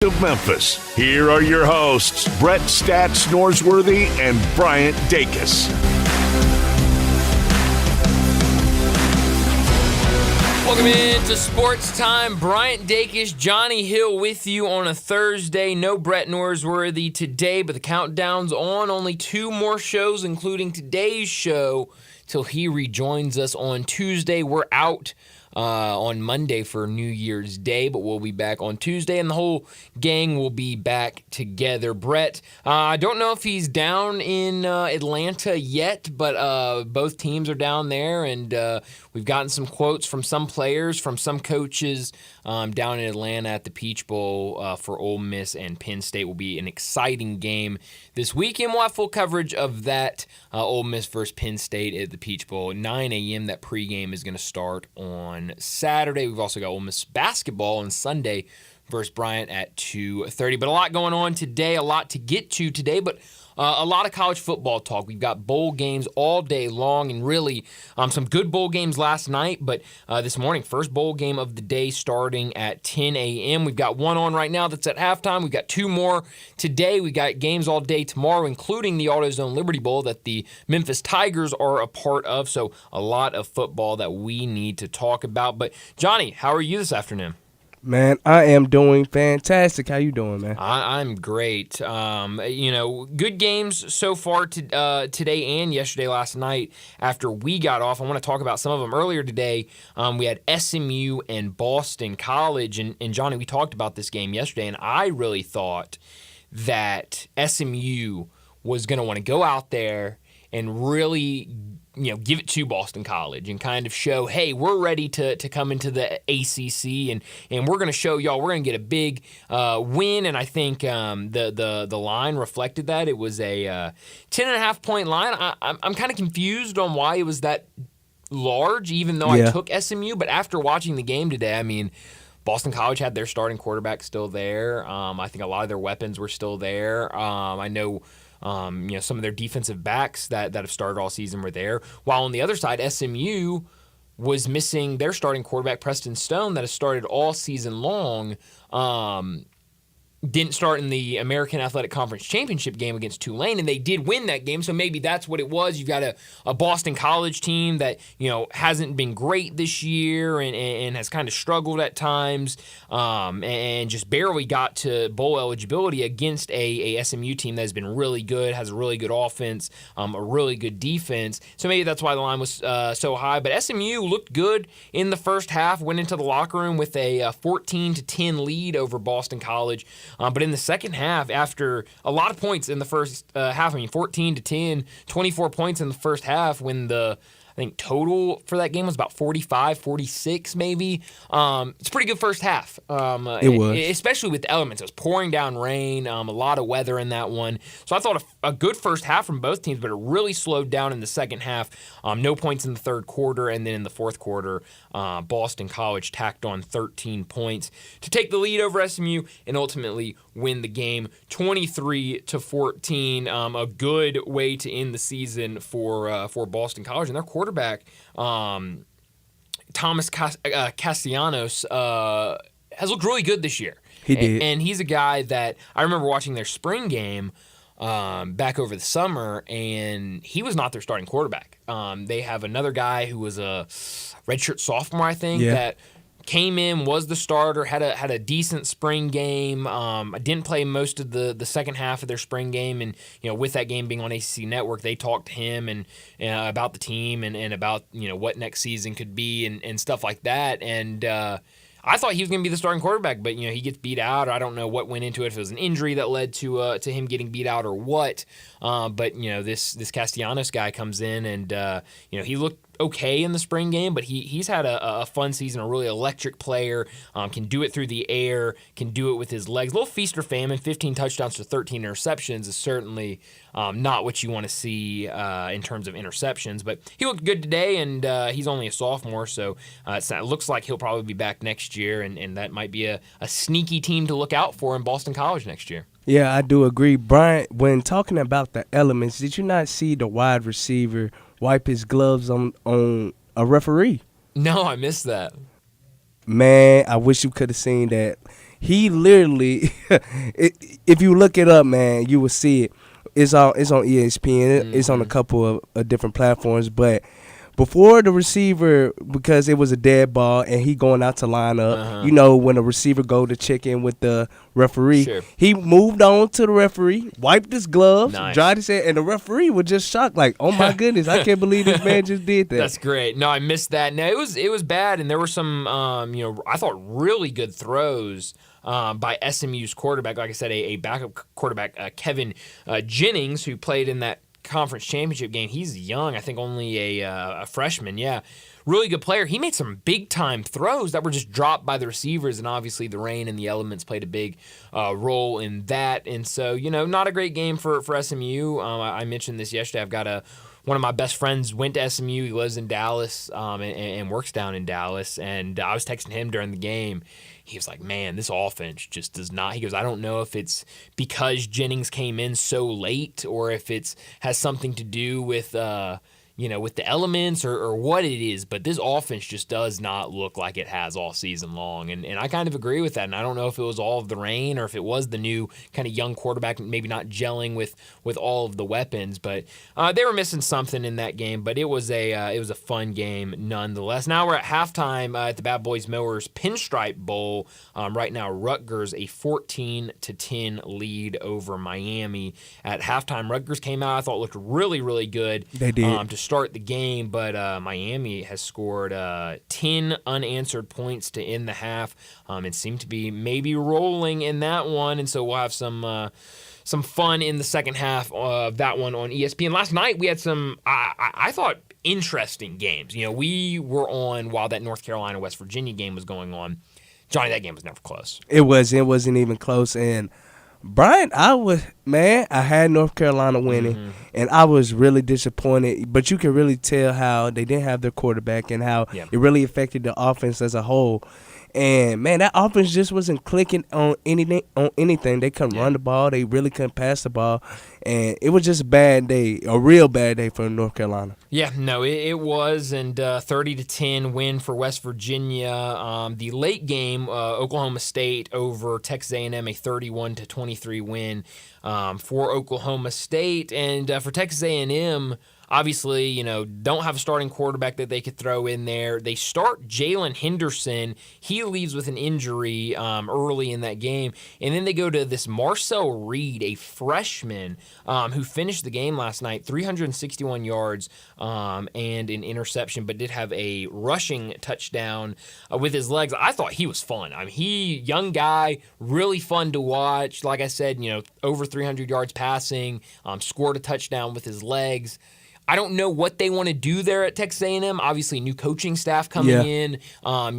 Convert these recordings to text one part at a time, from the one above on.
of Memphis. Here are your hosts, Brett Stats Norsworthy and Bryant Dacus. Welcome in to Sports Time. Bryant Dacus, Johnny Hill with you on a Thursday. No Brett Norsworthy today, but the countdown's on. Only 2 more shows, including today's show, till he rejoins us on Tuesday. We're out on Monday for New Year's Day, but we'll be back on Tuesday, and the whole gang will be back together. Brett, I don't know if he's down in Atlanta yet, but both teams are down there, and we've gotten some quotes from some players, from some coaches down in Atlanta at the Peach Bowl for Ole Miss and Penn State. Will be an exciting game this weekend. We'll have full coverage of that Ole Miss versus Penn State at the Peach Bowl. 9 a.m. That pregame is going to start on Saturday. We've also got Ole Miss basketball on Sunday versus Bryant at 2:30. But a lot going on today, a lot to get to today, but a lot of college football talk. We've got bowl games all day long, and really some good bowl games last night, but this morning, first bowl game of the day starting at 10 a.m. We've got one on right now that's at halftime. We've got 2 more today. We got games all day tomorrow, including the AutoZone Liberty Bowl that the Memphis Tigers are a part of, so a lot of football that we need to talk about. But Johnny, how are you this afternoon? Man, I am doing fantastic. How you doing, man? I'm great. Good games so far today and yesterday, last night after we got off. I want to talk about some of them. Earlier today, we had SMU and Boston College. And Johnny, we talked about this game yesterday, and I really thought that SMU was going to want to go out there and really give it to Boston College and kind of show, hey, we're ready to come into the ACC, and we're going to show y'all we're going to get a big win. And I think the line reflected that. It was a 10.5-point line. I'm kind of confused on why it was that large, even though I took SMU. But after watching the game today, I mean, Boston College had their starting quarterback still there. I think a lot of their weapons were still there. I know some of their defensive backs that have started all season were there. While on the other side, SMU was missing their starting quarterback, Preston Stone, that has started all season long. Didn't start in the American Athletic Conference Championship game against Tulane, and they did win that game, so maybe that's what it was. You've got a Boston College team that hasn't been great this year and has kind of struggled at times and just barely got to bowl eligibility against a SMU team that has been really good, has a really good offense, a really good defense. So maybe that's why the line was so high. But SMU looked good in the first half, went into the locker room with a 14-10 lead over Boston College. But in the second half, after a lot of points in the first half, 14-10, 24 points in the first half, when I think total for that game was about 45, 46 maybe. It's a pretty good first half. It was. Especially with the elements. It was pouring down rain, a lot of weather in that one. So I thought a good first half from both teams, but it really slowed down in the second half. No points in the third quarter, and then in the fourth quarter, Boston College tacked on 13 points to take the lead over SMU and ultimately win the game 23-14. A good way to end the season for Boston College, and their quarterback, Thomas Castellanos, has looked really good this year. He did. And he's a guy that I remember watching their spring game back over the summer, and he was not their starting quarterback. They have another guy who was a redshirt sophomore, I think, that came in, was the starter, had a decent spring game. Didn't play most of the second half of their spring game, and with that game being on ACC Network, they talked to him and about the team and about what next season could be and stuff like that. And I thought he was going to be the starting quarterback, but he gets beat out. I don't know what went into it, if it was an injury that led to him getting beat out or what. But this Castellanos guy comes in and he looked okay in the spring game, but he's had a fun season, a really electric player, can do it through the air, can do it with his legs. A little feast or famine, 15 touchdowns to 13 interceptions is certainly not what you want to see in terms of interceptions, but he looked good today, and he's only a sophomore, so it looks like he'll probably be back next year, and that might be a sneaky team to look out for in Boston College next year. Yeah, I do agree. Brian, when talking about the elements, did you not see the wide receiver wipe his gloves on a referee? No, I missed that. Man, I wish you could have seen that. he literally, if you look it up, man, you will see it. It's on ESPN. It's on a couple of different platforms, but before the receiver, because it was a dead ball and he going out to line up, you know, when a receiver go to check in with the referee, he moved on to the referee, wiped his gloves, dried his head, and the referee was just shocked, like, oh my goodness, I can't believe this man just did that. That's great. No, I missed that. No, it was bad, and there were some, I thought really good throws by SMU's quarterback. Like I said, a backup quarterback, Kevin Jennings, who played in that conference championship game. He's young, I think only a freshman. Yeah, really good player. He made some big time throws that were just dropped by the receivers, and obviously the rain and the elements played a big role in that. And so, not a great game for SMU. I mentioned this yesterday. I've got one of my best friends went to SMU. He lives in Dallas and works down in Dallas. And I was texting him during the game. He was like, man, this offense just does not. He goes, I don't know if it's because Jennings came in so late or if it's has something to do with with the elements or what it is, but this offense just does not look like it has all season long. And I kind of agree with that. And I don't know if it was all of the rain or if it was the new kind of young quarterback maybe not gelling with all of the weapons. But they were missing something in that game. But it was a fun game nonetheless. Now we're at halftime at the Bad Boys Mowers Pinstripe Bowl. Right now, Rutgers a 14-10 lead over Miami. At halftime, Rutgers came out. I thought looked really, really good. They did. To start the game, but Miami has scored 10 unanswered points to end the half and seemed to be maybe rolling in that one, and so we'll have some fun in the second half of that one on ESPN. Last night we had some, I thought, interesting games. We were on while that North Carolina-West Virginia game was going on. Johnny, that game was never close. It wasn't even close, and Brian, I had North Carolina winning, and I was really disappointed. But you can really tell how they didn't have their quarterback and how it really affected the offense as a whole. And, man, that offense just wasn't clicking on anything. They couldn't run the ball. They really couldn't pass the ball. And it was just a real bad day for North Carolina. Yeah, no, it was. And 30-10 win for West Virginia. The late game, Oklahoma State over Texas A&M, a 31-23 win for Oklahoma State. And for Texas A&M, obviously, don't have a starting quarterback that they could throw in there. They start Jalen Henderson. He leaves with an injury early in that game. And then they go to this Marcel Reed, a freshman who finished the game last night, 361 yards and an interception, but did have a rushing touchdown with his legs. I thought he was fun. I mean, young guy, really fun to watch. Like I said, over 300 yards passing, scored a touchdown with his legs. I don't know what they want to do there at Texas A&M. Obviously, new coaching staff coming in. Like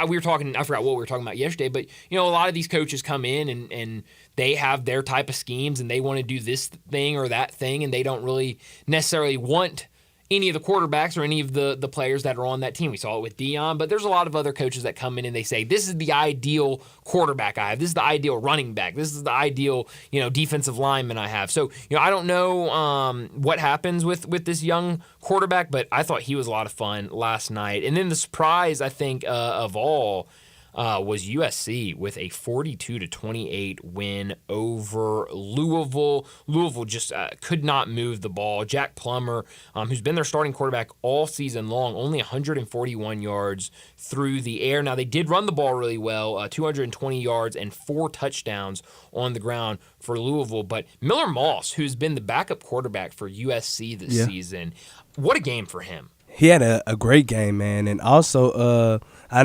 we were talking, I forgot what we were talking about yesterday, but a lot of these coaches come in and they have their type of schemes and they want to do this thing or that thing, and they don't really necessarily want any of the quarterbacks or any of the players that are on that team. We saw it with Dion, but there's a lot of other coaches that come in and they say, this is the ideal quarterback I have. This is the ideal running back. This is the ideal, defensive lineman I have. So, I don't know what happens with this young quarterback, but I thought he was a lot of fun last night. And then the surprise, I think, of all was USC with a 42-28 win over Louisville. Louisville just could not move the ball. Jack Plummer, who's been their starting quarterback all season long, only 141 yards through the air. Now, they did run the ball really well, 220 yards and 4 touchdowns on the ground for Louisville. But Miller Moss, who's been the backup quarterback for USC this season, what a game for him. He had a great game, man. And also, I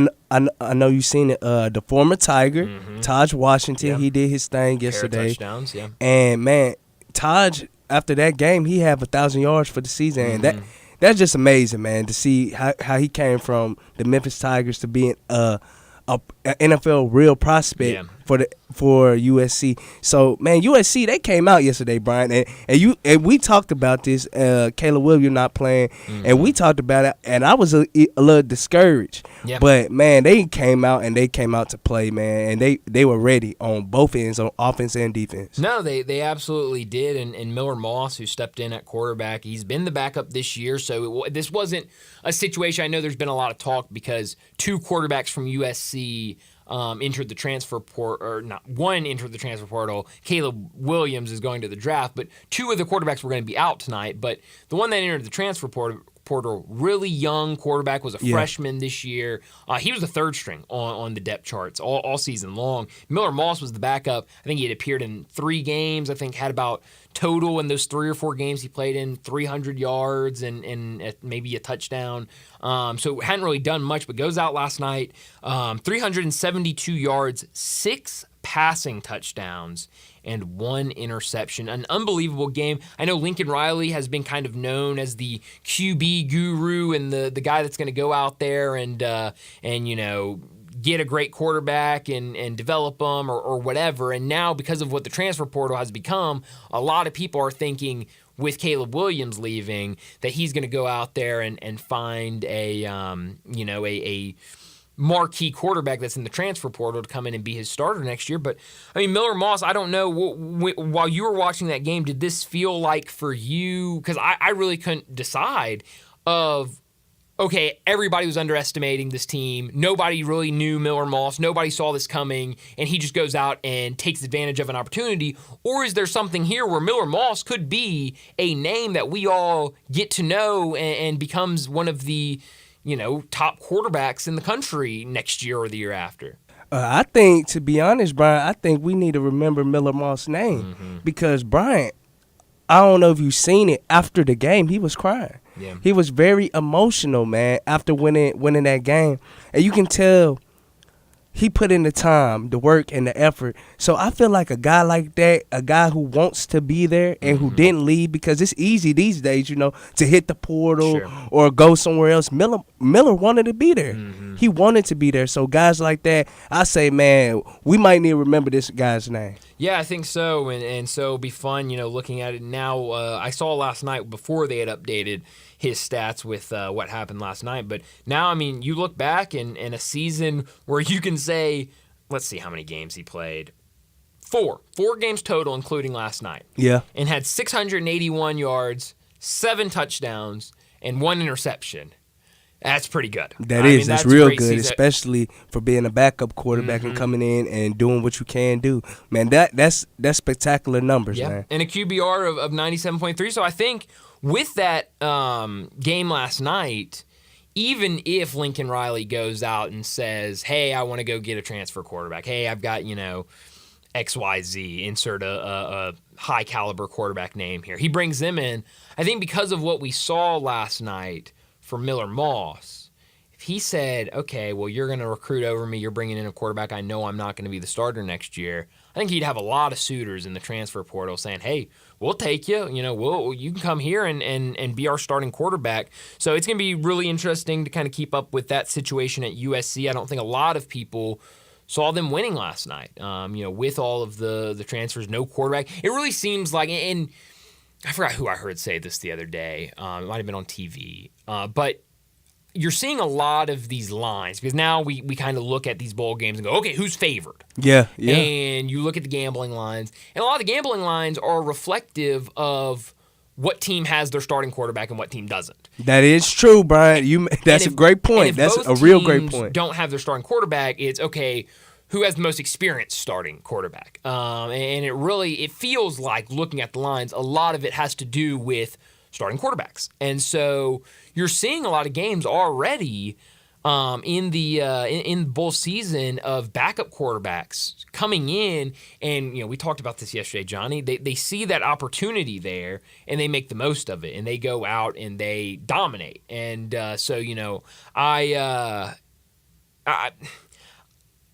know you've seen it, the former Tiger, Taj Washington, he did his thing yesterday. Touchdowns, And, man, Taj, after that game, he had 1,000 yards for the season. And that's just amazing, man, to see how he came from the Memphis Tigers to being a NFL real prospect for USC. So, man, USC, they came out yesterday, Brian, and we talked about this. Caleb Williams not playing, and we talked about it, and I was a little discouraged. Yeah. But, man, they came out to play, man, and they were ready on both ends, on offense and defense. No, they absolutely did, and Miller Moss, who stepped in at quarterback, he's been the backup this year, so this wasn't a situation. I know there's been a lot of talk because 2 quarterbacks from USC entered the transfer portal, or not one entered the transfer portal. Caleb Williams is going to the draft, but 2 of the quarterbacks were going to be out tonight. But the one that entered the transfer portal, really young quarterback, was a freshman this year. He was the 3rd string on the depth charts all season long. Miller Moss was the backup. I think he had appeared in 3 games. I think had about total in those 3 or 4 games he played in 300 yards and maybe a touchdown. So hadn't really done much, but goes out last night. 372 yards, 6 passing touchdowns, and 1 interception. An unbelievable game. I know Lincoln Riley has been kind of known as the QB guru and the guy that's going to go out there and get a great quarterback and develop them or whatever. And now, because of what the transfer portal has become, a lot of people are thinking, with Caleb Williams leaving, that he's going to go out there and find a marquee quarterback that's in the transfer portal to come in and be his starter next year. But, I mean, Miller Moss, I don't know, while you were watching that game, did this feel like for you, because I really couldn't decide of, okay, everybody was underestimating this team. Nobody really knew Miller Moss. Nobody saw this coming, and he just goes out and takes advantage of an opportunity. Or is there something here where Miller Moss could be a name that we all get to know and becomes one of the top quarterbacks in the country next year or the year after? I think, to be honest, Brian, I think we need to remember Miller Moss' name because Brian, I don't know if you've seen it, after the game, he was crying. Yeah. He was very emotional, man, after winning that game. And you can tell he put in the time, the work, and the effort. So I feel like a guy like that, a guy who wants to be there and who didn't leave, because it's easy these days, to hit the portal or go somewhere else. Miller wanted to be there. He wanted to be there. So guys like that, I say, man, we might need to remember this guy's name. Yeah, I think so, and so it'll be fun, looking at it now. I saw last night before they had updated his stats with what happened last night. But now, I mean, you look back in a season where you can say, let's see how many games he played. 4 games total, including last night. Yeah. And had 681 yards, 7 touchdowns, and 1 interception. That's pretty good. That's real good, especially for being a backup quarterback and coming in and doing what you can do. Man, that's spectacular numbers, man. And a QBR of 97.3. So I think with that game last night, even if Lincoln Riley goes out and says, hey, I want to go get a transfer quarterback. Hey, I've got, XYZ, insert a high-caliber quarterback name here. He brings them in. I think because of what we saw last night for Miller Moss, if he said, okay, well, you're going to recruit over me, you're bringing in a quarterback I know I'm not going to be the starter next year, I think he'd have a lot of suitors in the transfer portal saying, hey, we'll take you. You can come here and be our starting quarterback. So it's going to be really interesting to kind of keep up with that situation at USC. I don't think a lot of people saw them winning last night, with all of the transfers, no quarterback. It really seems like, and I forgot who I heard say this the other day. It might have been on TV. But you're seeing a lot of these lines because now we kind of look at these bowl games and go, okay, who's favored? Yeah. And you look at the gambling lines, and a lot of the gambling lines are reflective of what team has their starting quarterback and what team doesn't. That is true, Brian. That's a great point. That's a real great point. Don't have their starting quarterback, it's okay, who has the most experienced starting quarterback? And it feels like, looking at the lines, a lot of it has to do with starting quarterbacks. And so you're seeing a lot of games already in the bowl season of backup quarterbacks coming in, and we talked about this yesterday, Johnny. They see that opportunity there and they make the most of it, and they go out and they dominate. And so I'm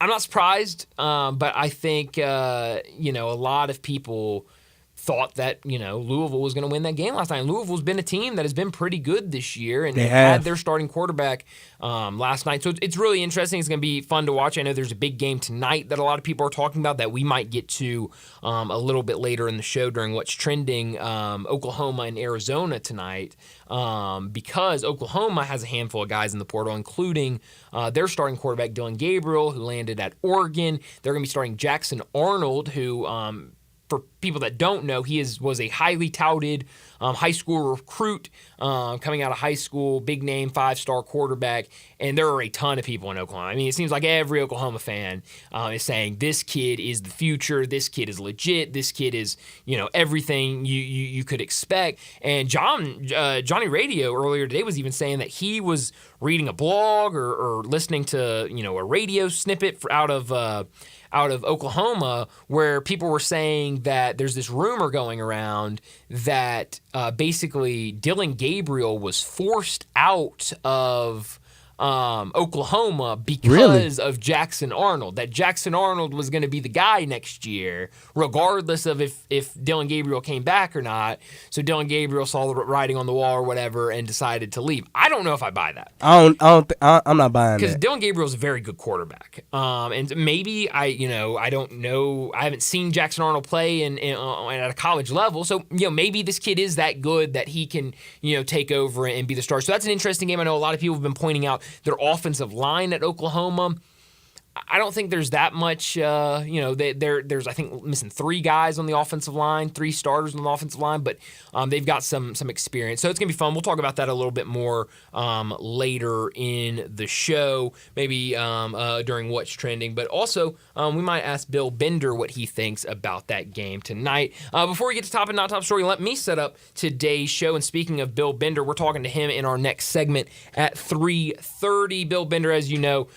not surprised, but I think a lot of people thought that Louisville was going to win that game last night. And Louisville's been a team that has been pretty good this year, and they had their starting quarterback last night. So it's really interesting. It's going to be fun to watch. I know there's a big game tonight that a lot of people are talking about that we might get to a little bit later in the show during what's trending, Oklahoma and Arizona tonight, because Oklahoma has a handful of guys in the portal, including their starting quarterback Dylan Gabriel, who landed at Oregon. They're going to be starting Jackson Arnold, who for people that don't know, he was a highly touted high school recruit coming out of high school, big name, 5-star quarterback, and there are a ton of people in Oklahoma. I mean, it seems like every Oklahoma fan is saying this kid is the future, this kid is legit, this kid is everything you could expect. And Johnny Radio earlier today was even saying that he was reading a blog or listening to a radio snippet out of Oklahoma where people were saying that there's this rumor going around that basically Dylan Gabriel was forced out of Oklahoma because of Jackson Arnold, that Jackson Arnold was going to be the guy next year, regardless of if Dylan Gabriel came back or not. So Dylan Gabriel saw the writing on the wall or whatever and decided to leave. I don't know if I buy that. I'm not buying that. Because Dylan Gabriel's a very good quarterback. And maybe I don't know. I haven't seen Jackson Arnold play at a college level. So, maybe this kid is that good that he can, take over and be the star. So that's an interesting game. I know a lot of people have been pointing out their offensive line at Oklahoma. I don't think there's that much, there's, I think, missing 3 guys on the offensive line, 3 starters on the offensive line, but they've got some experience. So it's going to be fun. We'll talk about that a little bit more later in the show, maybe during What's Trending. But also, we might ask Bill Bender what he thinks about that game tonight. Before we get to top and not top story, let me set up today's show. And speaking of Bill Bender, we're talking to him in our next segment at 3:30. Bill Bender, as you know,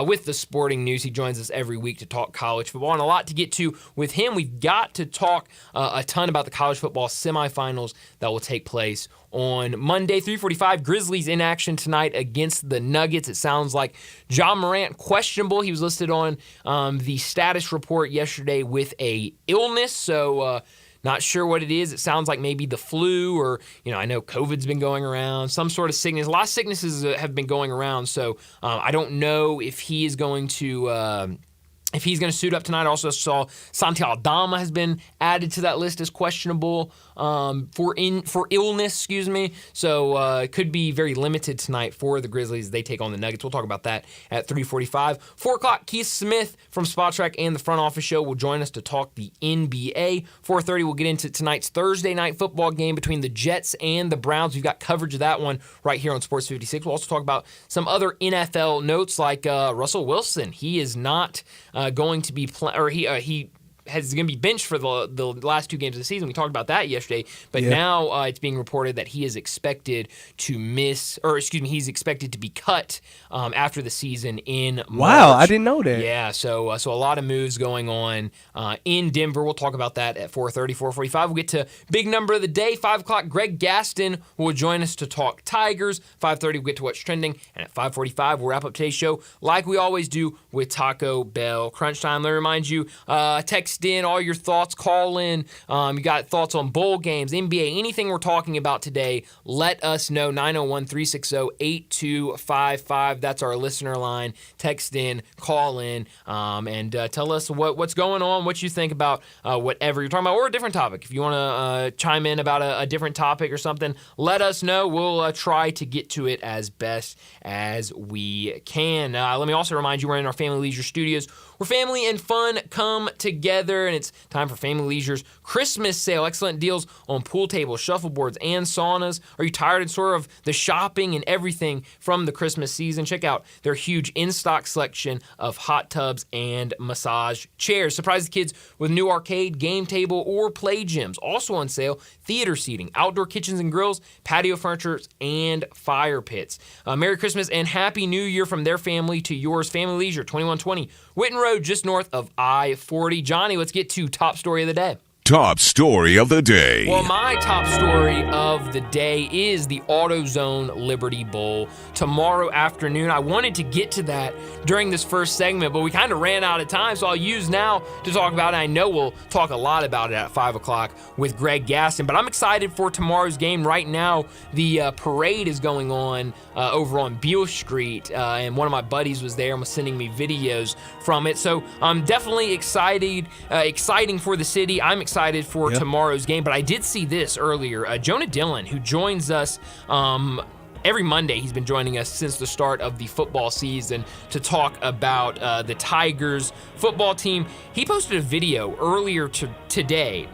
with the Sporting News. He joins us every week to talk college football, and a lot to get to with him. We've got to talk a ton about the college football semifinals that will take place on Monday, 3:45. Grizzlies in action tonight against the Nuggets. It sounds like John Morant questionable. He was listed on the status report yesterday with a illness, so not sure what it is. It sounds like maybe the flu or, I know COVID's been going around, some sort of sickness. A lot of sicknesses have been going around, so I don't know if he is going to if he's going to suit up tonight. I also saw Santi Aldama has been added to that list as questionable for illness, So it could be very limited tonight for the Grizzlies. They take on the Nuggets. We'll talk about that at 3:45. 4 o'clock, Keith Smith from Spot Track and the Front Office Show will join us to talk the NBA. 4:30, we'll get into tonight's Thursday night football game between the Jets and the Browns. We've got coverage of that one right here on Sports 56. We'll also talk about some other NFL notes like Russell Wilson. He is not going to be he is going to be benched for the last 2 games of the season. We talked about that yesterday, but now it's being reported that he is expected to he's expected to be cut after the season in March. Wow, I didn't know that. Yeah, so a lot of moves going on in Denver. We'll talk about that at 4:30, 4:45. We'll get to big number of the day, 5 o'clock. Greg Gaston will join us to talk Tigers. 5:30, we'll get to What's Trending, and at 5:45, we'll wrap up today's show like we always do with Taco Bell Crunch Time. Let me remind you, text in all your thoughts, call in. You got thoughts on bowl games, NBA, anything we're talking about today, let us know. 901-360-8255. That's our listener line. Text in, call in, and tell us what's going on, what you think about whatever you're talking about, or a different topic. If you want to chime in about a different topic or something, let us know. We'll try to get to it as best as we can. Let me also remind you, we're in our Family Leisure Studios, where family and fun come together, and it's time for Family Leisure's Christmas sale. Excellent deals on pool tables, shuffleboards, and saunas. Are you tired and sore of the shopping and everything from the Christmas season? Check out their huge in-stock selection of hot tubs and massage chairs. Surprise the kids with new arcade, game table, or play gyms. Also on sale, theater seating, outdoor kitchens and grills, patio furniture, and fire pits. Merry Christmas and Happy New Year from their family to yours. Family Leisure, 2120 Whitten Road, just north of I-40. Johnny, let's get to top story of the day. Top story of the day. Well, my top story of the day is the AutoZone Liberty Bowl tomorrow afternoon. I wanted to get to that during this first segment, but we kind of ran out of time, so I'll use now to talk about it. I know we'll talk a lot about it at 5 o'clock with Greg Gaston, but I'm excited for tomorrow's game. Right now, the parade is going on over on Beale Street, and one of my buddies was there and was sending me videos from it, so I'm definitely exciting for the city. I'm excited for tomorrow's game, but I did see this earlier. Jonah Dillon, who joins us every Monday he's been joining us since the start of the football season to talk about the Tigers football team. He posted a video earlier today.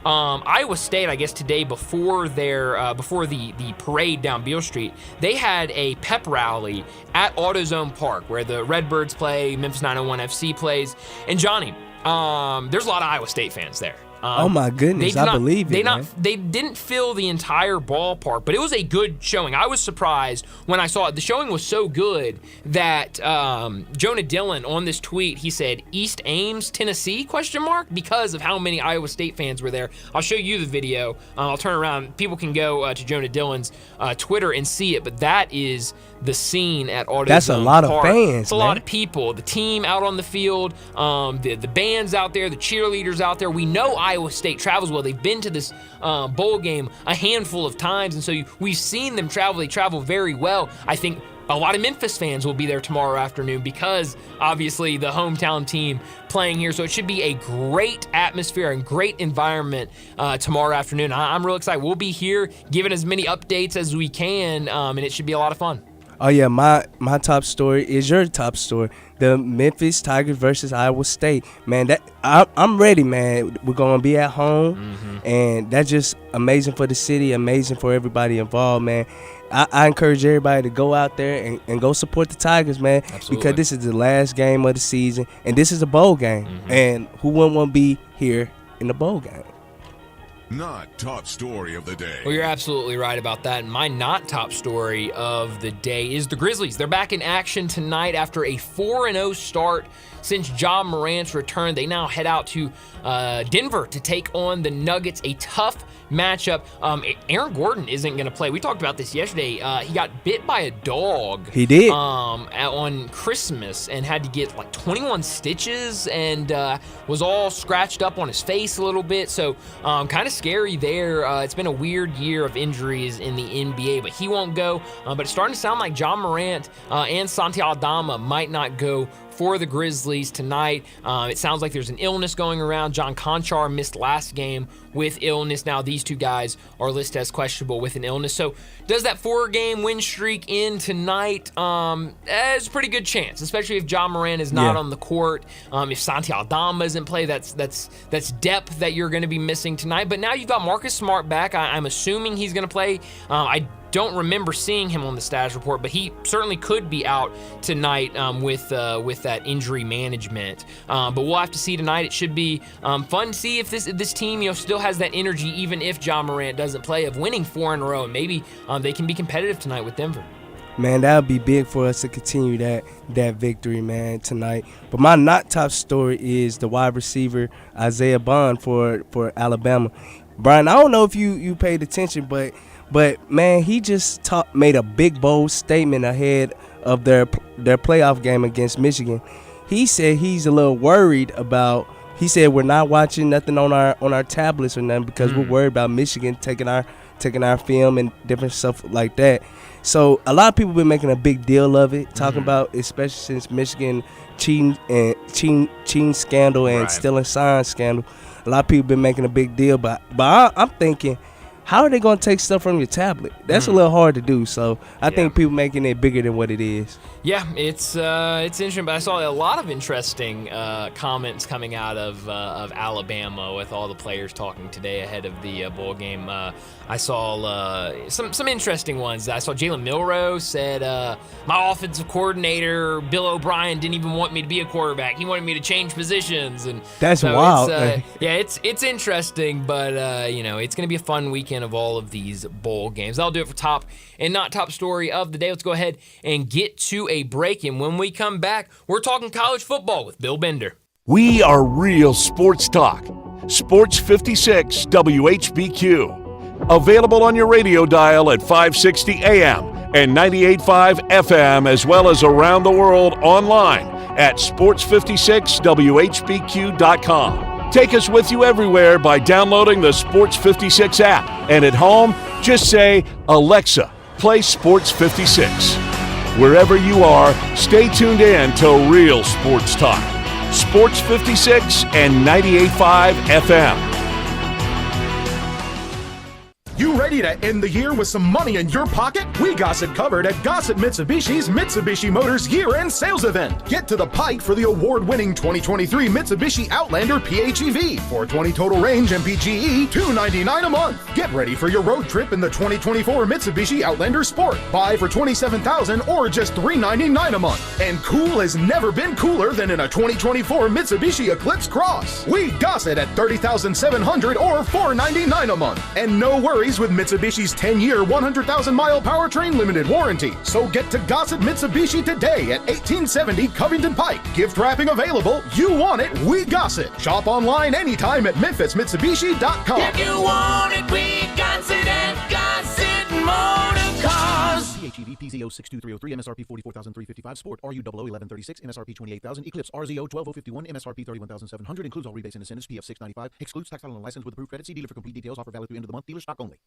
Iowa State, I guess today before the parade down Beale Street, they had a pep rally at AutoZone Park where the Redbirds play, Memphis 901 FC plays. And Johnny, there's a lot of Iowa State fans there. Oh my goodness, I believe it. They didn't fill the entire ballpark, but it was a good showing. I was surprised when I saw it. The showing was so good that Jonah Dillon on this tweet, he said, East Ames, Tennessee, ? Because of how many Iowa State fans were there. I'll show you the video. I'll turn around. People can go to Jonah Dillon's Twitter and see it, but that is the scene at AutoZone Park. That's a lot of fans, It's a lot of people. The team out on the field, the bands out there, the cheerleaders out there. We know Iowa State travels well. They've been to this bowl game a handful of times, and so we've seen them travel. They travel very well. I think a lot of Memphis fans will be there tomorrow afternoon because obviously the hometown team playing here. So it should be a great atmosphere and great environment tomorrow afternoon. I'm real excited. We'll be here giving as many updates as we can, and it should be a lot of fun. Oh, yeah, my top story is your top story. The Memphis Tigers versus Iowa State. Man, I'm ready, man. We're going to be at home, and that's just amazing for the city, amazing for everybody involved, man. I encourage everybody to go out there and go support the Tigers, man. Absolutely. Because this is the last game of the season, and this is a bowl game. And who wouldn't want to be here in the bowl game? Not top story of the day. Well, you're absolutely right about that. And my not top story of the day is the Grizzlies. They're back in action tonight after a 4-0 start since Ja Morant's return. They now head out to Denver to take on the Nuggets, a tough matchup. Aaron Gordon isn't going to play. We talked about this yesterday. He got bit by a dog. He did. On Christmas and had to get like 21 stitches and was all scratched up on his face a little bit. So kind of scary there. It's been a weird year of injuries in the NBA, but he won't go. But it's starting to sound like Ja Morant and Santi Aldama might not go for the Grizzlies tonight. It sounds like there's an illness going around. John Conchar missed last game with illness. Now these two guys are listed as questionable with an illness. So does that 4-game win streak end tonight? There's a pretty good chance, especially if Ja Morant is not on the court. If Santi Aldama isn't play, that's depth that you're going to be missing tonight. But now you've got Marcus Smart back. I'm assuming he's going to play. I don't remember seeing him on the status report, but he certainly could be out tonight with that injury management. But we'll have to see tonight. It should be fun to see if this team still has that energy, even if Ja Morant doesn't play, of winning 4 in a row, and maybe they can be competitive tonight with Denver. Man, that would be big for us to continue that victory, man, tonight. But my not top story is the wide receiver Isaiah Bond for Alabama. Brian, I don't know if you paid attention, but man, he just made a big, bold statement ahead of their playoff game against Michigan. He said he's a little worried about. He said we're not watching nothing on our tablets or nothing because we're worried about Michigan taking our film and different stuff like that. So a lot of people been making a big deal of it, talking about, especially since Michigan cheating scandal and stealing signs scandal. A lot of people been making a big deal, but I'm thinking, how are they going to take stuff from your tablet? That's a little hard to do. So I think people making it bigger than what it is. Yeah, it's interesting. But I saw a lot of interesting comments coming out of Alabama with all the players talking today ahead of the bowl game. I saw some interesting ones. I saw Jalen Milroe said, my offensive coordinator, Bill O'Brien, didn't even want me to be a quarterback. He wanted me to change positions. And that's so wild. It's interesting, but it's going to be a fun weekend of all of these bowl games. That'll do it for top and not top story of the day. Let's go ahead and get to a break. And when we come back, we're talking college football with Bill Bender. We are real sports talk. Sports 56 WHBQ. Available on your radio dial at 560 AM and 98.5 FM, as well as around the world online at sports56whbq.com. Take us with you everywhere by downloading the Sports 56 app. And at home, just say, Alexa, play Sports 56. Wherever you are, stay tuned in to Real Sports Talk. Sports 56 and 98.5 FM. You ready to end the year with some money in your pocket? We got it covered at Gossett Mitsubishi's Mitsubishi Motors year-end sales event. Get to the Pike for the award-winning 2023 Mitsubishi Outlander PHEV. 420 total range MPGE, $299 a month. Get ready for your road trip in the 2024 Mitsubishi Outlander Sport. Buy for $27,000 or just $399 a month. And cool has never been cooler than in a 2024 Mitsubishi Eclipse Cross. We got it at $30,700 or $499 a month. And no worries with Mitsubishi's 10-year, 100,000-mile powertrain limited warranty. So get to Gossett Mitsubishi today at 1870 Covington Pike. Gift wrapping available. You want it, we got it. Shop online anytime at MemphisMitsubishi.com. If you want it, we got it at Gossett Motor Cars. PHEV PZ06233 MSRP 44,355 Sport RU 001136 MSRP 28,000 Eclipse RZO 12051 MSRP 31,700 includes all rebates and incentives PF 695 excludes tax title and license with approved credit. See dealer for complete details. Offer valid through end of the month. Dealer stock only.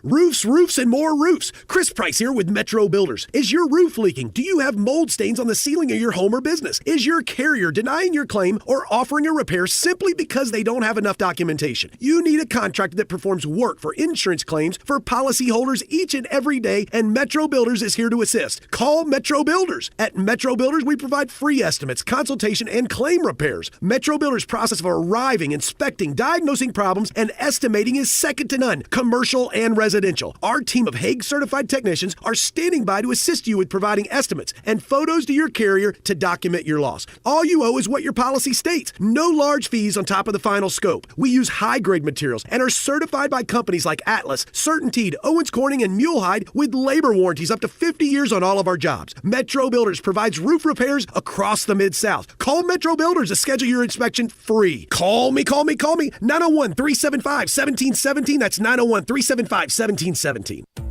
Roofs, and more roofs. Chris Price here with Metro Builders. Is your roof leaking? Do you have mold stains on the ceiling of your home or business? Is your carrier denying your claim or offering a repair simply because they don't have enough documentation? You need a contractor that performs work for insurance claims for policyholders each and every day, and Metro Builders is here to assist. Call Metro Builders. At Metro Builders, we provide free estimates, consultation, and claim repairs. Metro Builders' process of arriving, inspecting, diagnosing problems, and estimating is second to none, commercial and residential. Our team of Hague-certified technicians are standing by to assist you with providing estimates and photos to your carrier to document your loss. All you owe is what your policy states. No large fees on top of the final scope. We use high-grade materials and are certified by companies like Atlas, CertainTeed, Owens Corning, and Mulehide with labor warranties up to 50 years on all of our jobs. Metro Builders provides roof repairs across the Mid-South. Call Metro Builders to schedule your inspection free. Call me. 901-375-1717. That's 901-375-1717.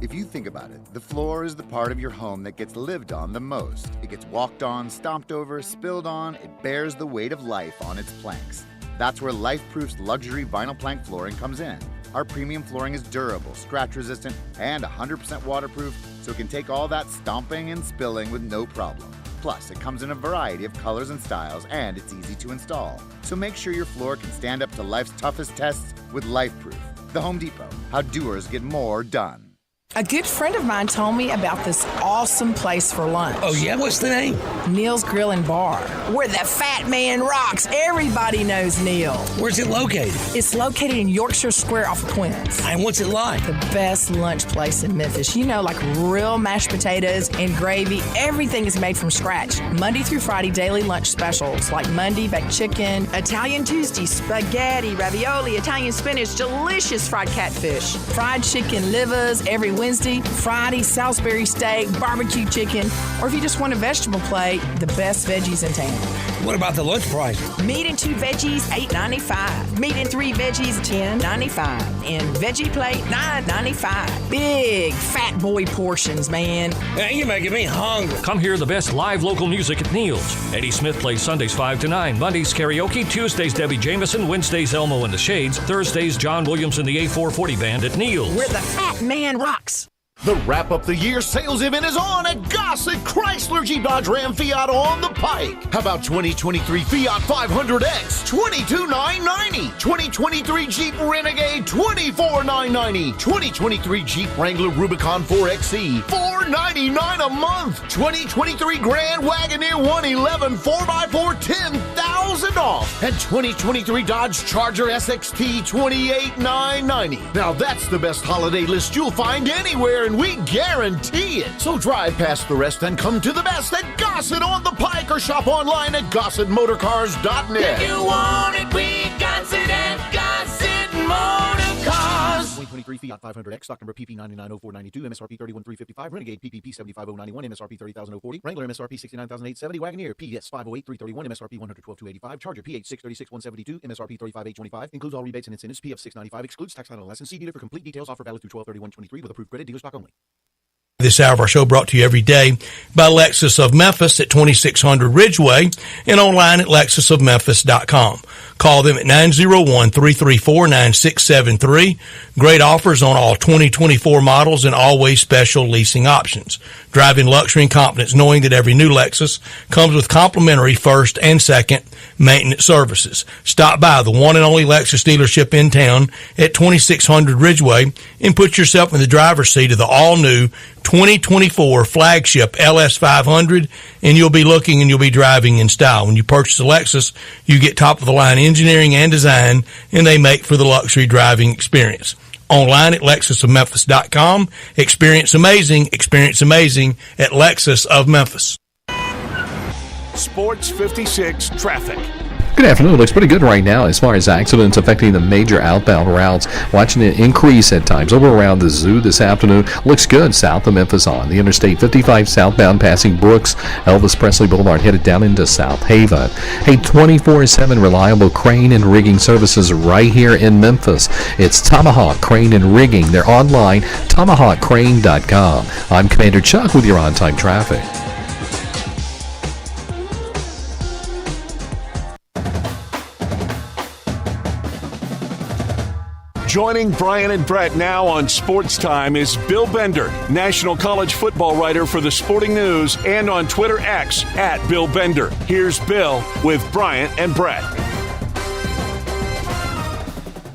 If you think about it, the floor is the part of your home that gets lived on the most. It gets walked on, stomped over, spilled on. It bears the weight of life on its planks. That's where LifeProof's luxury vinyl plank flooring comes in. Our premium flooring is durable, scratch-resistant, and 100% waterproof, so it can take all that stomping and spilling with no problem. Plus, it comes in a variety of colors and styles, and it's easy to install. So make sure your floor can stand up to life's toughest tests with LifeProof. The Home Depot, how doers get more done. A good friend of mine told me about this awesome place for lunch. Oh, yeah? What's the name? Neil's Grill and Bar, where the fat man rocks. Everybody knows Neil. Where's it located? It's located in Yorkshire Square off Quince. And what's it like? The best lunch place in Memphis. You know, like real mashed potatoes and gravy. Everything is made from scratch. Monday through Friday, daily lunch specials like Monday baked chicken, Italian Tuesday, spaghetti, ravioli, Italian spinach, delicious fried catfish, fried chicken livers every Wednesday, Friday, Salisbury steak, barbecue chicken, or if you just want a vegetable plate, the best veggies in town. What about the lunch price? Meat and 2 veggies, $8.95. Meat and 3 veggies, $10.95. And veggie plate, $9.95. Big fat boy portions, man. Hey, you're making me hungry. Come hear the best live local music at Neil's. Eddie Smith plays Sundays 5 to 9, Mondays karaoke, Tuesdays Debbie Jameson, Wednesdays Elmo and the Shades, Thursdays John Williams and the A440 Band at Neil's. Where the fat man rocks. The wrap-up the year sales event is on at Gossett Chrysler Jeep Dodge Ram Fiat on the Pike. How about 2023 Fiat 500X, $22,990. 2023 Jeep Renegade, $24,990. 2023 Jeep Wrangler Rubicon 4XE, $499 a month. 2023 Grand Wagoneer 111 4x4, $10,000 off. And 2023 Dodge Charger SXT, $28,990. Now that's the best holiday list you'll find anywhere, and we guarantee it. So drive past the rest and come to the best at Gossett on the Pike, or shop online at GossettMotorCars.net. If you want it, we got it at Gossett Motor Cars. 2023 Fiat 500X, stock number PP990492, MSRP 31355, Renegade PPP 75091, MSRP 30040, Wrangler MSRP 69870, Wagoneer PS 508331, MSRP 112285, Charger PH 636172, MSRP 35825, includes all rebates and incentives, PF 695, excludes tax title and license. See dealer for complete details. Offer valid through 12/31/23 with approved credit. Dealer stock only. This hour of our show brought to you every day by Lexus of Memphis at 2600 Ridgeway and online at lexusofmemphis.com. Call them at 901-334-9673. Great offers on all 2024 models and always special leasing options. Driving luxury and confidence knowing that every new Lexus comes with complimentary first and second maintenance services. Stop by the one and only Lexus dealership in town at 2600 Ridgeway and put yourself in the driver's seat of the all-new 2024 flagship LS500, and you'll be looking and you'll be driving in style. When you purchase a Lexus, you get top-of-the-line engineering and design, and they make for the luxury driving experience. Online at lexusofmemphis.com. Experience amazing at Lexus of Memphis. Sports 56 traffic. Good afternoon. It looks pretty good right now as far as accidents affecting the major outbound routes. Watching it increase at times over around the zoo this afternoon. Looks good south of Memphis on the Interstate 55 southbound passing Brooks, Elvis Presley Boulevard headed down into South Haven. Hey, 24/7 reliable crane and rigging services right here in Memphis. It's Tomahawk Crane and Rigging. They're online, tomahawkcrane.com. I'm Commander Chuck with your on-time traffic. Joining Brian and Brett now on Sports Time is Bill Bender, national college football writer for the Sporting News and on Twitter X at Bill Bender. Here's Bill with Brian and Brett.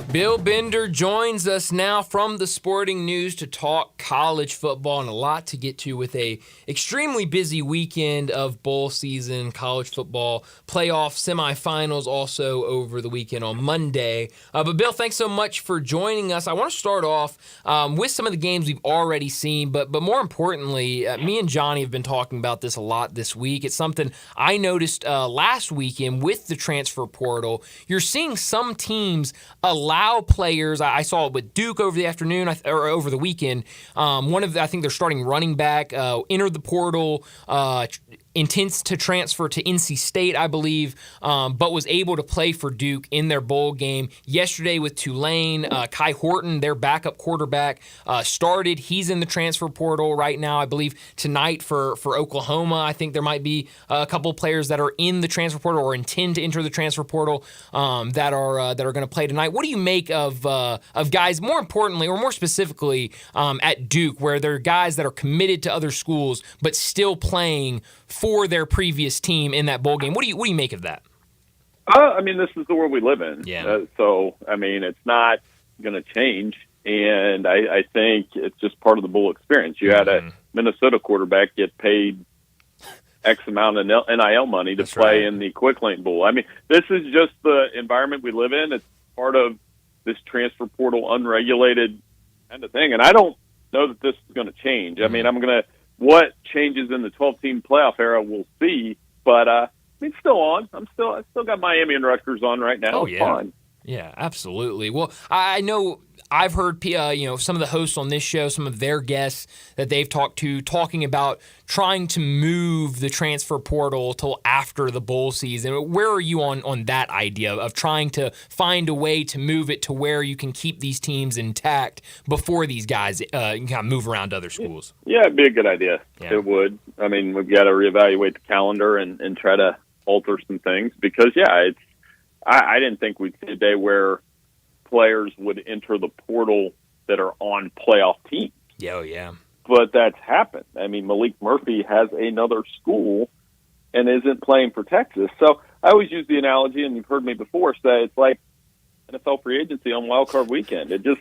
Bill Bender joins us now from the Sporting News to talk college football, and a lot to get to with a extremely busy weekend of bowl season, college football, playoff semifinals also over the weekend on Monday. But Bill, thanks so much for joining us. I want to start off with some of the games we've already seen, but more importantly, me and Johnny have been talking about this a lot this week. It's something I noticed last weekend with the transfer portal. You're seeing some teams allow players. I saw it with Duke over the afternoon or over the weekend. I think they're starting running back entered the portal. Intends to transfer to NC State, I believe, but was able to play for Duke in their bowl game. Yesterday with Tulane, Kai Horton, their backup quarterback, started. He's in the transfer portal right now. I believe tonight for Oklahoma, I think there might be a couple of players that are in the transfer portal or intend to enter the transfer portal that are going to play tonight. What do you make of guys, more importantly or more specifically at Duke, where there are guys that are committed to other schools but still playing for their previous team in that bowl game? What do you make of that? I mean, this is the world we live in. Yeah. It's not going to change, and I think it's just part of the bowl experience. You had a Minnesota quarterback get paid X amount of NIL money to play in the Quick Lane Bowl. I mean, this is just the environment we live in. It's part of this transfer portal unregulated kind of thing, and I don't know that this is going to change. I mean, what changes in the 12-team playoff era, we'll see. But it's still on. I still got Miami and Rutgers on right now. It's fun. Yeah, absolutely. Well, I know I've heard some of the hosts on this show, some of their guests that they've talked to, talking about trying to move the transfer portal till after the bowl season. Where are you on that idea of trying to find a way to move it to where you can keep these teams intact before these guys kind of move around to other schools? Yeah, it'd be a good idea. Yeah. It would. I mean, we've got to reevaluate the calendar and try to alter some things because, I didn't think we'd see a day where players would enter the portal that are on playoff teams. Yeah. But that's happened. I mean, Malik Murphy has another school and isn't playing for Texas. So I always use the analogy, and you've heard me before say it's like NFL free agency on Wild Card Weekend. It just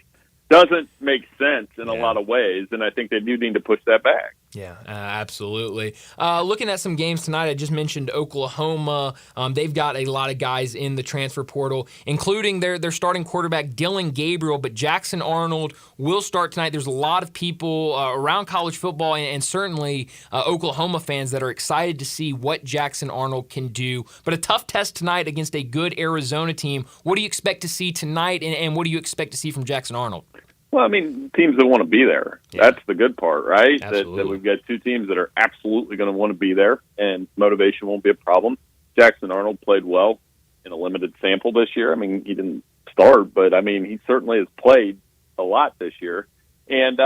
doesn't make sense in a lot of ways, and I think they do need to push that back. Yeah, absolutely. Looking at some games tonight, I just mentioned Oklahoma. They've got a lot of guys in the transfer portal, including their starting quarterback, Dylan Gabriel, but Jackson Arnold will start tonight. There's a lot of people around college football and certainly Oklahoma fans that are excited to see what Jackson Arnold can do. But a tough test tonight against a good Arizona team. What do you expect to see tonight, and what do you expect to see from Jackson Arnold? Well, I mean, teams that want to be there. Yeah. That's the good part, right? That we've got two teams that are absolutely going to want to be there, and motivation won't be a problem. Jackson Arnold played well in a limited sample this year. I mean, he didn't start, but, I mean, he certainly has played a lot this year. And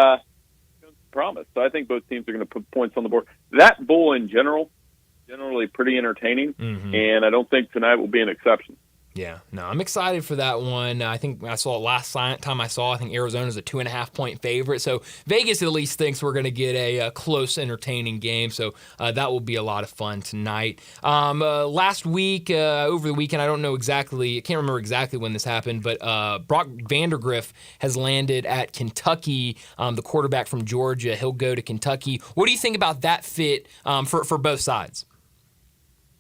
promise. So I think both teams are going to put points on the board. That bowl in generally pretty entertaining, and I don't think tonight will be an exception. Yeah, no, I'm excited for that one. I think I saw it last time I saw. I think Arizona's a 2.5-point favorite. So Vegas at least thinks we're going to get a close, entertaining game. So that will be a lot of fun tonight. Last week, over the weekend, I can't remember exactly when this happened, but Brock Vandergriff has landed at Kentucky, the quarterback from Georgia. He'll go to Kentucky. What do you think about that fit for both sides?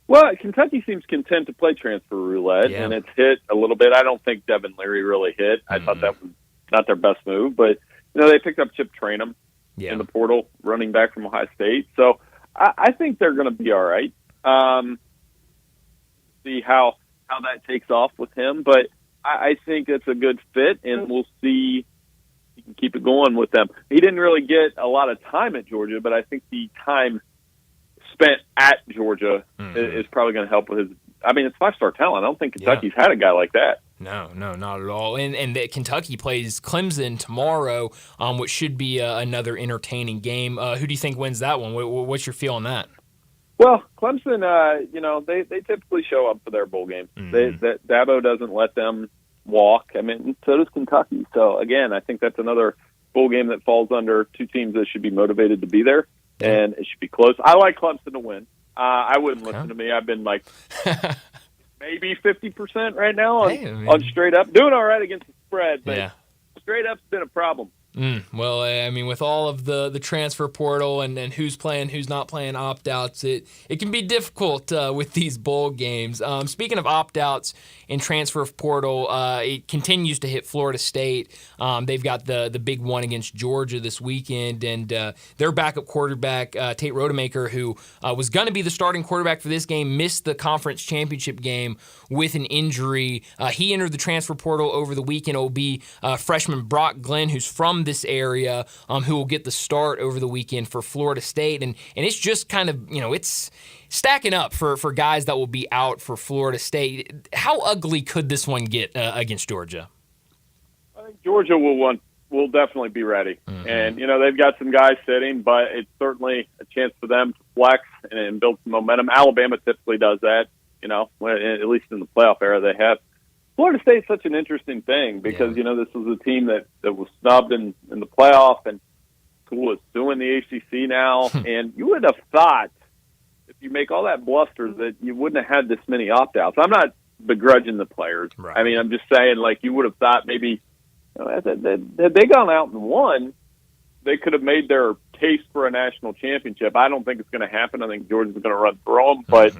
Well, Kentucky seems content to play transfer roulette, and it's hit a little bit. I don't think Devin Leary really hit. I thought that was not their best move, but they picked up Chip Trainum in the portal, running back from Ohio State. So I think they're going to be all right. See how that takes off with him, but I think it's a good fit, and we'll see. He can keep it going with them. He didn't really get a lot of time at Georgia, but I think the time spent at Georgia is probably going to help with his. I mean, it's 5-star talent. I don't think Kentucky's had a guy like that. No, not at all. And Kentucky plays Clemson tomorrow, which should be another entertaining game. Who do you think wins that one? What's your feel on that? Well, Clemson, they typically show up for their bowl game. Dabo doesn't let them walk. I mean, so does Kentucky. So, again, I think that's another bowl game that falls under two teams that should be motivated to be there. And it should be close. I like Clemson to win. I wouldn't listen to me. I've been like maybe 50% right now on straight up. Doing all right against the spread, but straight up's been a problem. Well, I mean, with all of the transfer portal and who's playing, who's not playing opt-outs, it can be difficult with these bowl games. Speaking of opt-outs and transfer portal, it continues to hit Florida State. They've got the big one against Georgia this weekend, and their backup quarterback, Tate Rodemaker, who was going to be the starting quarterback for this game, missed the conference championship game with an injury. He entered the transfer portal over the weekend. It will be freshman Brock Glenn, who's from this area, who will get the start over the weekend for Florida State. And it's just kind of, it's stacking up for guys that will be out for Florida State. How ugly could this one get against Georgia? I think Georgia will definitely be ready. And, they've got some guys sitting, but it's certainly a chance for them to flex and build some momentum. Alabama typically does that, at least in the playoff era they have. Florida State's such an interesting thing because, this was a team that was snubbed in the playoff, and school is suing the ACC now. And you would have thought, if you make all that bluster, that you wouldn't have had this many opt-outs. I'm not begrudging the players. Right. I mean, I'm just saying, you would have thought maybe had they gone out and won, they could have made their case for a national championship. I don't think it's going to happen. I think Georgia's going to run through them, but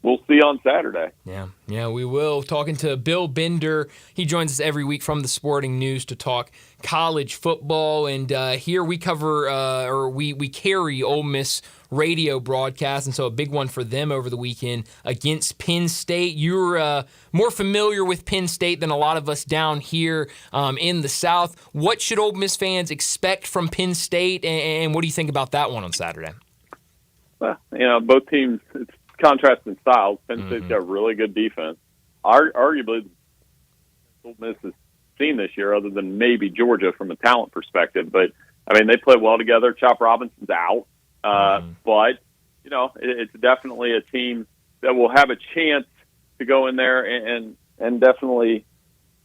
we'll see on Saturday. Yeah, we will. Talking to Bill Bender. He joins us every week from the Sporting News to talk college football. And here we cover, we carry Ole Miss radio broadcast, and so a big one for them over the weekend against Penn State. You're more familiar with Penn State than a lot of us down here in the South. What should Ole Miss fans expect from Penn State, and what do you think about that one on Saturday? Well, both teams, it's contrasting styles. Penn State's got really good defense. Arguably, Ole Miss has seen this year, other than maybe Georgia from a talent perspective. But, I mean, they play well together. Chop Robinson's out. But, it's definitely a team that will have a chance to go in there and definitely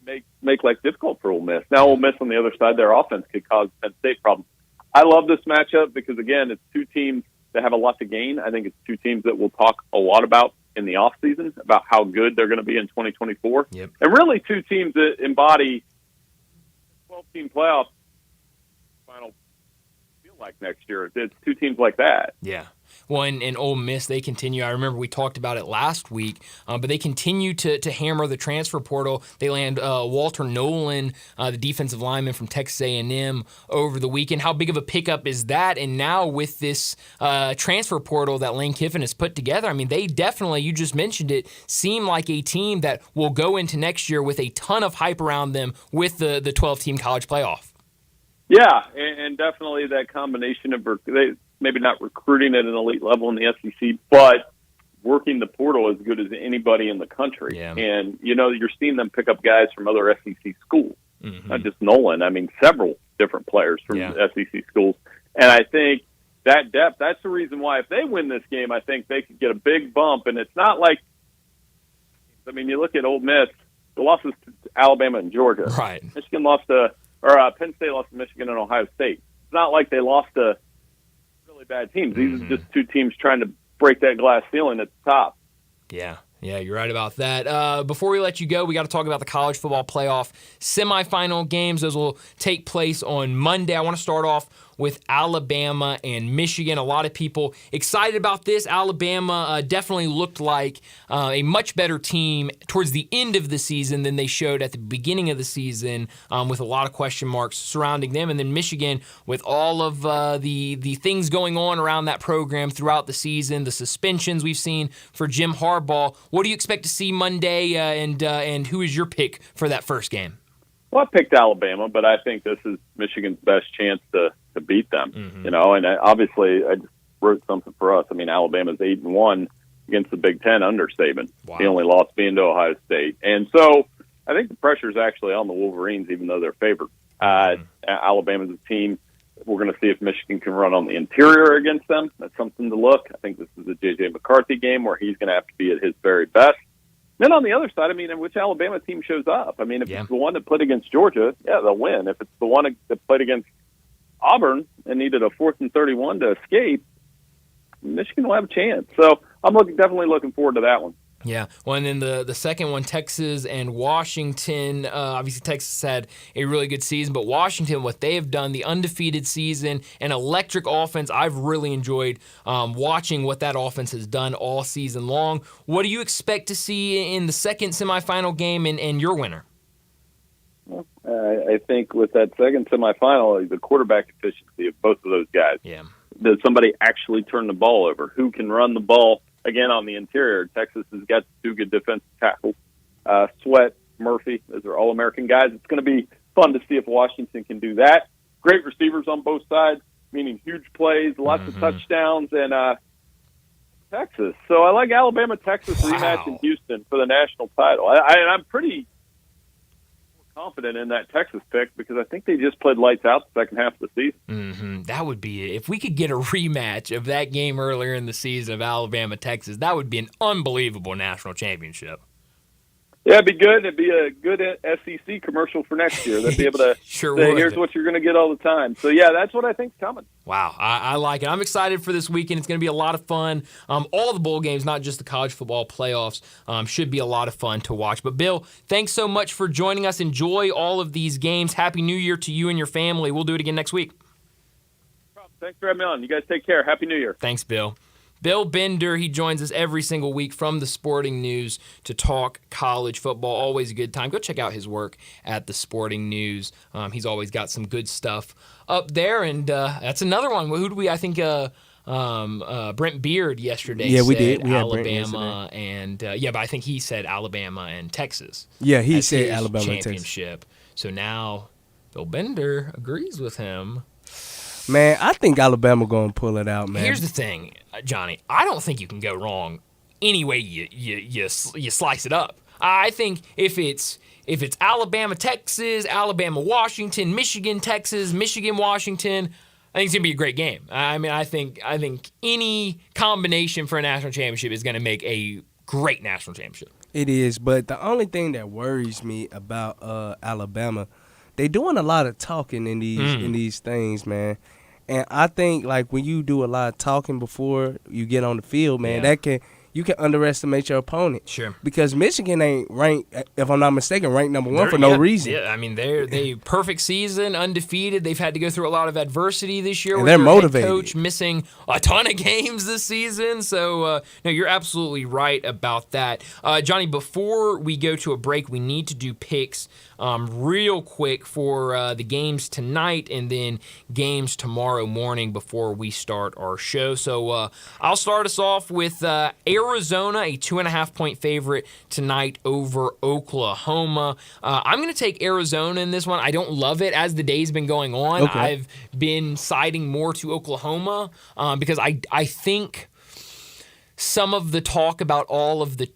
make life difficult for Ole Miss. Now, Ole Miss on the other side, their offense could cause Penn State problems. I love this matchup because, again, it's two teams that have a lot to gain. I think it's two teams that we'll talk a lot about in the offseason, about how good they're going to be in 2024. Yep. And really two teams that embody 12-team playoff final feel like next year. It's two teams like that. Yeah. Well, and Ole Miss, they continue. I remember we talked about it last week, but they continue to hammer the transfer portal. They land Walter Nolan, the defensive lineman from Texas A&M, over the weekend. How big of a pickup is that? And now with this transfer portal that Lane Kiffin has put together, I mean, they definitely, you just mentioned it, seem like a team that will go into next year with a ton of hype around them with the 12-team college playoff. Yeah, and definitely that combination of maybe not recruiting at an elite level in the SEC, but working the portal as good as anybody in the country. Yeah. And, you're seeing them pick up guys from other SEC schools, not just Nolan. I mean, several different players from Yeah. SEC schools. And I think that depth, that's the reason why if they win this game, I think they could get a big bump. And it's not like, I mean, you look at Ole Miss, the losses to Alabama and Georgia. Right. Michigan lost to, Penn State lost to Michigan and Ohio State. It's not like they lost to really bad teams. These are just two teams trying to break that glass ceiling at the top. Yeah. Yeah, you're right about that. Before we let you go, we got to talk about the college football playoff semifinal games. Those will take place on Monday. I want to start off with Alabama and Michigan. A lot of people excited about this. Alabama definitely looked like a much better team towards the end of the season than they showed at the beginning of the season, with a lot of question marks surrounding them. And then Michigan, with all of the things going on around that program throughout the season, the suspensions we've seen for Jim Harbaugh. What do you expect to see Monday, and who is your pick for that first game? Well, I picked Alabama, but I think this is Michigan's best chance to beat them. You know, and obviously I just wrote something for us. I mean, Alabama's 8-1 against the Big Ten under Saban. Wow. The only loss being to Ohio State, and so I think the pressure is actually on the Wolverines, even though they're favored. Alabama's a team. We're going to see if Michigan can run on the interior against them. That's something to look. I think this is a J.J. McCarthy game where he's going to have to be at his very best. Then on the other side, I mean, which Alabama team shows up? I mean, if it's the one that played against Georgia, yeah, they'll win. If it's the one that played against Auburn and needed a 4th and 31 to escape, Michigan will have a chance. So I'm definitely looking forward to that one. Yeah. Well, and then the second one, Texas and Washington. Obviously, Texas had a really good season, but Washington, what they have done, the undefeated season, an electric offense. I've really enjoyed watching what that offense has done all season long. What do you expect to see in the second semifinal game and your winner? Well, I think with that second semifinal, the quarterback efficiency of both of those guys. Yeah. Does somebody actually turn the ball over? Who can run the ball? Again, on the interior, Texas has got two good defensive tackles. Sweat, Murphy, those are All-American guys. It's going to be fun to see if Washington can do that. Great receivers on both sides, meaning huge plays, lots of touchdowns, and Texas. So I like Alabama-Texas rematch in Houston for the national title. I'm pretty confident in that Texas pick because I think they just played lights out the second half of the season. That would be it. If we could get a rematch of that game earlier in the season of Alabama-Texas, that would be an unbelievable national championship. Yeah, it'd be good. It'd be a good SEC commercial for next year. They'd be able to Sure say, would. here's what you're going to get all the time. So, yeah, that's what I think's coming. Wow, I like it. I'm excited for this weekend. It's going to be a lot of fun. All the bowl games, not just the college football playoffs, should be a lot of fun to watch. But, Bill, thanks so much for joining us. Enjoy all of these games. Happy New Year to you and your family. We'll do it again next week. Thanks for having me on. You guys take care. Happy New Year. Thanks, Bill. Bill Bender, he joins us every single week from the Sporting News to talk college football. Always a good time. Go check out his work at the Sporting News. He's always got some good stuff up there. And that's another one. Who do we, I think, Brent Beard yesterday said we did. We Alabama and, but I think he said Alabama and Texas. Yeah, he as said his Alabama and Texas. championship. So now Bill Bender agrees with him. Man, I think Alabama going to pull it out, man. Here's the thing, Johnny. I don't think you can go wrong any way you slice it up. I think if it's Alabama, Texas, Alabama, Washington, Michigan, Texas, Michigan, Washington, I think it's gonna be a great game. I mean, I think any combination for a national championship is gonna make a great national championship. It is, but the only thing that worries me about Alabama, they doing a lot of talking in these things, man. And I think like when you do a lot of talking before you get on the field, man, you can underestimate your opponent. Sure. Because Michigan ain't ranked, if I'm not mistaken, ranked number one for no reason. Yeah, I mean they perfect season, undefeated. They've had to go through a lot of adversity this year. And with they're their motivated. Head coach missing a ton of games this season. So no, you're absolutely right about that, Johnny. Before we go to a break, we need to do picks real quick for the games tonight and then games tomorrow morning before we start our show. So I'll start us off with Arizona, a 2.5-point favorite tonight over Oklahoma. I'm going to take Arizona in this one. I don't love it as the day's been going on. Okay. I've been siding more to Oklahoma because I think some of the talk about all of the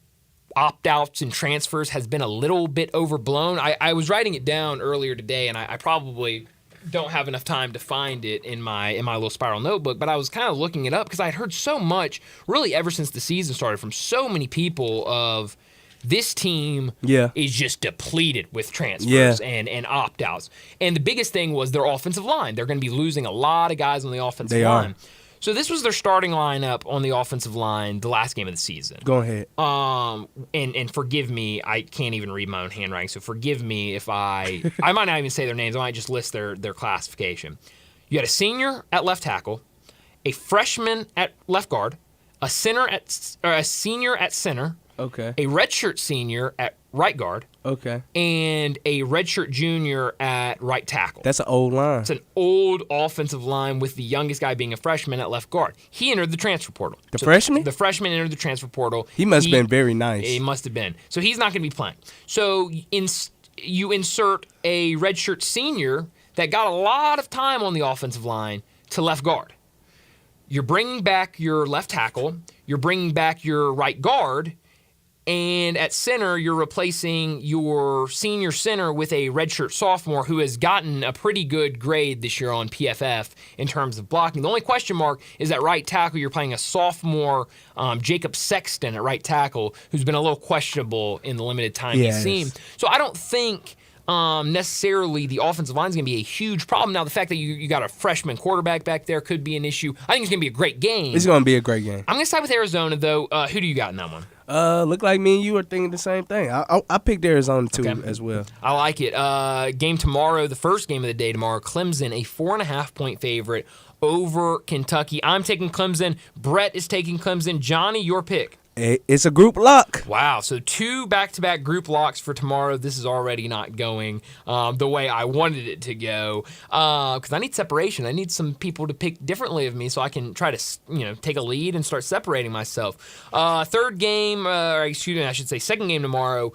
opt-outs and transfers has been a little bit overblown. I was writing it down earlier today, and I probably don't have enough time to find it in my little spiral notebook, but I was kind of looking it up because I had heard so much, really ever since the season started, from so many people of this team is just depleted with transfers and opt-outs. And the biggest thing was their offensive line. They're going to be losing a lot of guys on the offensive line. So this was their starting lineup on the offensive line the last game of the season. Go ahead. And forgive me, I can't even read my own handwriting, so forgive me if I might not even say their names. I might just list their classification. You had a senior at left tackle, a freshman at left guard, a senior at center, okay, a redshirt senior at right guard, okay, and a redshirt junior at right tackle. That's an old line. It's an old offensive line with the youngest guy being a freshman at left guard. He entered the transfer portal. The freshman? The freshman entered the transfer portal. He must have been very nice. He must have been. So he's not going to be playing. So you insert a redshirt senior that got a lot of time on the offensive line to left guard. You're bringing back your left tackle. You're bringing back your right guard. And at center, you're replacing your senior center with a redshirt sophomore who has gotten a pretty good grade this year on PFF in terms of blocking. The only question mark is at right tackle. You're playing a sophomore, Jacob Sexton at right tackle, who's been a little questionable in the limited time he's seen. So I don't think necessarily the offensive line is going to be a huge problem. Now, the fact that you got a freshman quarterback back there could be an issue. I think it's going to be a great game. It's going to be a great game. I'm going to side with Arizona, though. Who do you got in that one? Look like me and you are thinking the same thing. I picked Arizona too as well. I like it. Game tomorrow, the first game of the day tomorrow. Clemson, a 4.5-point favorite over Kentucky. I'm taking Clemson. Brett is taking Clemson. Johnny, your pick. It's a group lock. Wow. So 2 back-to-back group locks for tomorrow. This is already not going the way I wanted it to go because I need separation. I need some people to pick differently of me so I can try to take a lead and start separating myself. Second game tomorrow.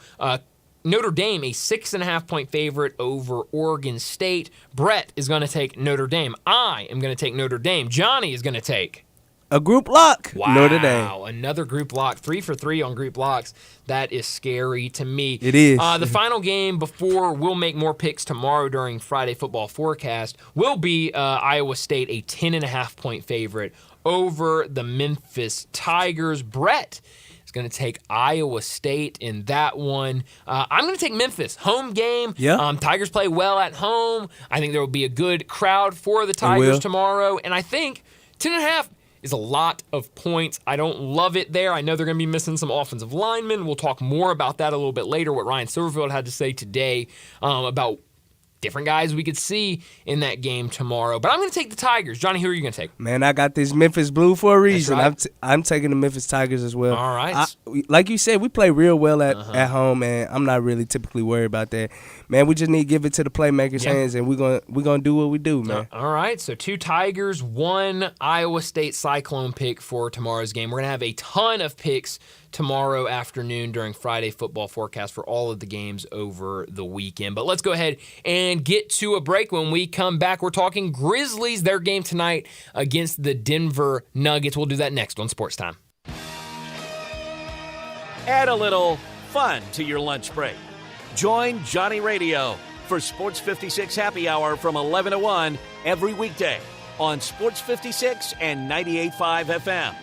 Notre Dame, a 6.5-point favorite over Oregon State. Brett is going to take Notre Dame. I am going to take Notre Dame. Johnny is going to take a group lock. Wow. Notre Dame. Another group lock. 3 for 3 on group locks. That is scary to me. It is. The final game before we'll make more picks tomorrow during Friday Football Forecast will be Iowa State, a 10.5-point favorite over the Memphis Tigers. Brett is going to take Iowa State in that one. I'm going to take Memphis. Home game. Yeah. Tigers play well at home. I think there will be a good crowd for the Tigers tomorrow. And I think 10.5 is a lot of points. I don't love it there. I know they're going to be missing some offensive linemen. We'll talk more about that a little bit later, what Ryan Silverfield had to say today about different guys we could see in that game tomorrow. But I'm going to take the Tigers. Johnny, who are you going to take? Man, I got this Memphis Blue for a reason. That's right. I'm taking the Memphis Tigers as well. All right. Like you said, we play real well at home, and I'm not really typically worried about that. Man, we just need to give it to the playmakers' hands, and we're gonna do what we do, man. All right, so 2 Tigers, 1 Iowa State Cyclone pick for tomorrow's game. We're going to have a ton of picks tomorrow afternoon during Friday Football Forecast for all of the games over the weekend. But let's go ahead and get to a break. When we come back, we're talking Grizzlies, their game tonight against the Denver Nuggets. We'll do that next on Sports Time. Add a little fun to your lunch break. Join Johnny Radio for Sports 56 Happy Hour from 11 to 1 every weekday on Sports 56 and 98.5 FM.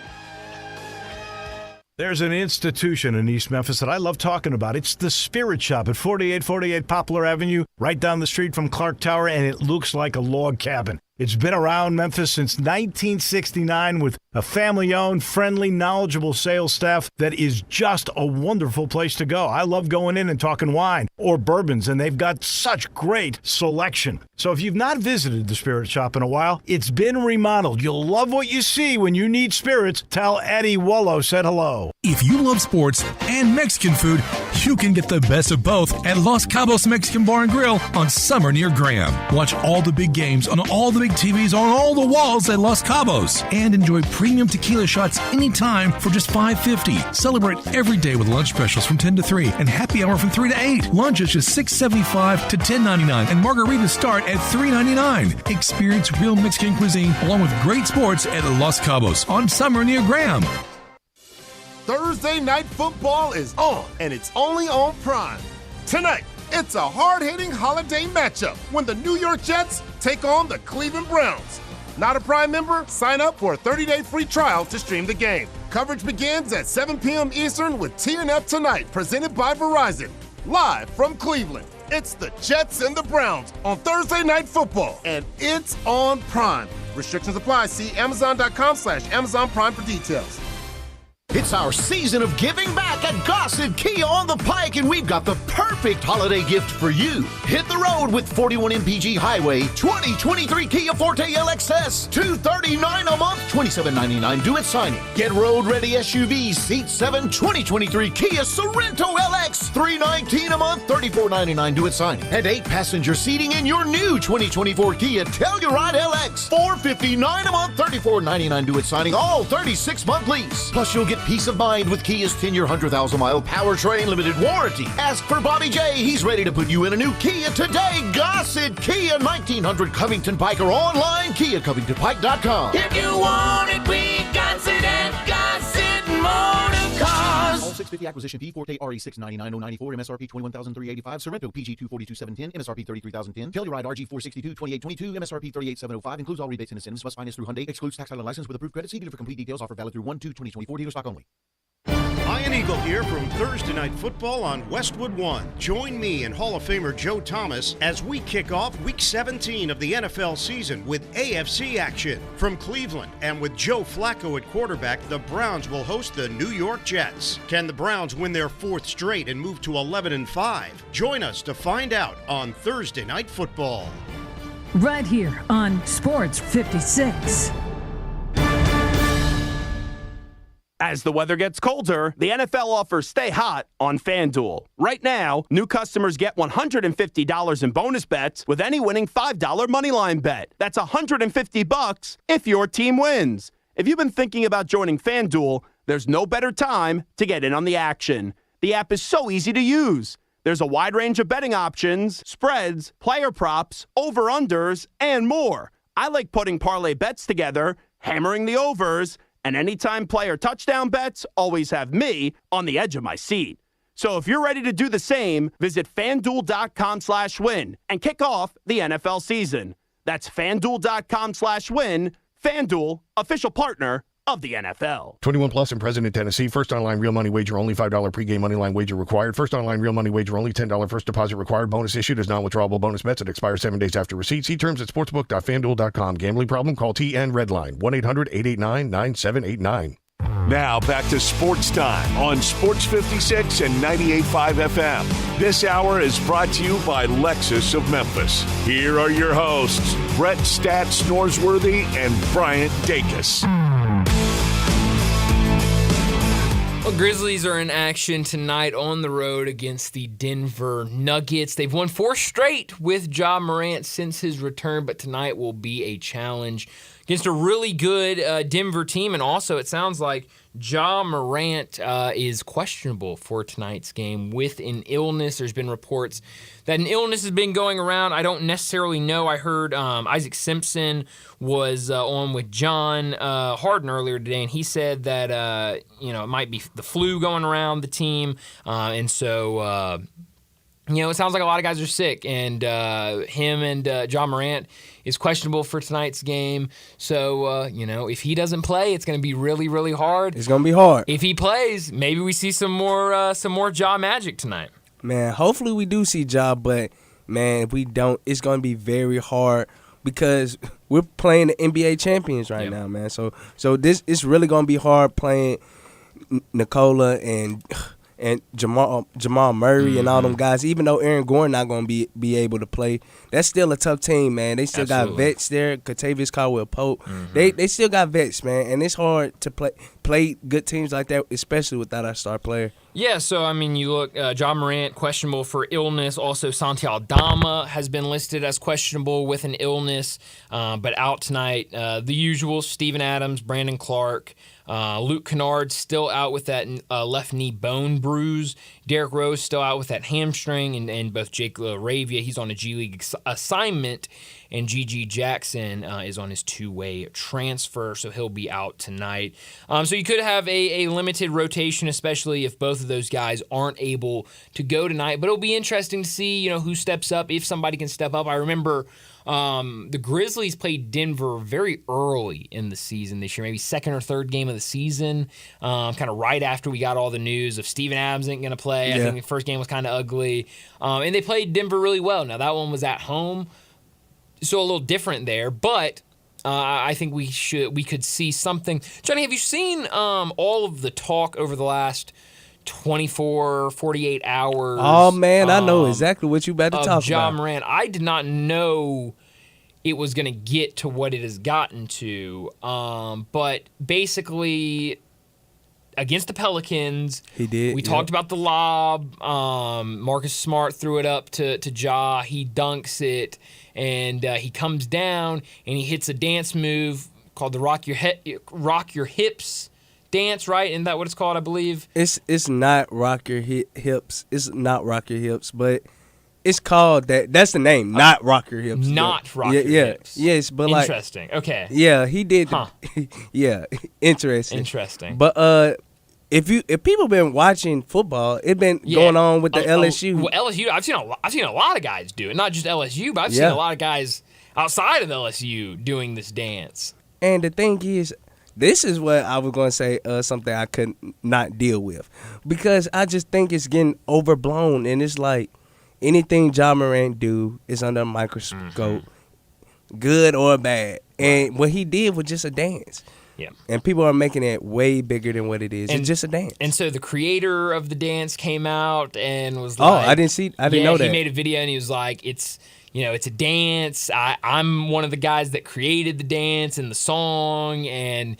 There's an institution in East Memphis that I love talking about. It's the Spirit Shop at 4848 Poplar Avenue, right down the street from Clark Tower, and it looks like a log cabin. It's been around Memphis since 1969 with a family-owned, friendly, knowledgeable sales staff that is just a wonderful place to go. I love going in and talking wine or bourbons, and they've got such great selection. So if you've not visited the Spirit Shop in a while, it's been remodeled. You'll love what you see when you need spirits. Tell Eddie Wollo said hello. If you love sports and Mexican food, you can get the best of both at Los Cabos Mexican Bar and Grill on Summer near Graham. Watch all the big games on all the big TVs on all the walls at Los Cabos and enjoy premium tequila shots anytime for just $5.50. Celebrate every day with lunch specials from 10 to 3 and happy hour from 3 to 8. Lunch is just $6.75 to $10.99 and margaritas start at $3.99. Experience real Mexican cuisine along with great sports at Los Cabos on Summer near Graham. Thursday Night Football is on, and it's only on Prime. Tonight, It's a hard-hitting holiday matchup when the New York Jets take on the Cleveland Browns. Not a Prime member? Sign up for a 30-day free trial to stream the game. Coverage begins at 7 p.m. Eastern with TNF Tonight, presented by Verizon. Live from Cleveland, it's the Jets and the Browns on Thursday Night Football, and it's on Prime. Restrictions apply. See Amazon.com/Amazon Prime for details. It's our season of giving back at Gossett Kia on the Pike, and we've got the perfect holiday gift for you. Hit the road with 41 MPG Highway 2023 Kia Forte LXS, $239 a month, $27.99 due at signing. Get road-ready SUV Seat 7 2023 Kia Sorento LX, $319 a month, $34.99 due at signing. And 8-passenger seating in your new 2024 Kia Telluride LX, $459 a month, $34.99 due at signing, all 36-month lease. Plus, you'll get peace of mind with Kia's 10-year, 100,000-mile powertrain limited warranty. Ask for Bobby J. He's ready to put you in a new Kia today. Gossett Kia, 1900 Covington Pike, or online, KiaCovingtonPike.com. If you want it, we got it at Gossett Motor Cars. All 650 acquisition P Forte RE 699,094 MSRP 21,385 Sorrento PG 242,710 MSRP 33,010 Telluride RG 462 2822 MSRP 38,705 includes all rebates and incentives. Must finance through Hyundai. Excludes tax title license with approved credit. See dealer for complete details. Offer valid through 1/2/2024. Dealer stock only. Ian Eagle here from Thursday Night Football on Westwood One. Join me and Hall of Famer Joe Thomas as we kick off Week 17 of the NFL season with AFC action. From Cleveland and with Joe Flacco at quarterback, the Browns will host the New York Jets. Can the Browns win their 4th straight and move to 11-5? Join us to find out on Thursday Night Football. Right here on Sports 56. As the weather gets colder, the NFL offers Stay Hot on FanDuel. Right now, new customers get $150 in bonus bets with any winning $5 moneyline bet. That's $150 if your team wins. If you've been thinking about joining FanDuel, there's no better time to get in on the action. The app is so easy to use. There's a wide range of betting options, spreads, player props, over-unders, and more. I like putting parlay bets together, hammering the overs, and anytime player touchdown bets always have me on the edge of my seat. So if you're ready to do the same, visit FanDuel.com/win and kick off the NFL season. That's FanDuel.com/win. FanDuel, official partner of the NFL. 21 plus and present in Tennessee. First online real money wager only. $5 pregame money line wager required. First online real money wager only. $10 first deposit required. Bonus issued as non-withdrawable bonus bets that expire 7 days after receipt. See terms at sportsbook.fanduel.com. Gambling problem? Call TN Redline 1-800-889-9789. Now back to Sports Time on Sports 56 and 98.5 FM. This hour is brought to you by Lexus of Memphis. Here are your hosts, Brett Stats Norsworthy and Bryant Dacus. Well, Grizzlies are in action tonight on the road against the Denver Nuggets. They've won 4 straight with Ja Morant since his return, but tonight will be a challenge against a really good Denver team. And also, it sounds like Ja Morant is questionable for tonight's game with an illness. There's been reports that an illness has been going around. I don't necessarily know. I heard Isaac Simpson was on with John Harden earlier today, and he said that it might be the flu going around the team, and so. It sounds like a lot of guys are sick, and him and Ja Morant is questionable for tonight's game. So, if he doesn't play, it's going to be really, really hard. It's going to be hard. If he plays, maybe we see some more Ja magic tonight. Man, hopefully we do see Ja, but, man, if we don't, it's going to be very hard because we're playing the NBA champions right now, man. So this it's really going to be hard playing Nikola and Jamal Murray and all them guys. Even though Aaron Gordon not going to be able to play, that's still a tough team, man. They still got vets there. Kentavious Caldwell-Pope. They still got vets, man, and it's hard to play good teams like that, especially without our star player. Yeah, so, you look, Ja Morant, questionable for illness. Also, Santi Aldama has been listed as questionable with an illness, but out tonight. The usual, Steven Adams, Brandon Clark, Luke Kennard still out with that left knee bone bruise. Derrick Rose still out with that hamstring, and both Jake LaRavia, he's on a G League assignment, and G.G. Jackson is on his 2-way transfer, so he'll be out tonight. So you could have a limited rotation, especially if both of those guys aren't able to go tonight. But it'll be interesting to see, who steps up, if somebody can step up. I remember the Grizzlies played Denver very early in the season this year, maybe second or third game of the season, kind of right after we got all the news of Steven Adams ain't going to play. I think the first game was kind of ugly. And they played Denver really well. Now, that one was at home, so a little different there. But I think we could see something. Johnny, have you seen all of the talk over the last 24, 48 hours? Oh, man, I know exactly what you about to talk about. Ja Morant. I did not know it was going to get to what it has gotten to. But basically, against the Pelicans, he did. We talked about the lob. Marcus Smart threw it up to Ja. He dunks it, and he comes down, and he hits a dance move called the Rock Your Hips dance, right? Isn't that what it's called, I believe? It's not Rock Your Hips. It's not Rock Your Hips, but it's called that. That's the name, not Rock Your Hips. Not Rock Your Hips. Yes, but interesting. Okay. Yeah, he did. Huh. Yeah, interesting. Interesting. But if people been watching football, it's been going on with the LSU. Well, LSU, I've seen a lot of guys do it. Not just LSU, but I've seen a lot of guys outside of LSU doing this dance. And the thing is, this is what I was going to say, something I could not deal with. Because I just think it's getting overblown. And it's like anything Ja Morant do is under a microscope, good or bad. And what he did was just a dance. Yeah. And people are making it way bigger than what it is. It's just a dance. And so the creator of the dance came out and was like... Oh, I didn't know that. He made a video and he was like, it's a dance. I'm one of the guys that created the dance and the song, and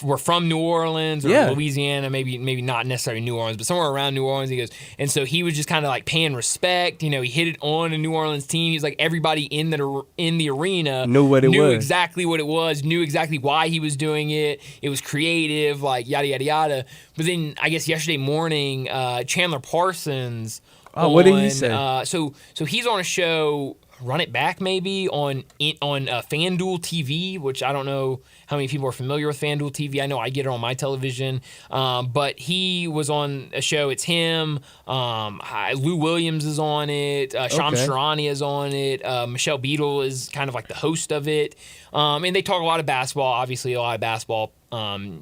we're from New Orleans or Louisiana, maybe not necessarily New Orleans, but somewhere around New Orleans. He goes, and so he was just kind of like paying respect. He hit it on a New Orleans team. He's like, everybody in the arena knew exactly what it was, knew exactly why he was doing it. It was creative, like yada yada yada. But then I guess yesterday morning, Chandler Parsons. What did he say? So he's on a show, Run It Back maybe, on FanDuel TV, which I don't know how many people are familiar with FanDuel TV. I know I get it on my television. But he was on a show. It's him. Lou Williams is on it. Shams Charania is on it. Michelle Beadle is kind of like the host of it. And they talk a lot of basketball, obviously a lot of basketball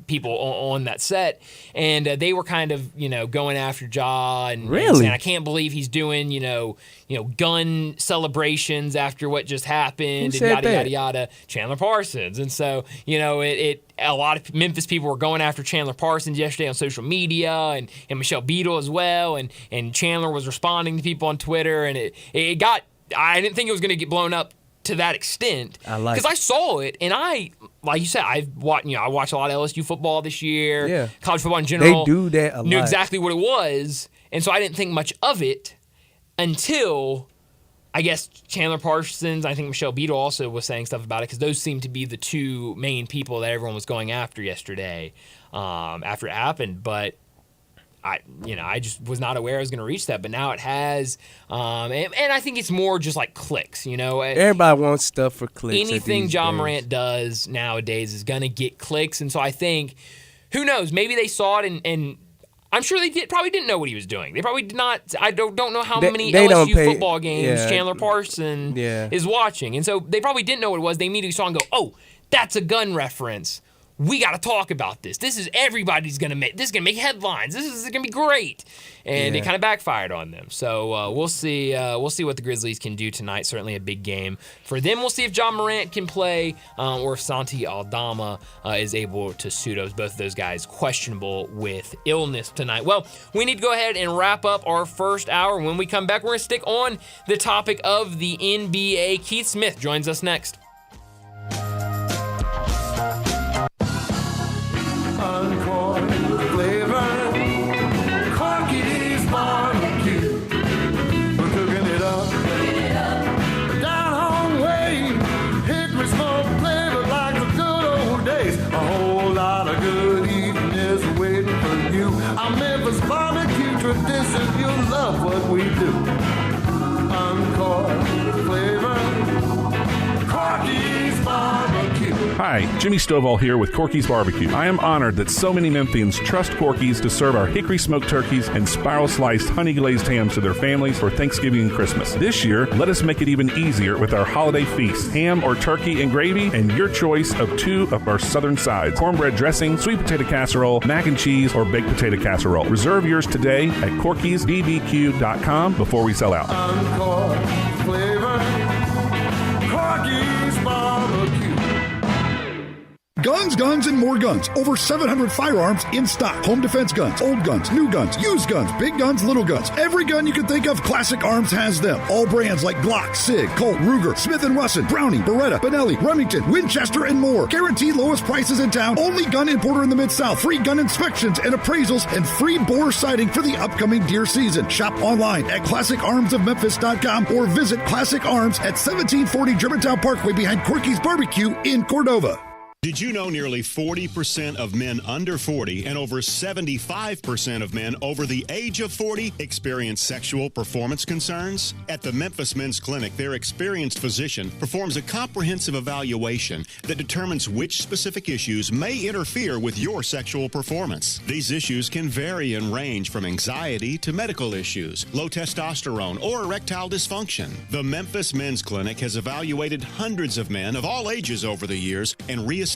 people on that set, and they were kind of going after Ja and saying, I can't believe he's doing gun celebrations after what just happened and yada yada. Chandler Parsons, and so a lot of Memphis people were going after Chandler Parsons yesterday on social media, and Michelle Beadle as well, and Chandler was responding to people on Twitter, and it got. I didn't think it was going to get blown up to that extent, because I saw it, and like you said, I watched a lot of LSU football this year. Yeah. College football in general. They do that a lot. Knew exactly what it was, and so I didn't think much of it until I guess Chandler Parsons. I think Michelle Beadle also was saying stuff about it, because those seem to be the two main people that everyone was going after yesterday after it happened. But I just was not aware I was going to reach that, but now it has, and I think it's more just like clicks, Everybody wants stuff for clicks. Anything Ja Morant does nowadays is going to get clicks, and so I think, who knows, maybe they saw it, and I'm sure they probably didn't know what he was doing. They probably did not. I don't know how many LSU football games Chandler Parsons is watching, and so they probably didn't know what it was. They immediately saw and go, oh, that's a gun reference. We got to talk about this. This is everybody's going to make. This is going to make headlines. This is going to be great, and it kind of backfired on them. So we'll see. We'll see what the Grizzlies can do tonight. Certainly a big game for them. We'll see if Ja Morant can play, or if Santi Aldama is able to suit us. Both of those guys questionable with illness tonight. Well, we need to go ahead and wrap up our first hour. When we come back, we're going to stick on the topic of the NBA. Keith Smith joins us next. Tradition, you love what we do. Encore flavor, Corky's barbecue. Hi, Hi, Jimmy Stovall here with Corky's Barbecue. I am honored that so many Memphians trust Corky's to serve our hickory smoked turkeys and spiral sliced honey glazed hams to their families for Thanksgiving and Christmas. This year, let us make it even easier with our holiday feast: ham or turkey and gravy, and your choice of 2 of our southern sides: cornbread dressing, sweet potato casserole, mac and cheese, or baked potato casserole. Reserve yours today at corkysbbq.com before we sell out. Encore flavor, Corky's barbecue. Guns, guns, and more guns. Over 700 firearms in stock. Home defense guns, old guns, new guns, used guns, big guns, little guns. Every gun you can think of, Classic Arms has them. All brands like Glock, Sig, Colt, Ruger, Smith & Wesson, Browning, Beretta, Benelli, Remington, Winchester, and more. Guaranteed lowest prices in town. Only gun importer in the Mid-South. Free gun inspections and appraisals and free bore sighting for the upcoming deer season. Shop online at ClassicArmsOfMemphis.com or visit Classic Arms at 1740 Germantown Parkway behind Corky's Barbecue in Cordova. Did you know nearly 40% of men under 40 and over 75% of men over the age of 40 experience sexual performance concerns? At the Memphis Men's Clinic, their experienced physician performs a comprehensive evaluation that determines which specific issues may interfere with your sexual performance. These issues can vary and range from anxiety to medical issues, low testosterone, or erectile dysfunction. The Memphis Men's Clinic has evaluated hundreds of men of all ages over the years and reestablished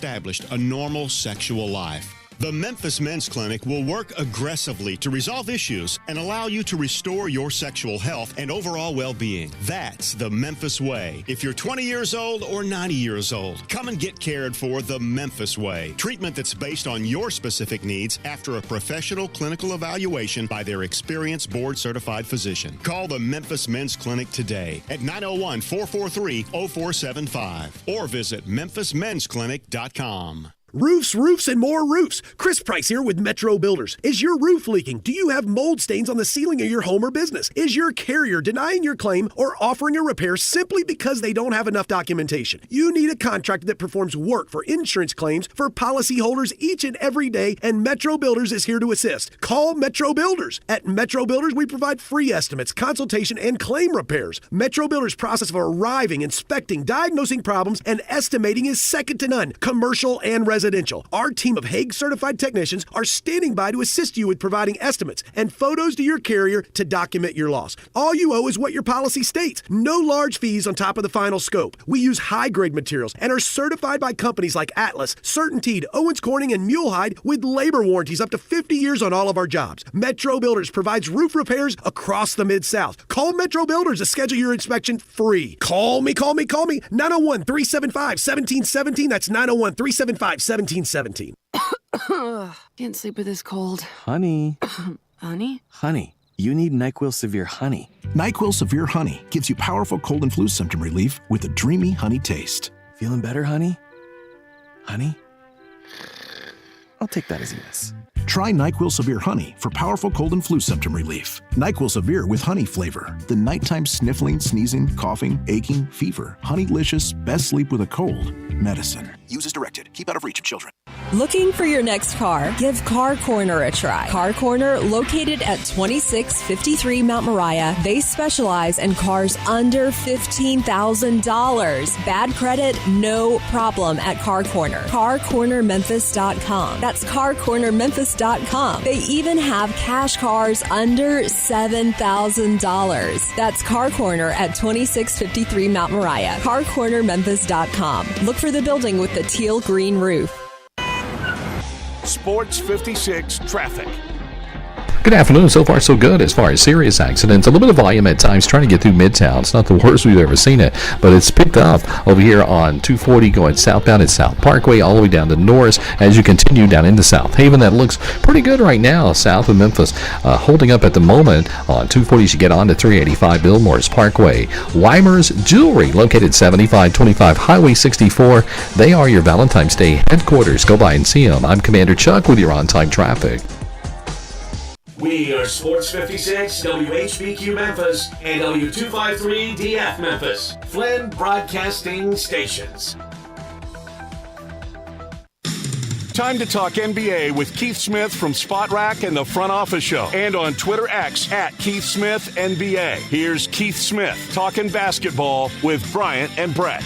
a normal sexual life. The Memphis Men's Clinic will work aggressively to resolve issues and allow you to restore your sexual health and overall well-being. That's the Memphis way. If you're 20 years old or 90 years old, come and get cared for the Memphis way. Treatment that's based on your specific needs after a professional clinical evaluation by their experienced board-certified physician. Call the Memphis Men's Clinic today at 901-443-0475 or visit memphismensclinic.com. Roofs, roofs, and more roofs. Chris Price here with Metro Builders. Is your roof leaking? Do you have mold stains on the ceiling of your home or business? Is your carrier denying your claim or offering a repair simply because they don't have enough documentation? You need a contractor that performs work for insurance claims for policyholders each and every day, and Metro Builders is here to assist. Call Metro Builders. At Metro Builders, we provide free estimates, consultation, and claim repairs. Metro Builders' process of arriving, inspecting, diagnosing problems, and estimating is second to none, commercial and residential. Our team of Hague-certified technicians are standing by to assist you with providing estimates and photos to your carrier to document your loss. All you owe is what your policy states. No large fees on top of the final scope. We use high-grade materials and are certified by companies like Atlas, CertainTeed, Owens Corning, and Mulehide with labor warranties up to 50 years on all of our jobs. Metro Builders provides roof repairs across the Mid-South. Call Metro Builders to schedule your inspection free. Call me. 901-375-1717. That's 901-375-1717. Can't sleep with this cold. Honey. Honey? Honey, you need NyQuil Severe Honey. NyQuil Severe Honey gives you powerful cold and flu symptom relief with a dreamy honey taste. Feeling better, honey? Honey? I'll take that as a yes. Try NyQuil Severe Honey for powerful cold and flu symptom relief. NyQuil Severe with honey flavor. The nighttime sniffling, sneezing, coughing, aching, fever. Honeylicious, best sleep with a cold. Medicine. Use as directed. Keep out of reach of children. Looking for your next car? Give Car Corner a try. Car Corner, located at 2653 Mount Moriah. They specialize in cars under $15,000. Bad credit? No problem at Car Corner. CarCornerMemphis.com. That's CarCornerMemphis.com. They even have cash cars under $7,000. That's Car Corner at 2653 Mount Moriah. CarCornerMemphis.com. Look for the building with the teal green roof. Sports 56 traffic. Good afternoon. So far, so good as far as serious accidents. A little bit of volume at times trying to get through Midtown. It's not the worst we've ever seen it, but it's picked up over here on 240 going southbound at South Parkway all the way down to Norris as you continue down into South Haven. That looks pretty good right now south of Memphis. Holding up at the moment on 240 as you get on to 385 Billmores Parkway. Weimer's Jewelry located 7525 Highway 64. They are your Valentine's Day headquarters. Go by and see them. I'm Commander Chuck with your on-time traffic. We are Sports 56, WHBQ Memphis, and W253DF Memphis, Flynn Broadcasting Stations. Time to talk NBA with Keith Smith from Spot Rack and the Front Office Show, and on Twitter X at Keith Smith NBA. Here's Keith Smith talking basketball with Bryant and Brett.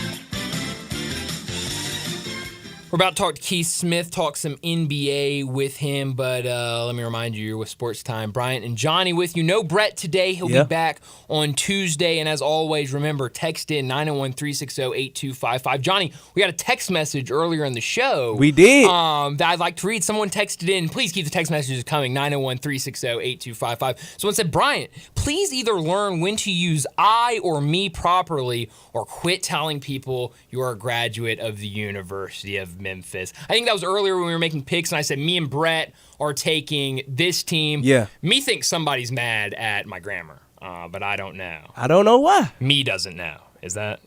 We're about to talk to Keith Smith, talk some NBA with him, but let me remind you, you're with Sports Time. Bryant and Johnny with you. No Brett today. He'll be back on Tuesday. And as always, remember, text in 901-360-8255. Johnny, we got a text message earlier in the show. We did. That I'd like to read. Someone texted in. Please keep the text messages coming, 901-360-8255. Someone said, Bryant, please either learn when to use I or me properly or quit telling people you're a graduate of the University of Memphis. I think that was earlier when we were making picks, and I said me and Brett are taking this team. Yeah. Me thinks somebody's mad at my grammar, but I don't know. I don't know why. Me doesn't know. Is that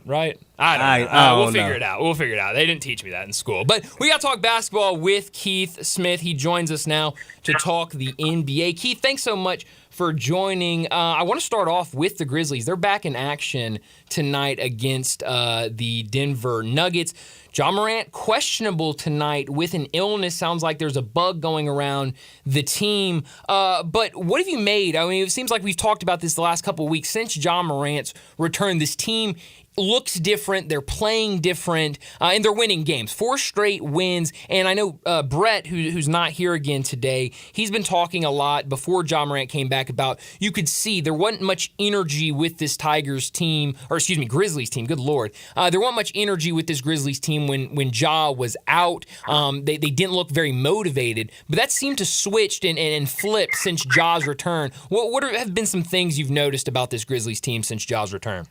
right? I don't know. We'll figure it out. We'll figure it out. They didn't teach me that in school. But we got to talk basketball with Keith Smith. He joins us now to talk the NBA. Keith, thanks so much for joining. I want to start off with the Grizzlies. They're back in action tonight against the Denver Nuggets. Ja Morant questionable tonight with an illness. Sounds like there's a bug going around the team. But what have you made? I mean, it seems like we've talked about this the last couple of weeks. Since Ja Morant's return, this team looks different. They're playing different, and they're winning games. 4 straight wins. And I know Brett, who's not here again today, he's been talking a lot before Ja Morant came back about you could see there wasn't much energy with this Grizzlies team. Good Lord. There wasn't much energy with this Grizzlies team when Ja was out. They didn't look very motivated, but that seemed to switch and flip since Ja's return. What have been some things you've noticed about this Grizzlies team since Ja's return?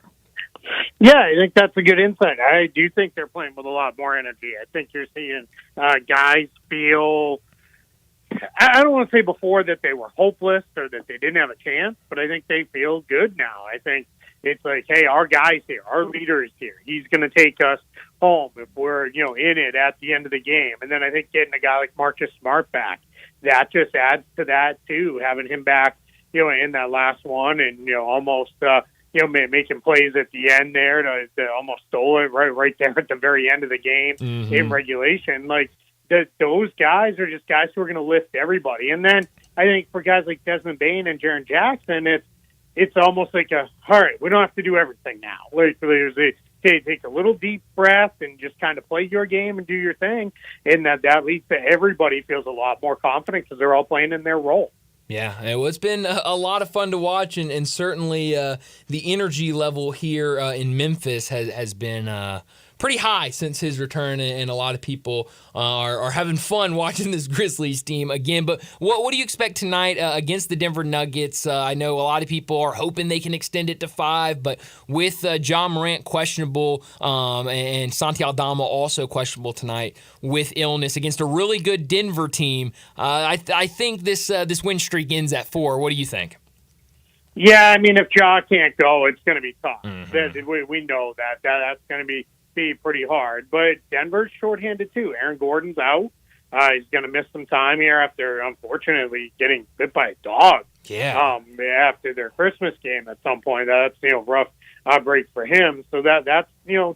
Yeah, I think that's a good insight. I do think they're playing with a lot more energy. I think you're seeing guys feel, I don't want to say before that they were hopeless or that they didn't have a chance, but I think they feel good now. I think it's like, hey, our guy's here, our leader is here. He's going to take us home if we're, in it at the end of the game. And then I think getting a guy like Marcus Smart back, that just adds to that too, having him back, in that last one and, almost, making plays at the end there to almost stole it right there at the very end of the game in regulation. Like those guys are just guys who are going to lift everybody. And then I think for guys like Desmond Bane and Jaren Jackson, it's almost like all right, we don't have to do everything now. Like take a little deep breath and just kind of play your game and do your thing. And that leads to everybody feels a lot more confident because they're all playing in their role. Yeah, it's been a lot of fun to watch, and certainly the energy level here in Memphis has been pretty high since his return, and a lot of people are having fun watching this Grizzlies team again. But what do you expect tonight against the Denver Nuggets? I know a lot of people are hoping they can extend it to 5, but with Ja Morant questionable and Santi Aldama also questionable tonight with illness against a really good Denver team, I think this win streak ends at 4. What do you think? Yeah, I mean, if Ja can't go, it's going to be tough. We know that's going to be pretty hard, but Denver's shorthanded too. Aaron Gordon's out. He's going to miss some time here after, unfortunately, getting bit by a dog. Yeah. After their Christmas game at some point, that's rough break for him. So that's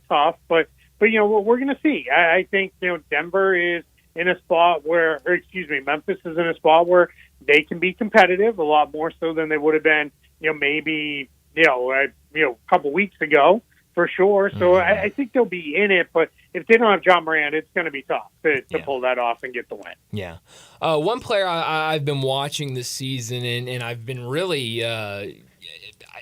tough. But we're going to see. I think Denver is in a spot where, Memphis is in a spot where they can be competitive a lot more so than they would have been. Maybe a couple weeks ago. For sure. So I think they'll be in it, but if they don't have Ja Morant, it's going to be tough to pull that off and get the win. Yeah. One player I've been watching this season, and I've been really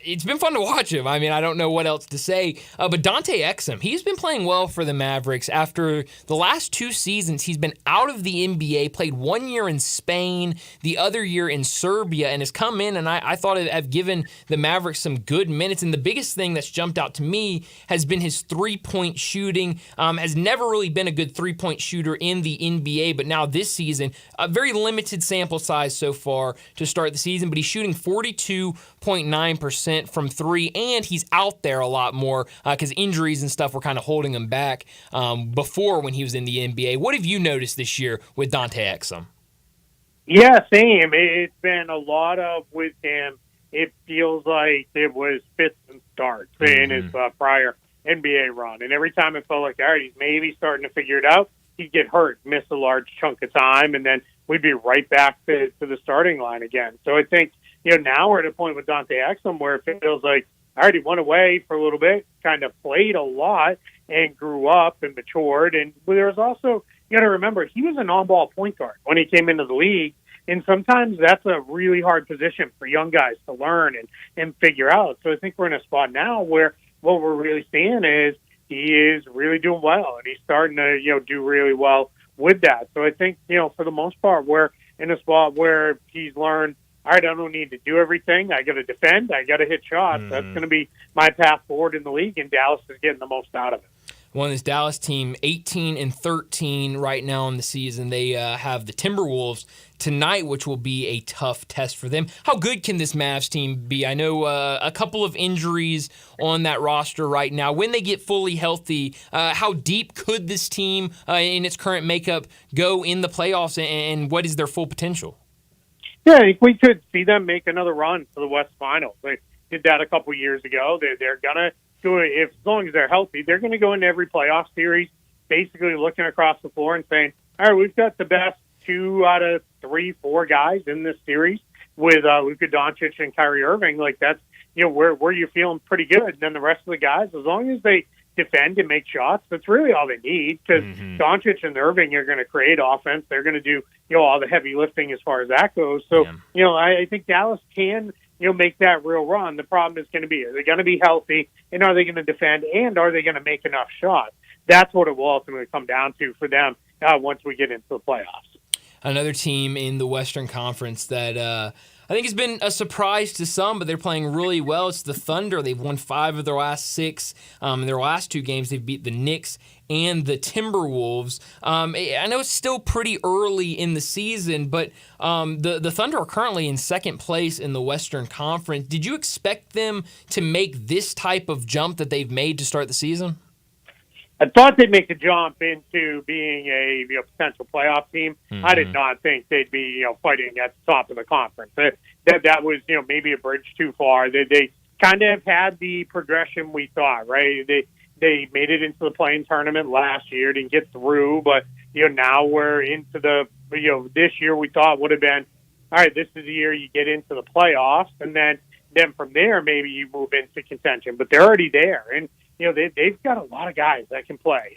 it's been fun to watch him. I mean, I don't know what else to say. But Dante Exum, he's been playing well for the Mavericks. After the last 2 seasons, he's been out of the NBA, played 1 year in Spain, the other year in Serbia, and has come in, and I thought I've given the Mavericks some good minutes. And the biggest thing that's jumped out to me has been his three-point shooting. Has never really been a good three-point shooter in the NBA, but now this season, a very limited sample size so far to start the season, but he's shooting 42.9% from 3, and he's out there a lot more because injuries and stuff were kind of holding him back before when he was in the NBA. What have you noticed this year with Dante Exum? Yeah, same. It's been a lot of with him. It feels like it was fits and starts in his prior NBA run. And every time it felt like, all right, he's maybe starting to figure it out, he'd get hurt, miss a large chunk of time, and then we'd be right back to the starting line again. So I think, now we're at a point with Dante Exum where it feels like, I already went away for a little bit, kind of played a lot, and grew up and matured. And there was also, you got to remember, he was an on-ball point guard when he came into the league. And sometimes that's a really hard position for young guys to learn and figure out. So I think we're in a spot now where what we're really seeing is he is really doing well, and he's starting to, do really well with that. So I think, for the most part, we're in a spot where he's learned, all right, I don't need to do everything. I got to defend. I got to hit shots. That's going to be my path forward in the league, and Dallas is getting the most out of it. Well, this Dallas team, 18-13 right now in the season. They have the Timberwolves tonight, which will be a tough test for them. How good can this Mavs team be? I know a couple of injuries on that roster right now. When they get fully healthy, how deep could this team in its current makeup go in the playoffs, and what is their full potential? Yeah, I think we could see them make another run to the West Finals. They did that a couple years ago. They're going to do it, as long as they're healthy. They're going to go into every playoff series basically looking across the floor and saying, all right, we've got the best 2 out of 3, 4 guys in this series with Luka Doncic and Kyrie Irving. Like, that's, where you're feeling pretty good. And then the rest of the guys, as long as they defend and make shots, that's really all they need, because Doncic and Irving are going to create offense. They're going to do, all the heavy lifting as far as that goes. So, I think Dallas can, make that real run. The problem is going to be, are they going to be healthy, and are they going to defend, and are they going to make enough shots? That's what it will ultimately come down to for them once we get into the playoffs. Another team in the Western Conference that I think has been a surprise to some, but they're playing really well. It's the Thunder. They've won 5 of their last 6. In their last 2 games, they've beat the Knicks and the Timberwolves. I know it's still pretty early in the season, but the Thunder are currently in second place in the Western Conference. Did you expect them to make this type of jump that they've made to start the season? I thought they'd make a jump into being a potential playoff team. I did not think they'd be fighting at the top of the conference. That was maybe a bridge too far. They kind of had the progression we thought, right? They made it into the playing tournament last year, didn't get through, but now we're into the this year we thought would have been, all right, this is the year you get into the playoffs, and then from there maybe you move into contention. But they're already there, and they've got a lot of guys that can play.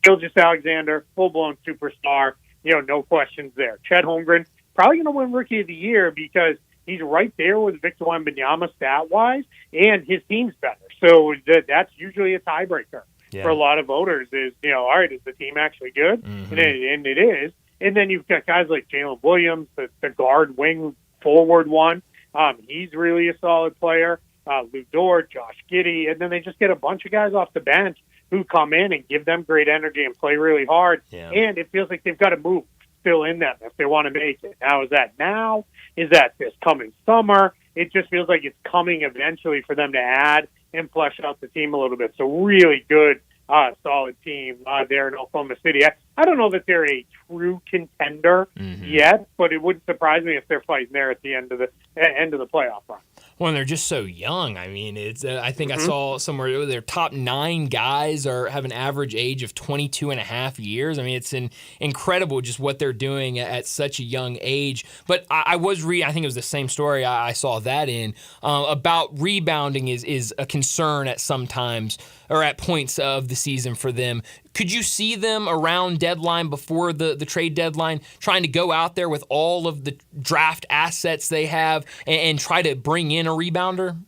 Gilgeous Alexander, full-blown superstar. No questions there. Chet Holmgren, probably going to win Rookie of the Year because he's right there with Victor Wembanyama stat-wise, and his team's better. So that's usually a tiebreaker for a lot of voters is, all right, is the team actually good? And it is. And then you've got guys like Jalen Williams, the guard wing forward one. He's really a solid player. Lou Dort, Josh Giddey, and then they just get a bunch of guys off the bench who come in and give them great energy and play really hard. And it feels like they've got to move still in them if they want to make it. Now, is that now? Is that this coming summer? It just feels like it's coming eventually for them to add and flesh out the team a little bit. So really good, solid team there in Oklahoma City. I don't know that they're a true contender yet, but it wouldn't surprise me if they're fighting there at the end of the playoff run. Well, and they're just so young. I mean, it's. I think I saw somewhere their top 9 guys have an average age of 22 and a half years. I mean, it's incredible just what they're doing at such a young age. But I was reading, I think it was the same story I saw that in, about rebounding is a concern at sometimes or at points of the season for them. Could you see them around deadline, before the trade deadline, trying to go out there with all of the draft assets they have and try to bring in a rebounder?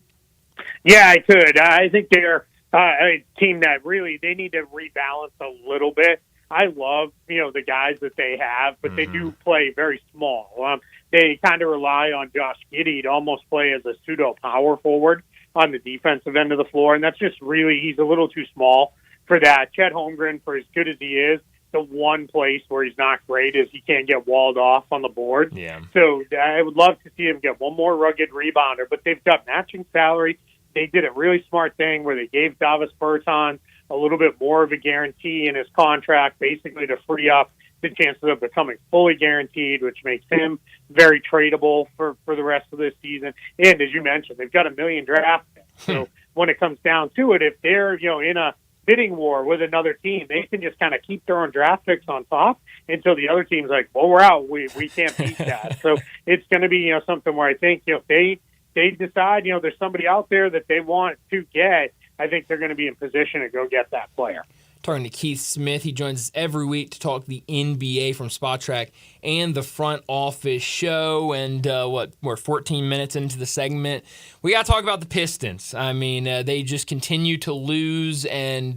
Yeah, I could. I think they're a team that really, they need to rebalance a little bit. I love, the guys that they have, but they do play very small. They kind of rely on Josh Giddey to almost play as a pseudo power forward on the defensive end of the floor, and that's just really, he's a little too small for that. Chet Holmgren, for as good as he is, the one place where he's not great is he can't get walled off on the board. Yeah. So I would love to see him get one more rugged rebounder, but they've got matching salary. They did a really smart thing where they gave Davis Bertans a little bit more of a guarantee in his contract, basically to free up the chances of becoming fully guaranteed, which makes him very tradable for the rest of this season. And as you mentioned, they've got $1 million draft picks. So when it comes down to it, if they're in a bidding war with another team, they can just kind of keep throwing draft picks on top until the other team's like, well, we're out. We can't beat that. So it's going to be something where I think they they decide, there's somebody out there that they want to get, I think they're going to be in position to go get that player. Talking to Keith Smith. He joins us every week to talk the NBA from Spot Track and the Front Office Show. And we're 14 minutes into the segment. We got to talk about the Pistons. I mean, they just continue to lose and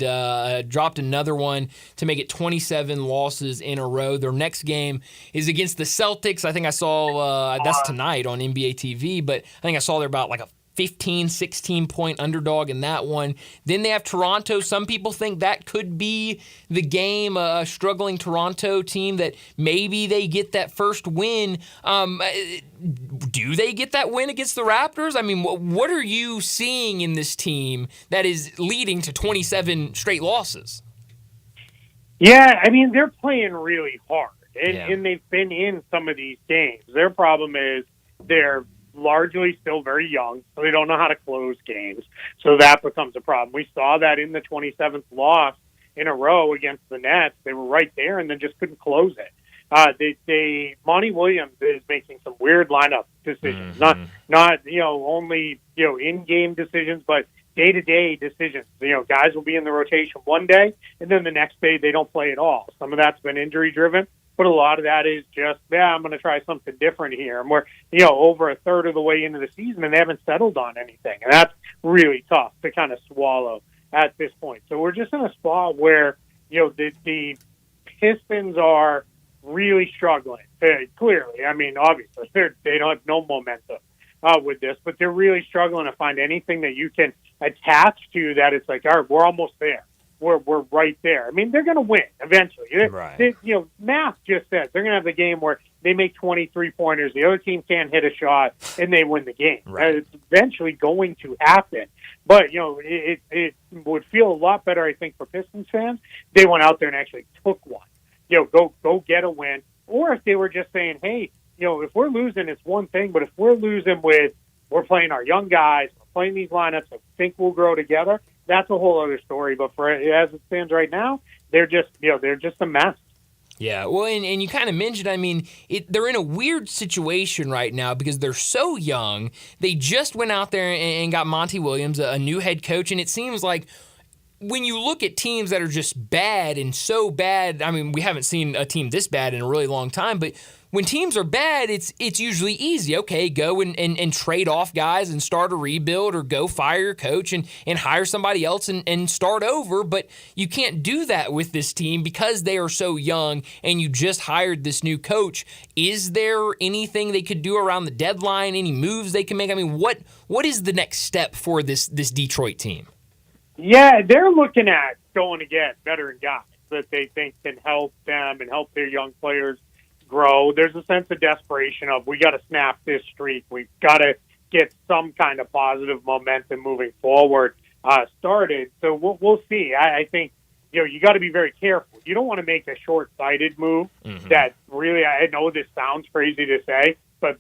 dropped another one to make it 27 losses in a row. Their next game is against the Celtics. I think I saw that's tonight on NBA TV, but I think I saw they're about like a 15, 16-point underdog in that one. Then they have Toronto. Some people think that could be the game, a struggling Toronto team that maybe they get that first win. Do they get that win against the Raptors? I mean, what are you seeing in this team that is leading to 27 straight losses? Yeah, I mean, they're playing really hard, and they've been in some of these games. Their problem is they're largely still very young, so they don't know how to close games. So that becomes a problem. We saw that in the 27th loss in a row against the Nets. They were right there and then just couldn't close it. Monty Williams is making some weird lineup decisions, not only in-game decisions, but day-to-day decisions. Guys will be in the rotation one day, and then the next day they don't play at all. Some of that's been injury-driven. But a lot of that is just, I'm going to try something different here. And we're, over a third of the way into the season, and they haven't settled on anything. And that's really tough to kind of swallow at this point. So we're just in a spot where, the Pistons are really struggling, clearly. I mean, obviously, they don't have no momentum with this, but they're really struggling to find anything that you can attach to that it's like, all right, we're almost there. We're right there. I mean, they're going to win eventually. Right. Math just says they're going to have a game where they make 23-pointers, the other team can't hit a shot, and they win the game. Right. It's eventually going to happen. But, it would feel a lot better, I think, for Pistons fans. They went out there and actually took one. Go get a win. Or if they were just saying, hey, if we're losing, it's one thing, but if we're losing we're playing our young guys, we're playing these lineups, I think we'll grow together, that's a whole other story. But as it stands right now, they're just a mess. Yeah, well, and you kind of mentioned, I mean, they're in a weird situation right now because they're so young. They just went out there and got Monty Williams, a new head coach, and it seems like when you look at teams that are just bad and so bad, I mean, we haven't seen a team this bad in a really long time, but when teams are bad, it's usually easy. Okay, go and trade off guys and start a rebuild, or go fire your coach and hire somebody else and start over. But you can't do that with this team because they are so young and you just hired this new coach. Is there anything they could do around the deadline, any moves they can make? I mean, what is the next step for this Detroit team? Yeah, they're looking at going to get veteran guys that they think can help them and help their young players grow. There's a sense of desperation of, we got to snap this streak. We've got to get some kind of positive momentum moving forward started. So we'll see. I think, you got to be very careful. You don't want to make a short-sighted move that really, I know this sounds crazy to say, but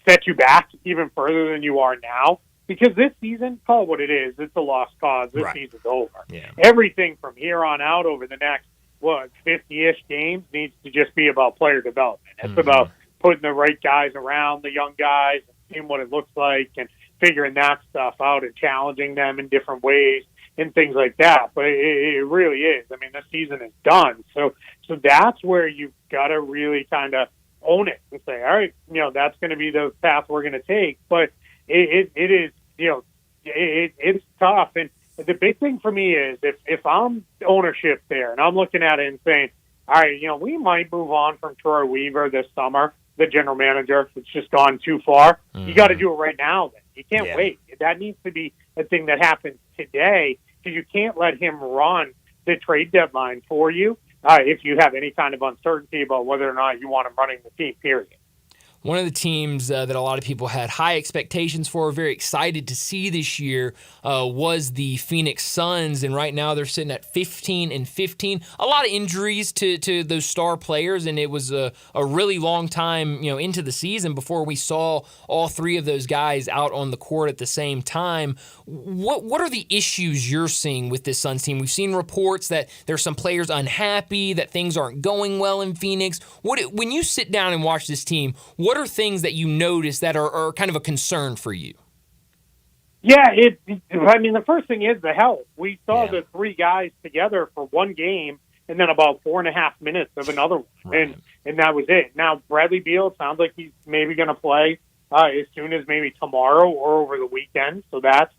set you back even further than you are now. Because this season, call it what it is, it's a lost cause. This season's over. Yeah. Everything from here on out over the next 50-ish games needs to just be about player development. It's about putting the right guys around the young guys, and seeing what it looks like, and figuring that stuff out and challenging them in different ways and things like that. But it really is. I mean, this season is done. So that's where you've got to really kind of own it and say, all right, that's going to be the path we're going to take. But it is, it's tough. And the big thing for me is if I'm ownership there and I'm looking at it and saying, all right, we might move on from Troy Weaver this summer, the general manager. It's just gone too far. You got to do it right now then. You can't wait. That needs to be a thing that happens today, because you can't let him run the trade deadline for you if you have any kind of uncertainty about whether or not you want him running the team, period. One of the teams that a lot of people had high expectations for, very excited to see this year, was the Phoenix Suns. And right now they're sitting at 15-15. A lot of injuries to those star players, and it was a really long time into the season before we saw all three of those guys out on the court at the same time. What are the issues you're seeing with this Suns team? We've seen reports that there's some players unhappy, that things aren't going well in Phoenix. When you sit down and watch this team, what are things that you notice that are kind of a concern for you? Yeah, I mean, the first thing is the health. We saw the three guys together for one game and then about 4.5 minutes of another one, and that was it. Now, Bradley Beal sounds like he's maybe going to play as soon as maybe tomorrow or over the weekend, so that's,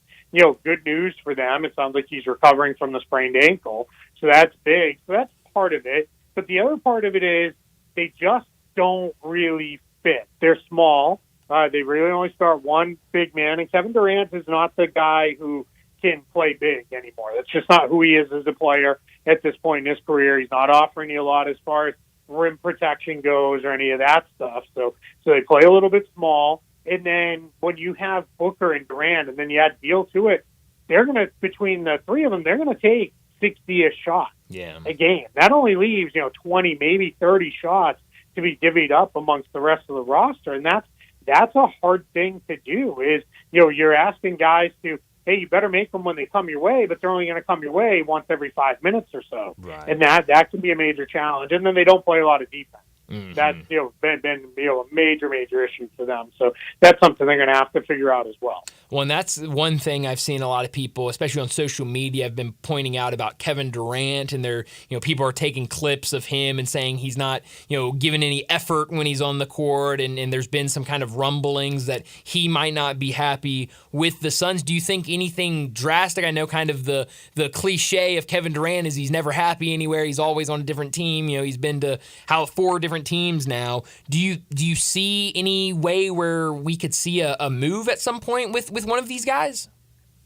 good news for them. It sounds like he's recovering from the sprained ankle, so that's big. So that's part of it. But the other part of it is they just don't really fit. They're small. They really only start one big man, and Kevin Durant is not the guy who can play big anymore. That's just not who he is as a player at this point in his career. He's not offering you a lot as far as rim protection goes or any of that stuff. So they play a little bit small. And then when you have Booker and Durant, and then you add Beal to it, they're going to, between the three of them, they're going to take 60-ish shots a game. That only leaves, 20, maybe 30 shots to be divvied up amongst the rest of the roster. And that's a hard thing to do is, you're asking guys to, hey, you better make them when they come your way, but they're only going to come your way once every 5 minutes or so. Right. And that can be a major challenge. And then they don't play a lot of defense. Mm-hmm. That's been a major issue for them. So that's something they're going to have to figure out as well. Well, and that's one thing I've seen a lot of people, especially on social media, have been pointing out about Kevin Durant, and people are taking clips of him and saying he's not, giving any effort when he's on the court, and there's been some kind of rumblings that he might not be happy with the Suns. Do you think anything drastic? I know kind of the cliche of Kevin Durant is he's never happy anywhere. He's always on a different team. He's been to 4 different teams now. Do you see any way where we could see a move at some point with one of these guys?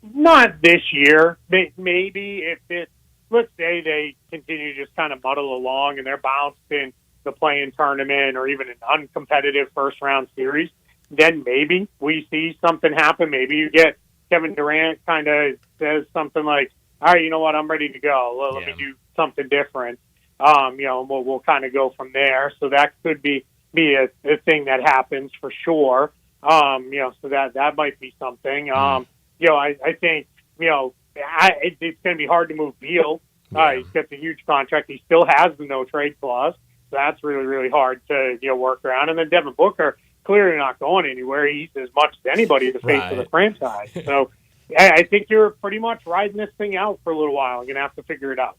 Not this year. Maybe if let's say they continue to just kind of muddle along and they're bounced in the play-in tournament or even an uncompetitive first-round series, then maybe we see something happen. Maybe you get Kevin Durant kind of says something like, all right, you know what, I'm ready to go. Let me do something different. We'll kind of go from there. So that could be a thing that happens for sure. So that might be something. I think, it's going to be hard to move Beal. He's got the huge contract. He still has the no trade clause. So that's really, really hard to, work around. And then Devin Booker, clearly not going anywhere. He's as much as anybody the face of the franchise. So I think you're pretty much riding this thing out for a little while. You're going to have to figure it out.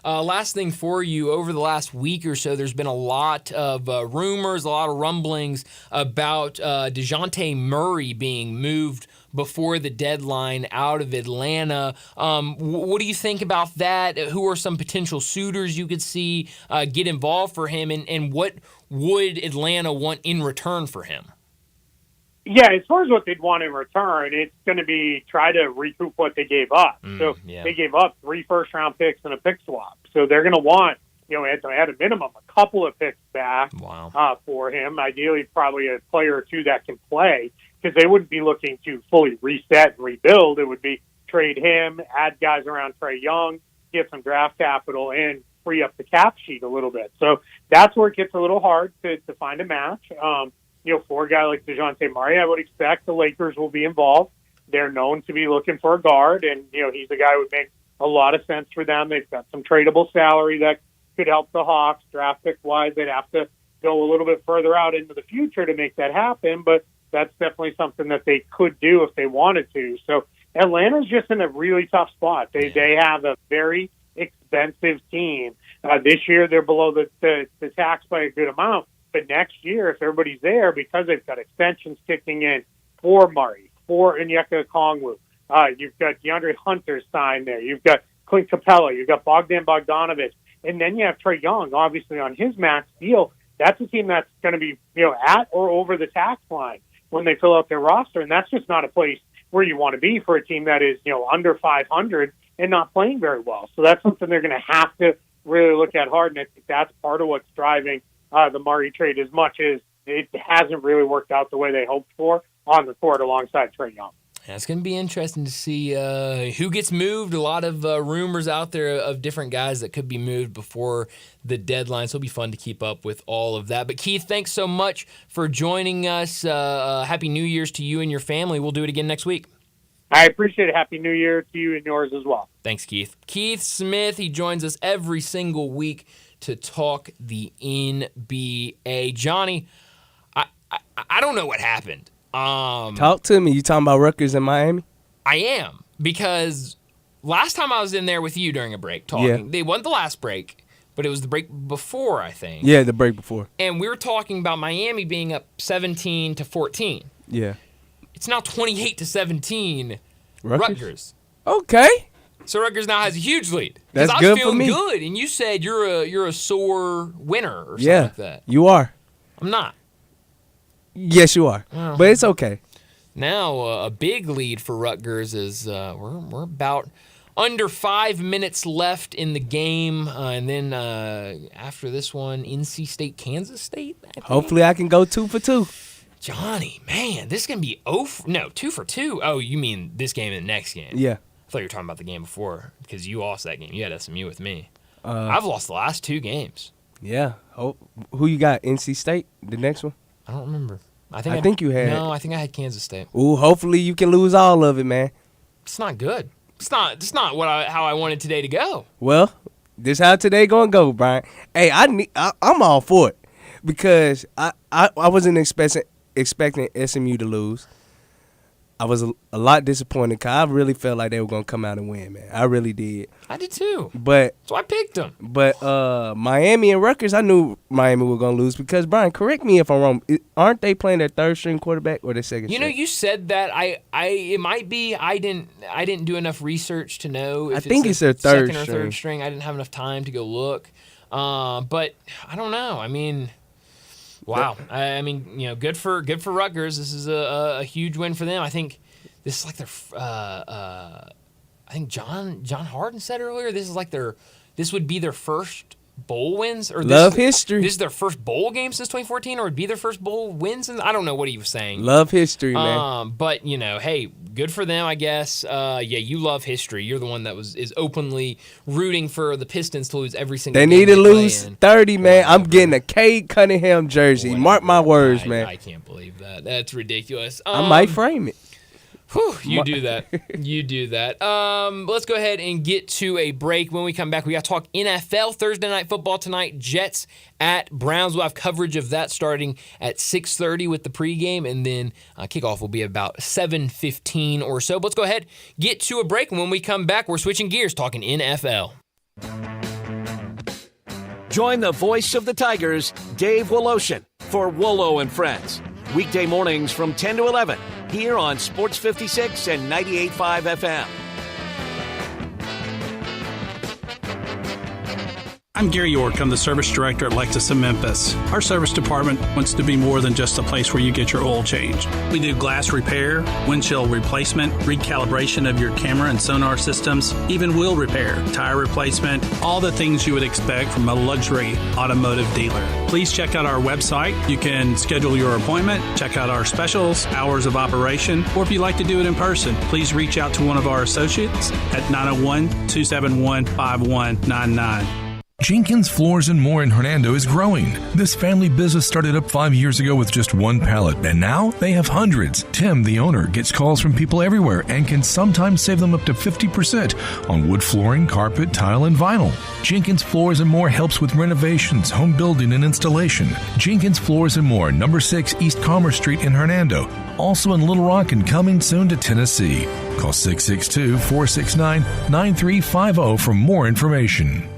Last thing for you, over the last week or so, there's been a lot of rumors, a lot of rumblings about DeJounte Murray being moved before the deadline out of Atlanta. What do you think about that? Who are some potential suitors you could see get involved for him, and what would Atlanta want in return for him? Yeah, as far as what they'd want in return, it's going to be try to recoup what they gave up. They gave up 3 first-round picks and a pick swap. So they're going to want, at a minimum, a couple of picks back for him. Ideally, probably a player or two that can play, because they wouldn't be looking to fully reset and rebuild. It would be trade him, add guys around Trae Young, get some draft capital, and free up the cap sheet a little bit. So that's where it gets a little hard to find a match. For a guy like DeJounte Murray, I would expect the Lakers will be involved. They're known to be looking for a guard, and, he's a guy who would make a lot of sense for them. They've got some tradable salary that could help the Hawks. Draft pick-wise, they'd have to go a little bit further out into the future to make that happen, but that's definitely something that they could do if they wanted to. So Atlanta's just in a really tough spot. They have a very expensive team. This year, they're below the tax by a good amount. But next year, if everybody's there, because they've got extensions kicking in for Murray, for Onyeka Okongwu, you've got DeAndre Hunter signed there, you've got Clint Capella, you've got Bogdan Bogdanovic, and then you have Trae Young, obviously, on his max deal. That's a team that's going to be, at or over the tax line when they fill out their roster, and that's just not a place where you want to be for a team that is, under 500 and not playing very well. So that's something they're going to have to really look at hard, and I think that's part of what's driving the Murray trade, as much as it hasn't really worked out the way they hoped for on the court alongside Trae Young. Yeah, it's going to be interesting to see who gets moved. A lot of rumors out there of different guys that could be moved before the deadline, so it'll be fun to keep up with all of that. But Keith, thanks so much for joining us. Happy New Year's to you and your family. We'll do it again next week. I appreciate it. Happy New Year to you and yours as well. Thanks, Keith. Keith Smith, he joins us every single week to talk the NBA. Johnny, I don't know what happened Talk to me. You talking about Rutgers and Miami? I am, because last time I was in there with you during a break talking, Yeah. They wasn't the last break, but it was the break before, I think. Yeah, the break before. And we were talking about Miami being up 17-14. Yeah. It's now 28-17. Rutgers. Okay. So Rutgers now has a huge lead. That's I was good for feeling me. good, and you said you're a sore winner or something Yeah, like that. you are. I'm not. Yes, you are. Oh. But it's okay. Now a big lead for Rutgers is we're about under 5 minutes left in the game, and then after this one, NC State, Kansas State. Hopefully, I can go 2 for 2. Johnny, man, this is gonna be 2 for 2. Oh, you mean this game and the next game? Yeah. I thought you were talking about the game before because you lost that game. You had SMU with me. I've lost the last 2 games. Yeah. Oh, who you got? NC State, the next one? I don't remember. I think you had. No, I think I had Kansas State. Ooh, hopefully you can lose all of it, man. It's not good. It's not how I wanted today to go. Well, this how today gonna go, Brian. Hey, I'm all for it because I wasn't expecting SMU to lose. I was a lot disappointed because I really felt like they were gonna come out and win, man. I really did. I did too. But so I picked them. But Miami and Rutgers, I knew Miami were gonna lose because Brian, correct me if I'm wrong. Aren't they playing their third string quarterback or their second? You know, string? you said that. It might be. I didn't do enough research to know. If I think it's their third second or string. third string. I didn't have enough time to go look. But I don't know. I mean, wow. I mean, good for Rutgers. This is a huge win for them. I think this is like their. I think John Harden said earlier. This would be their first bowl wins or history. This is their first bowl game since 2014, or would be their first bowl wins. And I don't know what he was saying. Love history, man. But hey, good for them, I guess. Yeah, you love history. You're the one that is openly rooting for the Pistons to lose every single. They game need to play lose in. 30, man. I'm getting a Cade Cunningham jersey. Mark my words, man. I can't believe that. That's ridiculous. I might frame it. Whew, you do that. You do that. Let's go ahead and get to a break. When we come back, we got to talk NFL Thursday Night Football tonight. Jets at Browns. We'll have coverage of that starting at 6:30 with the pregame, and then kickoff will be about 7:15 or so. But let's go ahead, get to a break, and when we come back, we're switching gears, talking NFL. Join the voice of the Tigers, Dave Woloshin, for Wolo and Friends. Weekday mornings from 10 to 11 here on Sports 56 and 98.5 FM. I'm Gary York. I'm the service director at Lexus of Memphis. Our service department wants to be more than just a place where you get your oil changed. We do glass repair, windshield replacement, recalibration of your camera and sonar systems, even wheel repair, tire replacement, all the things you would expect from a luxury automotive dealer. Please check out our website. You can schedule your appointment, check out our specials, hours of operation, or if you'd like to do it in person, please reach out to one of our associates at 901-271-5199. Jenkins Floors and More in Hernando is growing. This family business started up 5 years ago with just one pallet, and now they have hundreds. Tim, the owner, gets calls from people everywhere and can sometimes save them up to 50% on wood flooring, carpet, tile, and vinyl. Jenkins Floors and More helps with renovations, home building, and installation. Jenkins Floors and More, number 6 East Commerce Street in Hernando. Also in Little Rock and coming soon to Tennessee. Call 662-469-9350 for more information.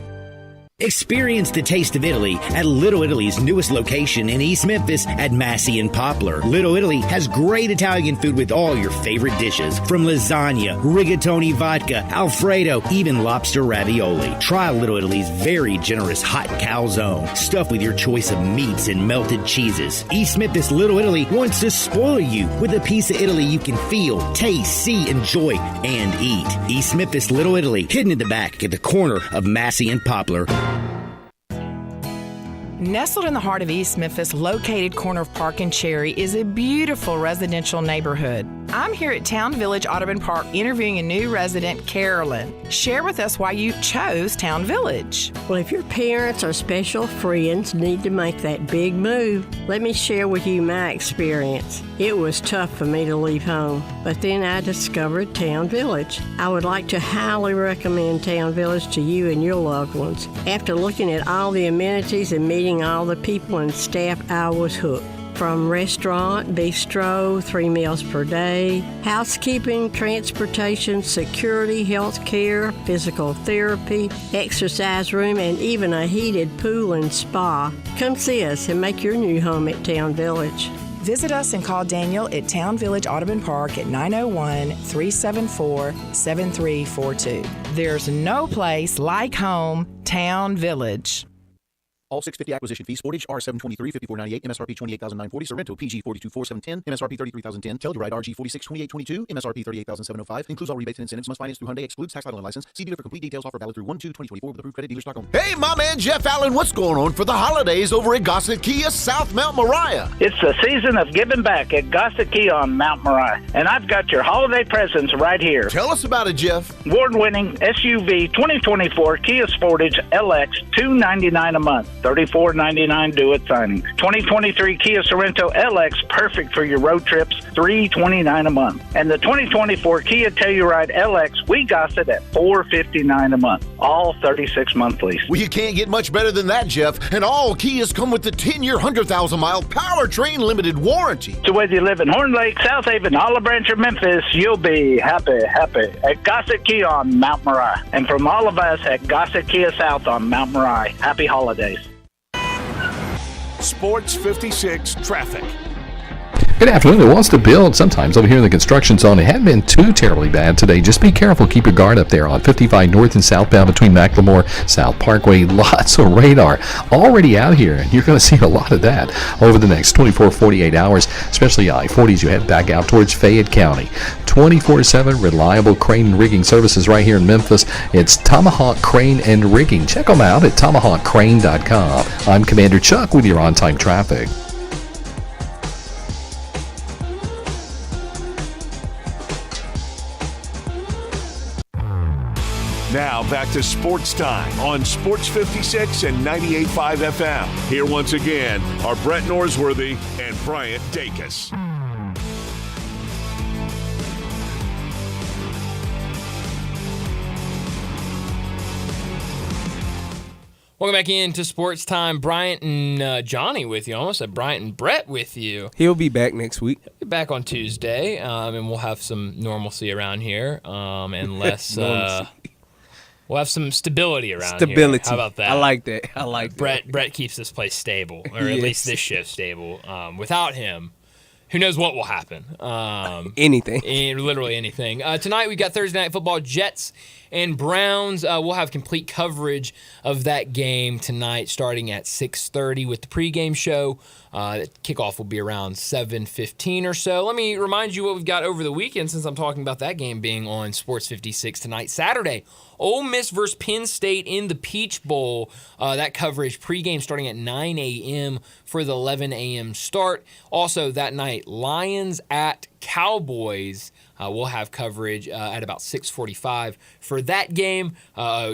Experience the taste of Italy at Little Italy's newest location in East Memphis at Massey and Poplar. Little Italy has great Italian food with all your favorite dishes, from lasagna, rigatoni vodka, Alfredo, even lobster ravioli. Try Little Italy's very generous hot calzone, stuffed with your choice of meats and melted cheeses. East Memphis Little Italy wants to spoil you with a piece of Italy you can feel, taste, see, enjoy, and eat. East Memphis Little Italy, hidden in the back at the corner of Massey and Poplar. Nestled in the heart of East Memphis, located corner of Park and Cherry, is a beautiful residential neighborhood. I'm here at Town Village Audubon Park interviewing a new resident, Carolyn. Share with us why you chose Town Village. Well, if your parents or special friends need to make that big move, let me share with you my experience. It was tough for me to leave home, but then I discovered Town Village. I would like to highly recommend Town Village to you and your loved ones. After looking at all the amenities and meeting all the people and staff, I was hooked. From restaurant, bistro, 3 meals per day, housekeeping, transportation, security, health care, physical therapy, exercise room, and even a heated pool and spa. Come see us and make your new home at Town Village. Visit us and call Daniel at Town Village Audubon Park at 901-374-7342. There's no place like home, Town Village. All 650 acquisition fees. Sportage R723 5498 MSRP 28940. Sorrento PG 424 MSRP 33010. Telluride RG 462822 MSRP 38705. Includes all rebates and incentives. Must finance through Hyundai. Excludes tax title and license. See dealer for complete details. Offer valid through 1/2/2024 with approved credit. Dealer stock only. Hey, my man Jeff Allen, what's going on for the holidays over at Gossett Kia South Mount Moriah? It's the season of giving back at Gossett Kia on Mount Moriah, and I've got your holiday presents right here. Tell us about it, Jeff. Award-winning SUV 2024 Kia Sportage LX, $299 a month, $34.99 due at signing. 2023 Kia Sorrento LX, perfect for your road trips, $329 a month. And the 2024 Kia Telluride LX, we Gossett at $459 a month, all 36-month lease. Well, you can't get much better than that, Jeff. And all Kias come with the 10-year, 100,000-mile powertrain limited warranty. So whether you live in Horn Lake, South Haven, Olive Branch, or Memphis, you'll be happy at Gossett Kia on Mount Moriah. And from all of us at Gossett Kia South on Mount Moriah, happy holidays. Sports 56 traffic. Good afternoon. It wants to build sometimes over here in the construction zone. It hadn't been too terribly bad today. Just be careful. Keep your guard up there on 55 north and southbound between McLemore, South Parkway. Lots of radar already out here, and you're going to see a lot of that over the next 24, 48 hours, especially I-40 as you head back out towards Fayette County. 24/7 reliable crane and rigging services right here in Memphis. It's Tomahawk Crane and Rigging. Check them out at tomahawkcrane.com. I'm Commander Chuck with your on-time traffic. Now back to Sports Time on Sports 56 and 98.5 FM. Here once again are Brett Norsworthy and Bryant Dacus. Welcome back into Sports Time. Bryant and Johnny with you. I almost said Bryant and Brett with you. He'll be back next week. He'll be back on Tuesday, and we'll have some normalcy around here, unless we'll have some stability around here. How about that? I like that. Brett keeps this place stable, or at least this shift stable. Without him, who knows what will happen? Anything. Literally anything. Tonight we've got Thursday Night Football, Jets and Browns. We'll have complete coverage of that game tonight starting at 6:30 with the pregame show. The kickoff will be around 7:15 or so. Let me remind you what we've got over the weekend since I'm talking about that game being on Sports 56 tonight. Saturday, Ole Miss versus Penn State in the Peach Bowl. That coverage pregame starting at 9 a.m. for the 11 a.m. start. Also that night, Lions at Cowboys. We'll have coverage at about 6:45 for that game.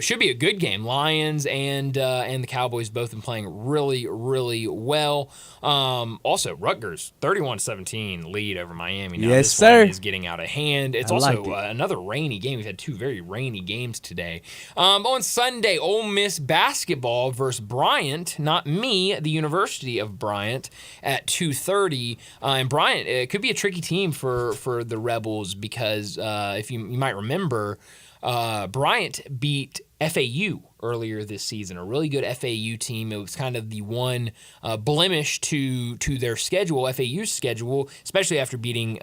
Should be a good game. Lions and the Cowboys both been playing really, really well. Also, Rutgers 31-17 lead over Miami. Now, yes, this sir. one is getting out of hand. It's also another rainy game. We've had two very rainy games today. On Sunday, Ole Miss basketball versus Bryant, not me, the University of Bryant, at 2:30. And Bryant, it could be a tricky team for the Rebels because if you might remember, Bryant beat FAU earlier this season, a really good FAU team. It was kind of the one blemish to their schedule, FAU's schedule, especially after beating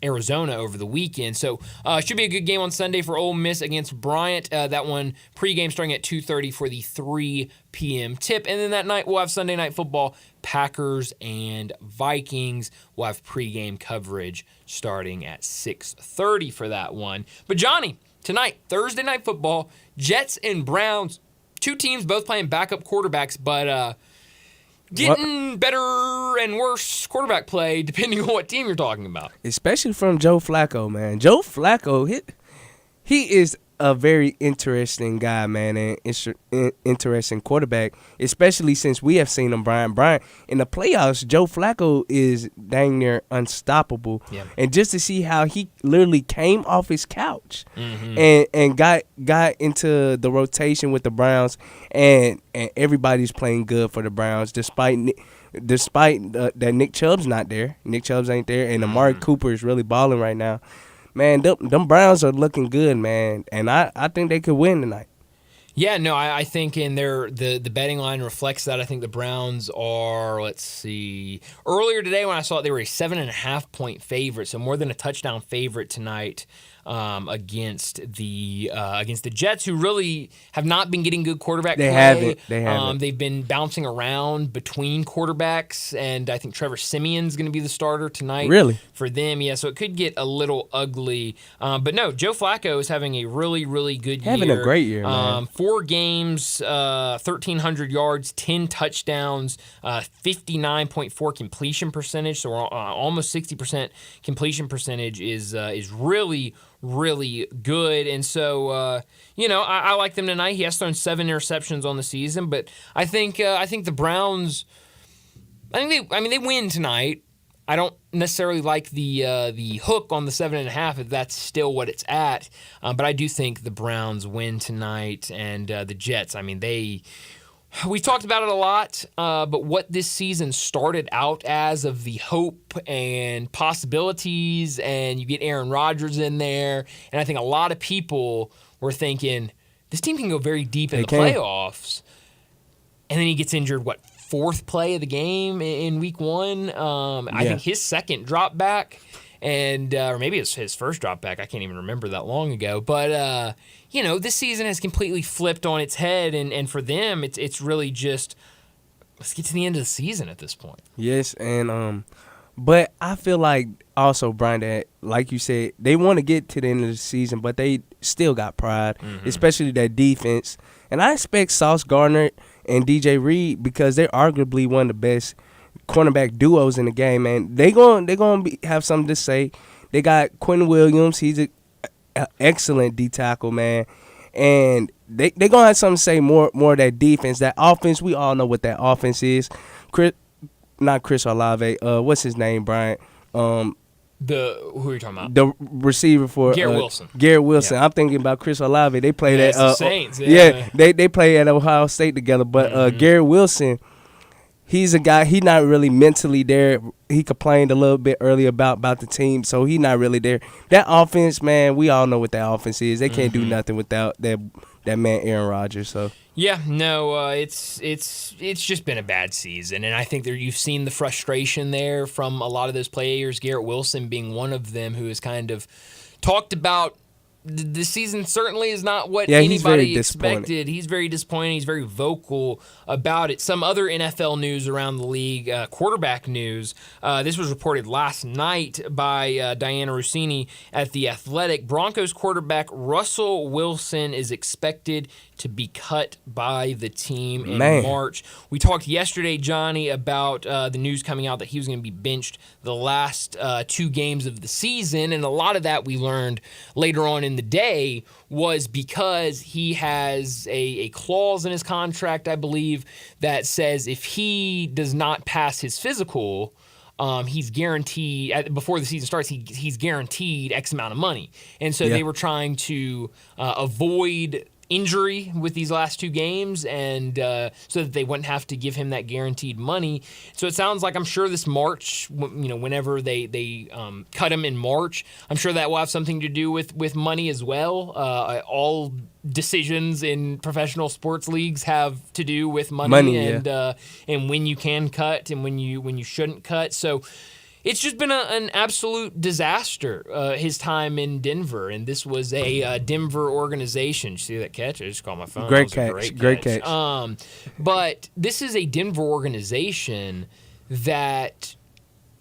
Arizona over the weekend. So should be a good game on Sunday for Ole Miss against Bryant. That one pregame starting at 2:30 for the 3 p.m. tip. And then that night we'll have Sunday Night Football, Packers and Vikings. We'll have pregame coverage starting at 6:30 for that one. But Johnny, tonight, Thursday Night Football, Jets and Browns, two teams both playing backup quarterbacks, but getting better and worse quarterback play depending on what team you're talking about. Especially from Joe Flacco, man. Joe Flacco, he is a very interesting guy, man, and interesting quarterback, especially since we have seen him, Brian. In the playoffs, Joe Flacco is dang near unstoppable. Yeah. And just to see how he literally came off his couch and got into the rotation with the Browns, and everybody's playing good for the Browns despite that Nick Chubb's not there. Nick Chubb's ain't there, and Amari Cooper is really balling right now. Man, them Browns are looking good, man, and I think they could win tonight. Yeah, no, I think in the betting line reflects that. I think the Browns are, let's see, earlier today when I saw it, they were a 7.5-point favorite, so more than a touchdown favorite tonight against the Jets, who really have not been getting good quarterback play. They haven't. They've been bouncing around between quarterbacks, and I think Trevor Siemian's going to be the starter tonight. Really? For them, yeah, so it could get a little ugly. But no, Joe Flacco is having a really, really good year. Having a great year, man. 4 games, 1,300 yards, 10 touchdowns, 59.4 completion percentage, so almost 60% completion percentage is really, really good. And so, I like them tonight. He has thrown 7 interceptions on the season, but I think the Browns, they win tonight. I don't necessarily like the hook on the 7.5 if that's still what it's at, but I do think the Browns win tonight, and the Jets. We talked about it a lot, but what this season started out as of the hope and possibilities, and you get Aaron Rodgers in there, and I think a lot of people were thinking this team can go very deep in the playoffs, and then he gets injured. 4th play of the game in week 1. I think his second drop back, and or maybe it's his first drop back. I can't even remember that long ago. But this season has completely flipped on its head, and for them, it's really just let's get to the end of the season at this point. Yes, and but I feel like also, Brian, that like you said, they want to get to the end of the season, but they still got pride, especially that defense. And I expect Sauce Gardner and DJ Reed, because they're arguably one of the best cornerback duos in the game, man. They're going to have something to say. They got Quentin Williams. He's an excellent D tackle, man. And they're going to have something to say more of that defense. That offense, we all know what that offense is. Not Chris Olave. What's his name, Brian? Who are you talking about? The receiver for Garrett Wilson. Garrett Wilson. Yeah. I'm thinking about Chris Olave. They played at the Saints. They play at Ohio State together. But Garrett Wilson, he's a guy. He's not really mentally there. He complained a little bit earlier about the team, so he's not really there. That offense, man, we all know what that offense is. They can't do nothing without that man Aaron Rodgers. So. Yeah, no, it's just been a bad season, and I think you've seen the frustration there from a lot of those players, Garrett Wilson being one of them, who has kind of talked about the season certainly is not what anybody expected. He's very disappointed. He's very vocal about it. Some other NFL news around the league, quarterback news. This was reported last night by Diana Rossini at The Athletic. Broncos quarterback Russell Wilson is expected to be cut by the team in March. We talked yesterday, Johnny, about the news coming out that he was going to be benched the last 2 games of the season, and a lot of that we learned later on in the day was because he has a clause in his contract, I believe, that says if he does not pass his physical, he's guaranteed, before the season starts, he's guaranteed X amount of money. And so they were trying to avoid injury with these last 2 games, and so that they wouldn't have to give him that guaranteed money. So it sounds like, I'm sure this March, whenever they cut him in March, I'm sure that will have something to do with money as well. All decisions in professional sports leagues have to do with money and when you can cut and when you shouldn't cut. So it's just been an absolute disaster, his time in Denver, and this was a Denver organization. Did you see that catch? I just called my phone. Great catch. But this is a Denver organization that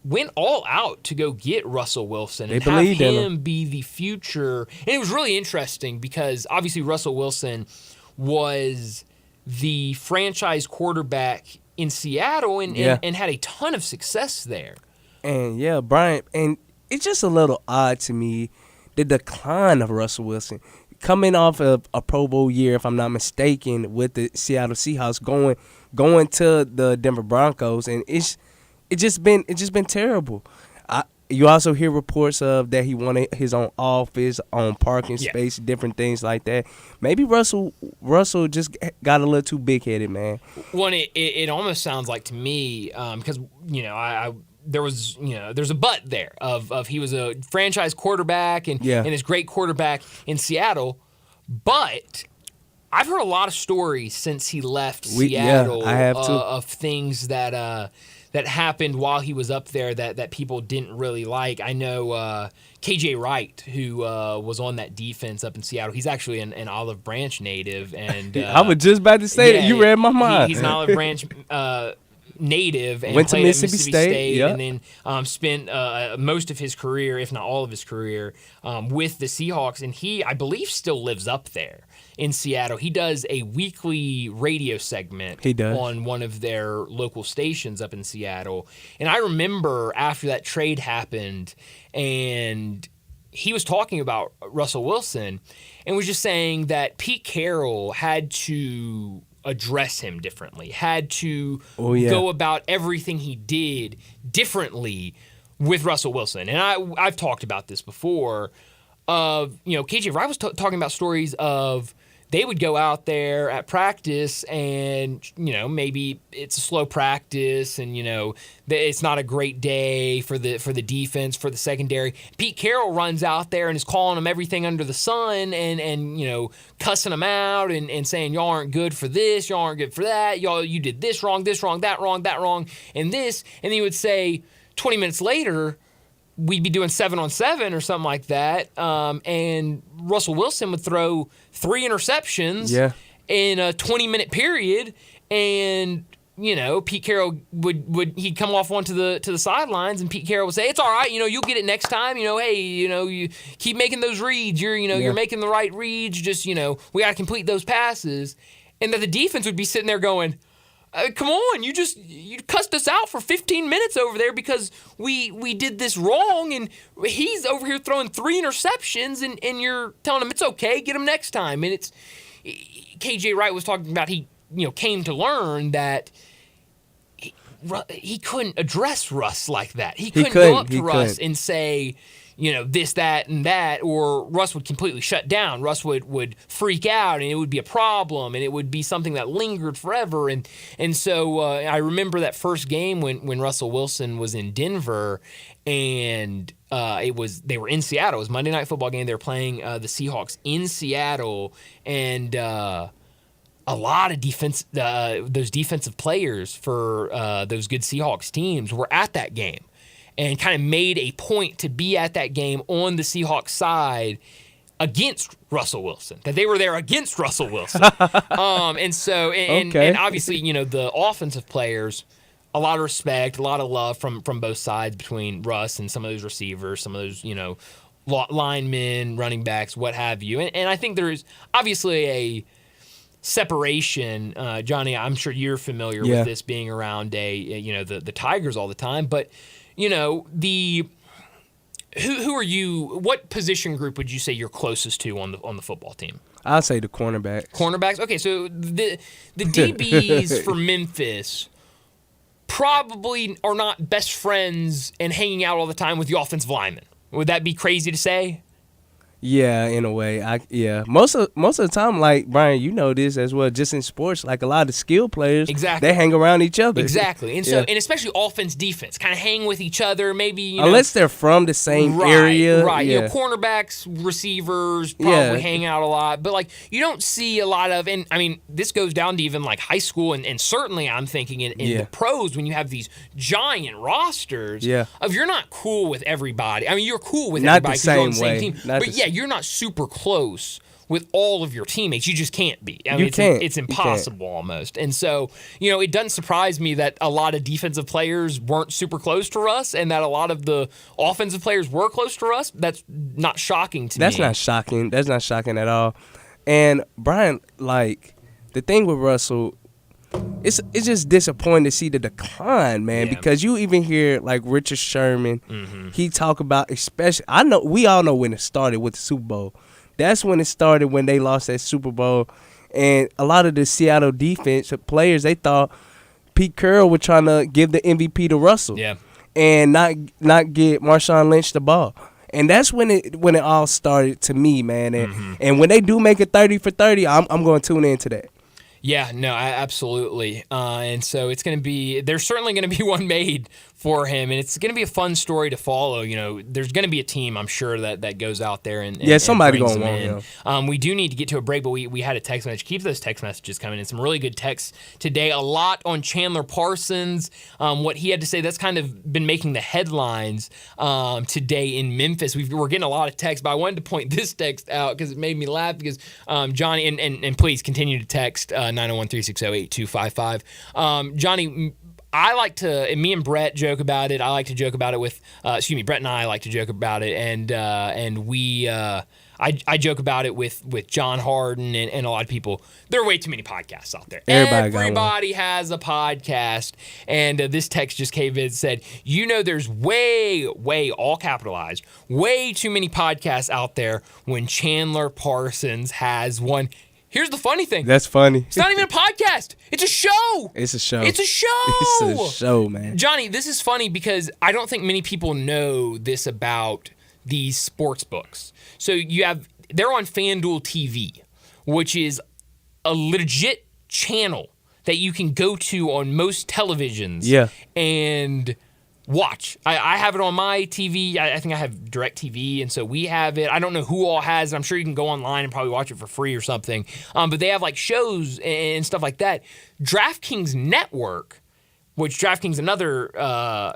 went all out to go get Russell Wilson and have him be the future. And it was really interesting because obviously Russell Wilson was the franchise quarterback in Seattle and had a ton of success there. And Brian, and it's just a little odd to me, the decline of Russell Wilson. coming off of a Pro Bowl year, if I'm not mistaken, with the Seattle Seahawks, going to the Denver Broncos, and it's just been terrible. You also hear reports of that he wanted his own office, own parking space, different things like that. Maybe Russell just got a little too big-headed, man. Well, it almost sounds like to me, because there's a but there of he was a franchise quarterback and his great quarterback in Seattle, but I've heard a lot of stories since he left Seattle. I have too. Of things that happened while he was up there that people didn't really like. I know KJ Wright, who was on that defense up in Seattle. He's actually an Olive Branch native, and I was just about to say that. You read my mind. He's an Olive Branch native and went to played Mississippi at Mississippi State, yep. and then spent most of his career, if not all of his career, with the Seahawks. And he, I believe, still lives up there in Seattle. He does a weekly radio segment on one of their local stations up in Seattle. And I remember after that trade happened, and he was talking about Russell Wilson and was just saying that Pete Carroll had to address him differently, had to go about everything he did differently with Russell Wilson. And I've talked about this before. KJ Wright was talking about stories of they would go out there at practice and, maybe it's a slow practice and, it's not a great day for the defense, for the secondary. Pete Carroll runs out there and is calling them everything under the sun and cussing them out and saying, y'all aren't good for this, y'all aren't good for that, you did this wrong, that wrong, and this. And he would say 20 minutes later, we'd be doing 7-on-7 or something like that, and Russell Wilson would throw 3 interceptions in a 20-minute period, and Pete Carroll he'd come off onto the sidelines, and Pete Carroll would say, "It's all right, you'll get it next time. Hey, you keep making those reads. You're making the right reads. Just we got to complete those passes," and that the defense would be sitting there going, come on, you cussed us out for 15 minutes over there because we did this wrong, and he's over here throwing 3 interceptions, and you're telling him it's okay, get him next time. And it's KJ Wright was talking about he came to learn that he couldn't address Russ like that. He couldn't go up to Russ and say, this, that, and that, or Russ would completely shut down. Russ would freak out, and it would be a problem, and it would be something that lingered forever. And so I remember that first game when Russell Wilson was in Denver, and they were in Seattle. It was a Monday Night Football game. They were playing the Seahawks in Seattle, and a lot of those defensive players for those good Seahawks teams were at that game, and kind of made a point to be at that game on the Seahawks side against Russell Wilson, that they were there against Russell Wilson. And obviously, the offensive players, a lot of respect, a lot of love from both sides between Russ and some of those receivers, some of those, linemen, running backs, what have you. And I think there's obviously a separation. Johnny, I'm sure you're familiar with this, being around the Tigers all the time, but who are you? What position group would you say you're closest to on the football team? I'll say the cornerbacks. Cornerbacks? Okay, so the DBs for Memphis probably are not best friends and hanging out all the time with the offensive linemen. Would that be crazy to say? Yeah, in a way. Most of the time, like, Brian, you know this as well, just in sports, like a lot of the skill players, they hang around each other. Exactly. And so, and especially offense, defense, kind of hang with each other, maybe, unless they're from the same area. Right. Cornerbacks, receivers probably hang out a lot. But, like, you don't see a lot of, and, I mean, this goes down to even, like, high school, and certainly I'm thinking in the pros, when you have these giant rosters of you're not cool with everybody. I mean, you're cool with everybody because you're on the same team. But, you're not super close with all of your teammates. You just can't be. I mean, it's impossible almost. And so, it doesn't surprise me that a lot of defensive players weren't super close to Russ, and that a lot of the offensive players were close to Russ. That's not shocking to me. That's not shocking. That's not shocking at all. And Brian, like, the thing with Russell, it's just disappointing to see the decline, man, because you even hear, like, Richard Sherman, he talk about, especially, we all know when it started with the Super Bowl, That's when it started, when they lost that Super Bowl. And a lot of the Seattle defense players, they thought Pete Carroll was trying to give the MVP to Russell. Yeah. And not get Marshawn Lynch the ball. And that's when it all started to me, man. And when they do make it 30 for 30, I'm going to tune into that. Yeah, no, absolutely. And so it's going to be, there's certainly going to be one made for him, and it's going to be a fun story to follow. You know, there's going to be a team, I'm sure, that goes out there and somebody brings going him in. We do need to get to a break, but we had a text message. Keep those text messages coming in. Some really good texts today. A lot on Chandler Parsons, what he had to say. That's kind of been making the headlines today in Memphis. We're getting a lot of texts, but I wanted to point this text out because it made me laugh because Johnny, and please continue to text 901-360-8255. Johnny, I like to, and me and Brett joke about it. I like to joke about it with, Brett and I like to joke about it, and we, I joke about it with John Harden and a lot of people. There are way too many podcasts out there. Everybody has a podcast, and this text just came in and said, there's way, all capitalized, way too many podcasts out there when Chandler Parsons has one. Here's the funny thing. That's funny. It's not even a podcast. It's a show. It's a show. It's a show. It's a show, man. Johnny, this is funny because I don't think many people know this about these sports books. So they're on FanDuel TV, which is a legit channel that you can go to on most televisions. Yeah. And watch. I have it on my TV. I think I have DirecTV, and so we have it. I don't know who all has it. I'm sure you can go online and probably watch it for free or something. But they have like shows and stuff like that. DraftKings Network, which DraftKings, another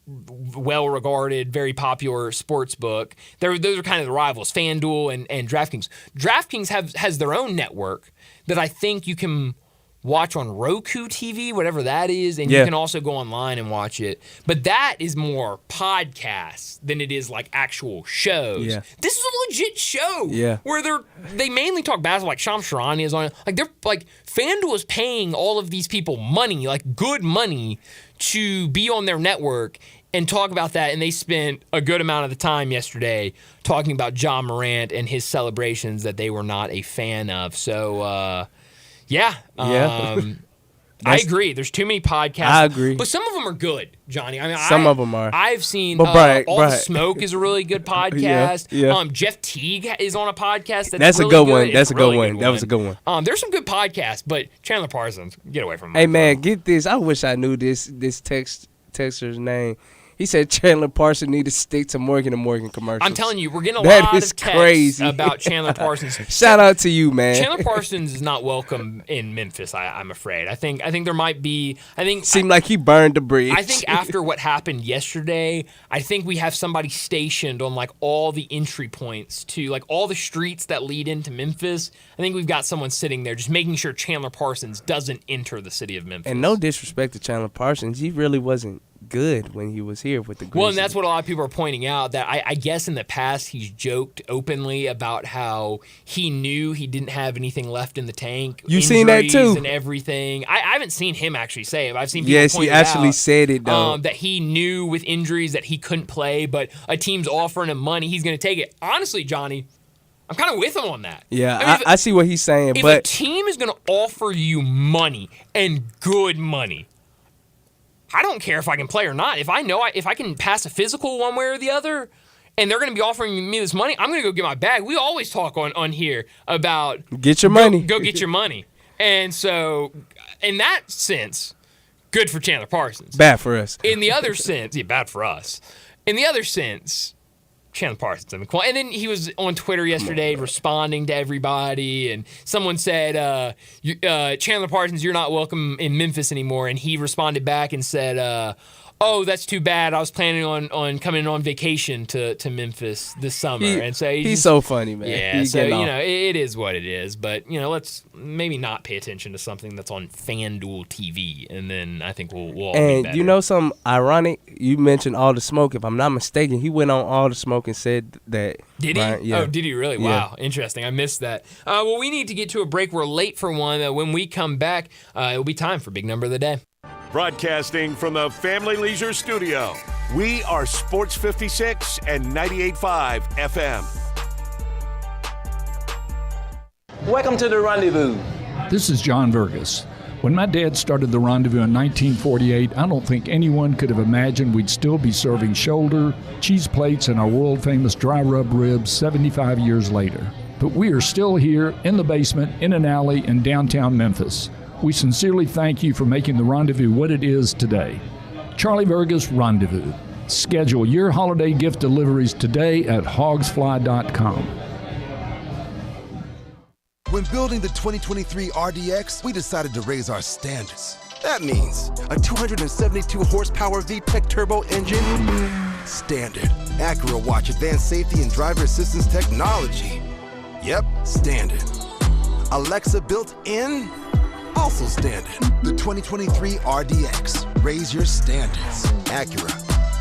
well-regarded, very popular sports book. Those are kind of the rivals, FanDuel and DraftKings. DraftKings has their own network that I think you can watch on Roku TV, whatever that is, and you can also go online and watch it. But that is more podcasts than it is like actual shows. Yeah. This is a legit show where they mainly talk basketball, like Shams Charania is on it. Like they're like FanDuel is paying all of these people money, like good money, to be on their network and talk about that. And they spent a good amount of the time yesterday talking about Ja Morant and his celebrations that they were not a fan of. So I agree. There's too many podcasts. I agree. But some of them are good, Johnny. I mean, some of them are. I've seen All the Smoke is a really good podcast. Yeah. Jeff Teague is on a podcast that's really a good one. That's a good one. That was a good one. There's some good podcasts, but Chandler Parsons, get away from him. Hey, man, get this. I wish I knew this texter's name. He said Chandler Parsons need to stick to Morgan & Morgan commercials. I'm telling you, we're getting a lot of texts about Chandler Parsons. Shout out to you, man. Chandler Parsons is not welcome in Memphis, I'm afraid. I think there might be. Seemed like he burned the bridge. I think after what happened yesterday, I think we have somebody stationed on like all the entry points to like all the streets that lead into Memphis. I think we've got someone sitting there just making sure Chandler Parsons doesn't enter the city of Memphis. And no disrespect to Chandler Parsons, he really wasn't good when he was here with the Grizzlies. Well, and that's what a lot of people are pointing out, that I guess in the past he's joked openly about how he knew he didn't have anything left in the tank. You seen that too? And everything. I haven't seen him actually say it. But I've seen people he actually said it though. That he knew with injuries that he couldn't play, but a team's offering him money, he's going to take it. Honestly, Johnny, I'm kind of with him on that. Yeah, I see what he's saying. If but a team is going to offer you money and good money, I don't care if I can play or not. If I know if I can pass a physical one way or the other, and they're going to be offering me this money, I'm going to go get my bag. We always talk on here about get your money. Go get your money. And so, in that sense, good for Chandler Parsons. Bad for us. In the other sense, bad for us. In the other sense, Chandler Parsons. And then he was on Twitter yesterday responding to everybody, and someone said, Chandler Parsons, you're not welcome in Memphis anymore. And he responded back and said, oh, that's too bad. I was planning on coming on vacation to Memphis this summer. And so he's so funny, man. Yeah, so, it is what it is. But, let's maybe not pay attention to something that's on FanDuel TV, and then I think we'll all be better. And something ironic? You mentioned All the Smoke. If I'm not mistaken, he went on All the Smoke and said that. Did he? Yeah. Oh, did he really? Yeah. Wow, interesting. I missed that. Well, we need to get to a break. We're late for one. When we come back, it'll be time for Big Number of the Day. Broadcasting from the Family Leisure Studio, we are Sports 56 and 98.5 FM. Welcome to the Rendezvous. This is John Vergas. When my dad started the Rendezvous in 1948, I don't think anyone could have imagined we'd still be serving shoulder, cheese plates, and our world-famous dry rub ribs 75 years later. But we are still here in the basement, in an alley in downtown Memphis. We sincerely thank you for making the Rendezvous what it is today. Charlie Vergas Rendezvous. Schedule your holiday gift deliveries today at hogsfly.com. When building the 2023 RDX, we decided to raise our standards. That means a 272 horsepower VTEC turbo engine, standard. Acura Watch advanced safety and driver assistance technology. Yep, standard. Alexa built in, also standard. The 2023 RDX. Raise your standards. Acura.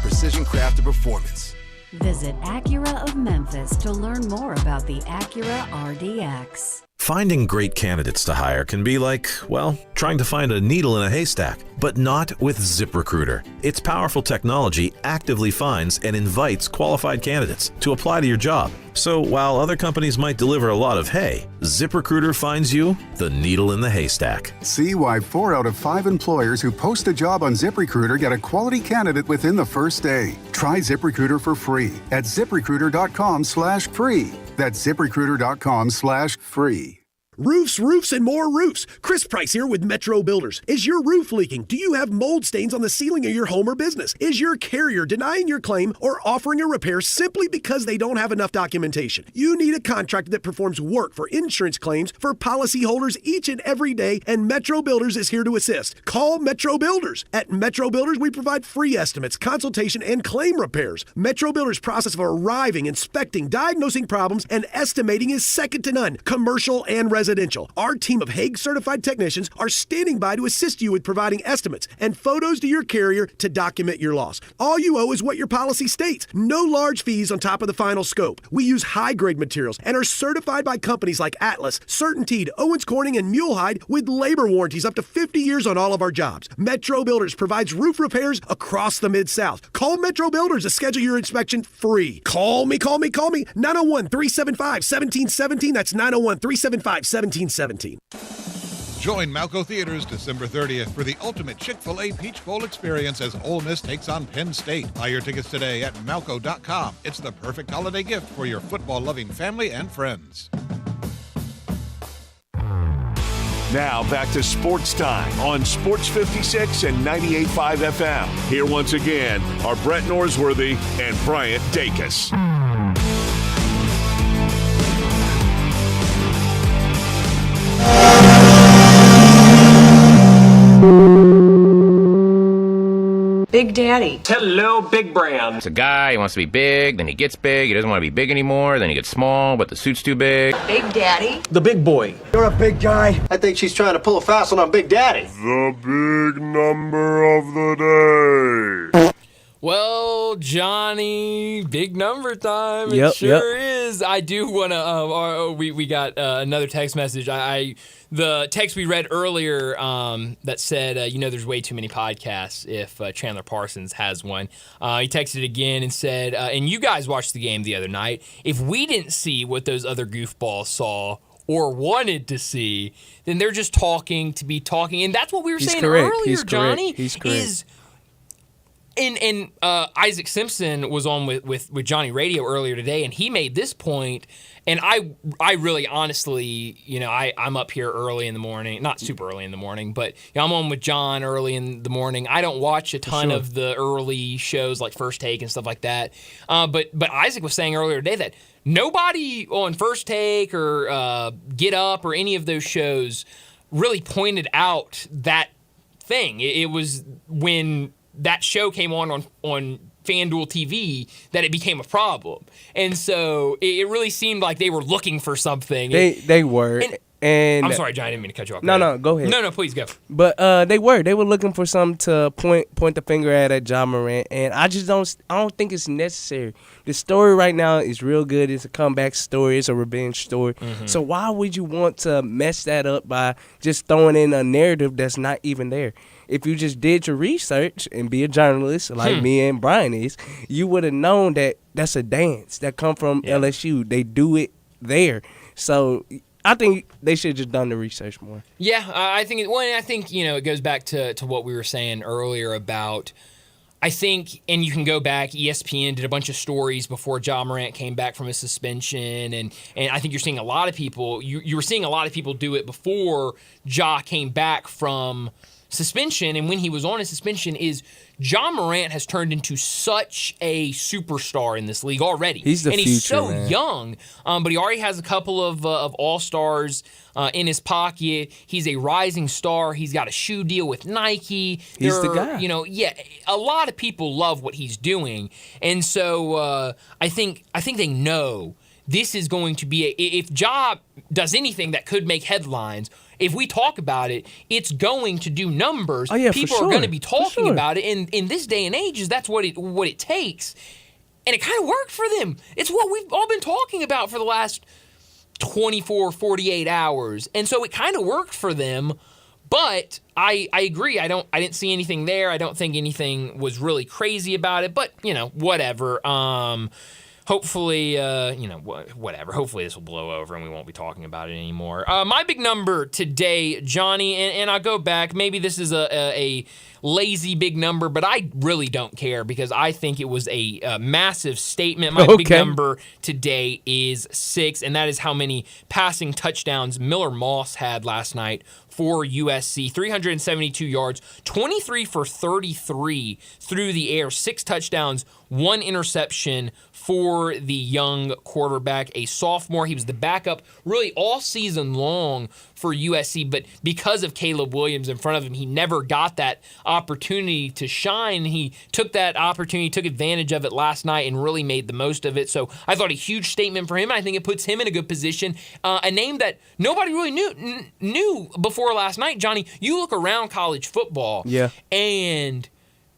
Precision crafted performance. Visit Acura of Memphis to learn more about the Acura RDX. Finding great candidates to hire can be like, well, trying to find a needle in a haystack, but not with ZipRecruiter. Its powerful technology actively finds and invites qualified candidates to apply to your job. So while other companies might deliver a lot of hay, ZipRecruiter finds you the needle in the haystack. See why 4 out of 5 employers who post a job on ZipRecruiter get a quality candidate within the first day. Try ZipRecruiter for free at ZipRecruiter.com/free. That's ZipRecruiter.com/free. Roofs, roofs, and more roofs. Chris Price here with Metro Builders. Is your roof leaking? Do you have mold stains on the ceiling of your home or business? Is your carrier denying your claim or offering a repair simply because they don't have enough documentation? You need a contractor that performs work for insurance claims for policyholders each and every day, and Metro Builders is here to assist. Call Metro Builders. At Metro Builders, we provide free estimates, consultation, and claim repairs. Metro Builders' process of arriving, inspecting, diagnosing problems, and estimating is second to none, commercial and residential. Our team of Hague-certified technicians are standing by to assist you with providing estimates and photos to your carrier to document your loss. All you owe is what your policy states. No large fees on top of the final scope. We use high-grade materials and are certified by companies like Atlas, CertainTeed, Owens Corning, and Mulehide with labor warranties up to 50 years on all of our jobs. Metro Builders provides roof repairs across the Mid-South. Call Metro Builders to schedule your inspection free. Call me. 901-375-1717. That's 901-375-1717. Join Malco Theaters December 30th for the ultimate Chick-fil-A Peach Bowl experience as Ole Miss takes on Penn State. Buy your tickets today at Malco.com. It's the perfect holiday gift for your football-loving family and friends. Now back to Sports Time on Sports 56 and 98.5 FM. Here once again are Brett Norsworthy and Bryant Dacus. Big Daddy. Hello, Big Brand. It's a guy, he wants to be big, then he gets big, he doesn't want to be big anymore, then he gets small, but the suit's too big. Big Daddy. The big boy. You're a big guy. I think she's trying to pull a fast one on Big Daddy. The big number of the day. Well, Johnny, big number time. It sure is. I do want to. We got another text message. The text we read earlier that said, there's way too many podcasts if Chandler Parsons has one. He texted again and said, and you guys watched the game the other night. If we didn't see what those other goofballs saw or wanted to see, then they're just talking to be talking. And that's what we were saying earlier, Johnny. He's correct. And Isaac Simpson was on with Johnny Radio earlier today, and he made this point, and I really honestly, I'm up here early in the morning, not super early in the morning, but I'm on with John early in the morning. I don't watch a ton of the early shows like First Take and stuff like that, but Isaac was saying earlier today that nobody on First Take or Get Up or any of those shows really pointed out that thing. It was when that show came on FanDuel TV that it became a problem. And so it really seemed like they were looking for something. They were. And I'm sorry, John, I didn't mean to cut you off. No, go ahead. No, please go. But they were looking for something to point the finger at John Morant, and I don't think it's necessary. The story right now is real good. It's a comeback story. It's a revenge story. Mm-hmm. So why would you want to mess that up by just throwing in a narrative that's not even there? If you just did your research and be a journalist like me and Brian is, you would have known that that's a dance that come from LSU. They do it there. So I think they should have just done the research more. Yeah, I think it goes back to what we were saying earlier about. I think, and you can go back, ESPN did a bunch of stories before Ja Morant came back from his suspension, and I think you're seeing a lot of people, you were seeing a lot of people do it before Ja came back from suspension, and when he was on his suspension is Ja Morant has turned into such a superstar in this league already. He's the future, he's so man. young, but he already has a couple of All-Stars in his pocket. He's a rising star. He's got a shoe deal with Nike. He's the guy. A lot of people love what he's doing, and so I think they know this is going to be if Ja does anything that could make headlines. If we talk about it, it's going to do numbers. Oh, yeah, people are going to be talking about it, and in this day and age, that's what it takes. And it kind of worked for them. It's what we've all been talking about for the last 24, 48 hours, and so it kind of worked for them. But I agree. I didn't see anything there. I don't think anything was really crazy about it. But whatever. Hopefully, whatever. Hopefully this will blow over and we won't be talking about it anymore. My big number today, Johnny, and I'll go back. Maybe this is a lazy big number, but I really don't care because I think it was a massive statement. My big number today is 6, and that is how many passing touchdowns Miller Moss had last night for USC. 372 yards, 23 for 33 through the air, 6 touchdowns, 1 interception for the young quarterback, a sophomore. He was the backup really all season long for USC, but because of Caleb Williams in front of him, he never got that opportunity to shine. He took that opportunity, took advantage of it last night, and really made the most of it. So I thought a huge statement for him. I think it puts him in a good position. A name that nobody really knew before last night, Johnny. You look around college football, and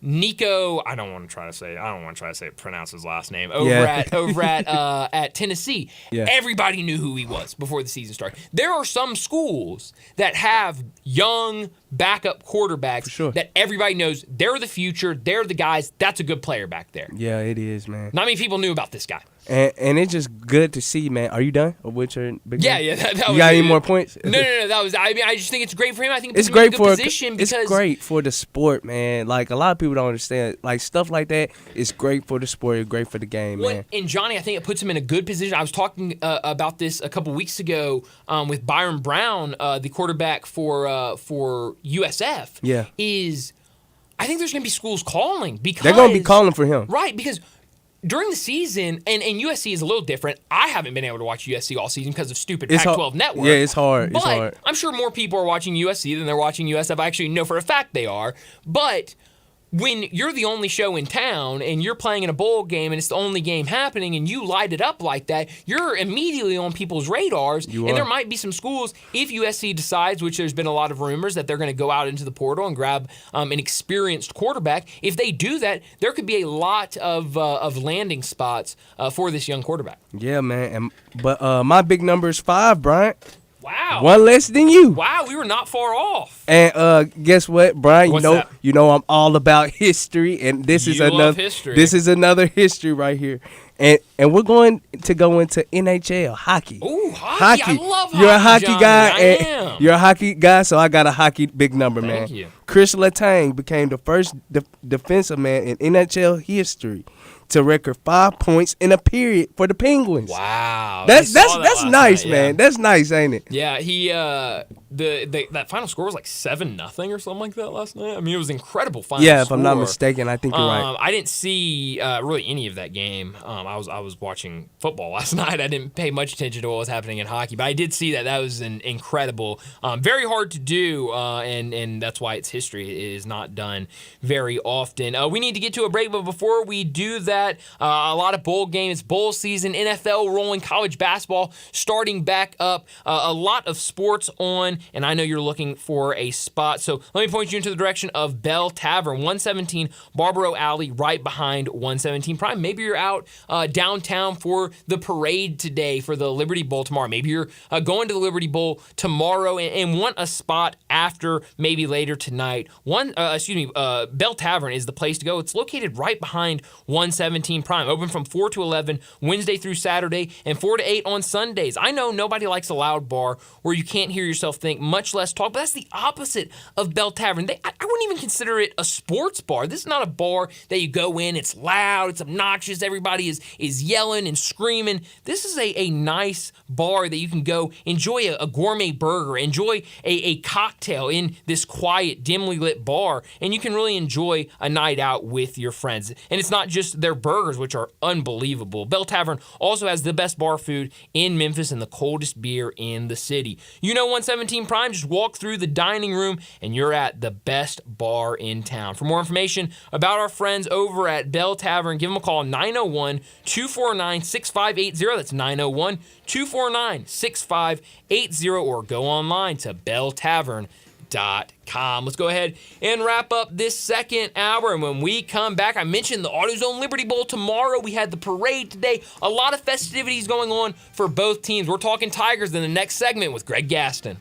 Nico, I don't want to try to say pronounce his last name. Over at Tennessee. Yeah. Everybody knew who he was before the season started. There are some schools that have young backup quarterbacks that everybody knows they're the future, they're the guys. That's a good player back there. Yeah, it is, man. Not many people knew about this guy. And it's just good to see, man. Are you done with your big Yeah. That you got any more points? No. That was. I mean, I just think it's great for him. I think it's great great for position because it's great for the sport, man. Like a lot of people don't understand, like stuff like that. It's great for the sport. It's great for the game, man. And Johnny, I think it puts him in a good position. I was talking about this a couple weeks ago with Byron Brown, the quarterback for USF. Yeah, I think there's going to be schools calling because they're going to be calling for him, right? Because during the season, and USC is a little different. I haven't been able to watch USC all season because of stupid Pac-12 network. Yeah, it's hard. But I'm sure more people are watching USC than they're watching USF. I actually know for a fact they are. But when you're the only show in town and you're playing in a bowl game and it's the only game happening and you light it up like that, you're immediately on people's radars. There might be some schools, if USC decides, which there's been a lot of rumors, that they're going to go out into the portal and grab an experienced quarterback. If they do that, there could be a lot of landing spots for this young quarterback. Yeah, man. But my big number is 5, Bryant. Wow. One less than you. Wow, we were not far off. And guess what, Brian? What's you know I'm all about history, and this is another history right here. And we're going to go into NHL hockey. Ooh, hockey. I love hockey. You're a hockey Johnny. guy. I am. You're a hockey guy, so I got a hockey big number, man. Thank you. Chris Letang became the first defensive man in NHL history to record 5 points in a period for the Penguins. Wow, that's nice, man. Yeah. That's nice, ain't it? Yeah, he that final score was like 7-0 or something like that last night. I mean, it was incredible final score. Yeah, if I'm not mistaken, I think you're right. I didn't see really any of that game. I was watching football last night. I didn't pay much attention to what was happening in hockey, but I did see that. That was an incredible, very hard to do, and that's why it's history. It is not done very often. We need to get to a break, but before we do that, a lot of bowl games, bowl season, NFL rolling, college basketball starting back up. A lot of sports on fun, and I know you're looking for a spot. So let me point you into the direction of Bell Tavern, 117 Barbaro Alley, right behind 117 Prime. Maybe you're out downtown for the parade today for the Liberty Bowl tomorrow. Maybe you're going to the Liberty Bowl tomorrow and want a spot after, maybe later tonight. Bell Tavern is the place to go. It's located right behind 117 Prime. Open from 4 to 11 Wednesday through Saturday and 4 to 8 on Sundays. I know nobody likes a loud bar where you can't hear yourself think, much less talk, but that's the opposite of Bell Tavern. I wouldn't even consider it a sports bar. This is not a bar that you go in, it's loud, it's obnoxious, everybody is yelling and screaming. This is a nice bar that you can go enjoy a gourmet burger, enjoy a cocktail in this quiet, dimly lit bar, and you can really enjoy a night out with your friends. And it's not just their burgers, which are unbelievable. Bell Tavern also has the best bar food in Memphis and the coldest beer in the city. You know 117 Prime, just walk through the dining room and you're at the best bar in town. For more information about our friends over at Bell Tavern, give them a call, 901-249-6580. That's 901-249-6580, or go online to belltavern.com. Let's go ahead and wrap up this second hour. And when we come back, I mentioned the AutoZone Liberty Bowl tomorrow. We had the parade today. A lot of festivities going on for both teams. We're talking Tigers in the next segment with Greg Gaston.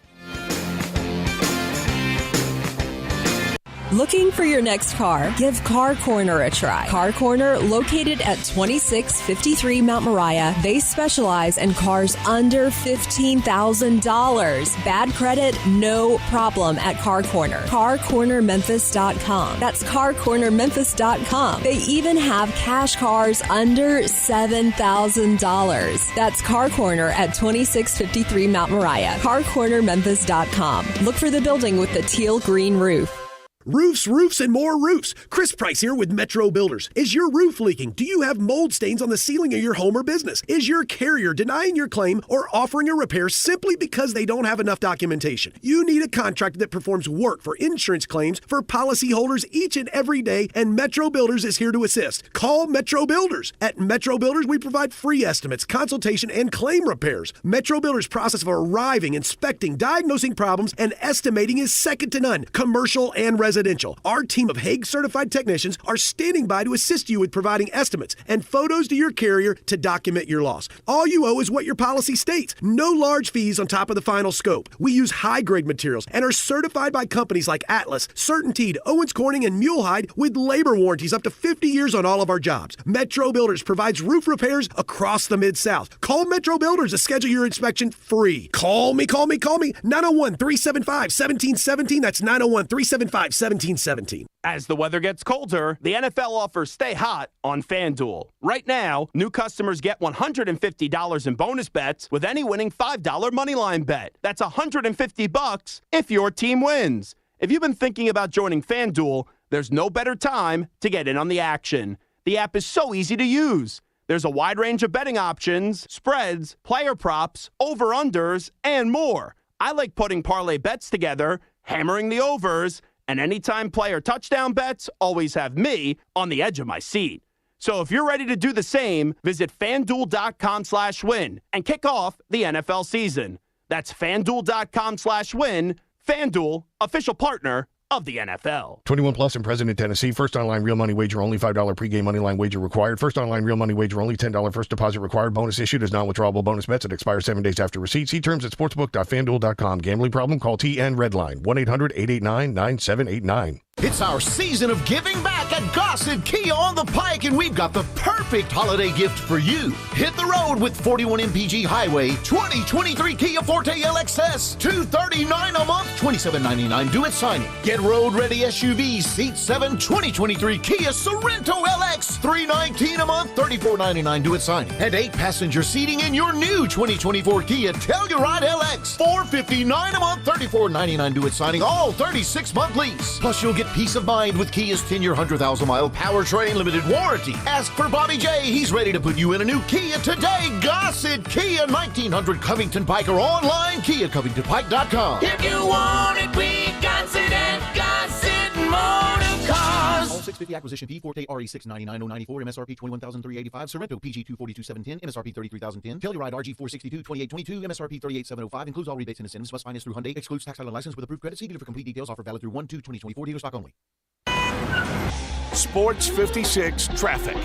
Looking for your next car? Give Car Corner a try. Car Corner, located at 2653 Mount Moriah. They specialize in cars under $15,000. Bad credit? No problem at Car Corner. CarCornerMemphis.com. That's CarCornerMemphis.com. They even have cash cars under $7,000. That's Car Corner at 2653 Mount Moriah. CarCornerMemphis.com. Look for the building with the teal green roof. Roofs, roofs, and more roofs. Chris Price here with Metro Builders. Is your roof leaking? Do you have mold stains on the ceiling of your home or business? Is your carrier denying your claim or offering a repair simply because they don't have enough documentation? You need a contractor that performs work for insurance claims for policyholders each and every day, and Metro Builders is here to assist. Call Metro Builders. At Metro Builders, we provide free estimates, consultation, and claim repairs. Metro Builders' process of arriving, inspecting, diagnosing problems, and estimating is second to none, commercial and residential. Our team of Hague-certified technicians are standing by to assist you with providing estimates and photos to your carrier to document your loss. All you owe is what your policy states. No large fees on top of the final scope. We use high-grade materials and are certified by companies like Atlas, CertainTeed, Owens Corning, and Mulehide with labor warranties up to 50 years on all of our jobs. Metro Builders provides roof repairs across the Mid-South. Call Metro Builders to schedule your inspection free. Call me. 901-375-1717. That's 901-375-1717. As the weather gets colder, the NFL offers Stay Hot on FanDuel. Right now, new customers get $150 in bonus bets with any winning $5 moneyline bet. That's $150 if your team wins. If you've been thinking about joining FanDuel, there's no better time to get in on the action. The app is so easy to use. There's a wide range of betting options, spreads, player props, over-unders, and more. I like putting parlay bets together, hammering the overs, and anytime player touchdown bets always have me on the edge of my seat. So if you're ready to do the same, visit FanDuel.com/win and kick off the NFL season. That's FanDuel.com/win. FanDuel, official partner of the NFL. 21 plus and present in Tennessee. First online real money wager only. $5 pregame money line wager required. First online real money wager only. $10 first deposit required. Bonus issued as non-withdrawable bonus bets that expire 7 days after receipt. See terms at sportsbook.fanduel.com. Gambling problem? Call TN Redline 1-800-889-9789. It's our season of giving back at Gossett Kia on the Pike, and we've got the perfect holiday gift for you. Hit the road with 41 MPG Highway 2023 Kia Forte LXS, $239 a month, $27.99 due at signing. Get road-ready SUV Seat 7 2023 Kia Sorento LX, $319 a month, $34.99 due at signing. And 8-passenger seating in your new 2024 Kia Telluride LX, $459 a month, $34.99 due at signing, all 36-month lease. Plus, you'll get peace of mind with Kia's 10-year, 100,000-mile powertrain limited warranty. Ask for Bobby J. He's ready to put you in a new Kia today. Gossett Kia, 1900 Covington Pike, or online, KiaCovingtonPike.com. If you want it, we got it at Gossett Motor Cars. benefits, 50 acquisition fee, Forte RE 699,094, MSRP 21,385, Sorrento PG 242,710, MSRP 33,010, Telluride RG 462, 2822, MSRP 38,705, includes all rebates and incentives, must finance through Hyundai, excludes tax title license with approved credit. See dealer for complete details. Offer valid through 1/2/2024, dealer stock only. Sports 56 traffic.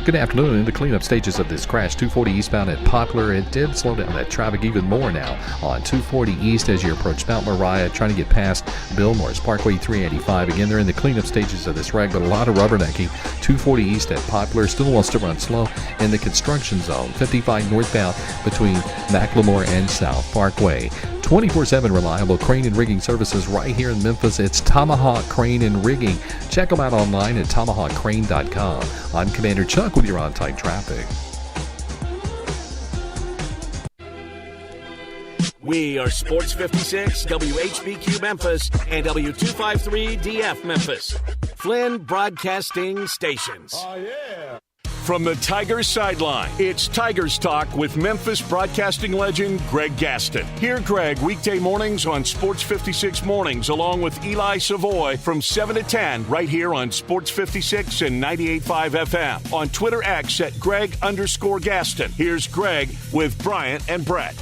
Good afternoon. In the cleanup stages of this crash, 240 eastbound at Poplar, it did slow down that traffic even more now on 240 east as you approach Mount Moriah, trying to get past Billmore's Parkway 385. Again, they're in the cleanup stages of this wreck, but a lot of rubbernecking. 240 east at Poplar still wants to run slow in the construction zone. 55 northbound between Macklemore and South Parkway. 24/7 reliable crane and rigging services right here in Memphis. It's Tomahawk Crane and Rigging. Check them out online at tomahawkcrane.com. I'm Commander Chuck with your on-time traffic. We are Sports 56, WHBQ Memphis, and W253 DF Memphis. Flynn Broadcasting Stations. Oh, yeah. From the Tigers sideline, it's Tigers Talk with Memphis broadcasting legend Greg Gaston. Hear Greg weekday mornings on Sports 56 Mornings, along with Eli Savoy from 7 to 10, right here on Sports 56 and 98.5 FM. On Twitter X at Greg_Gaston. Here's Greg with Bryant and Brett.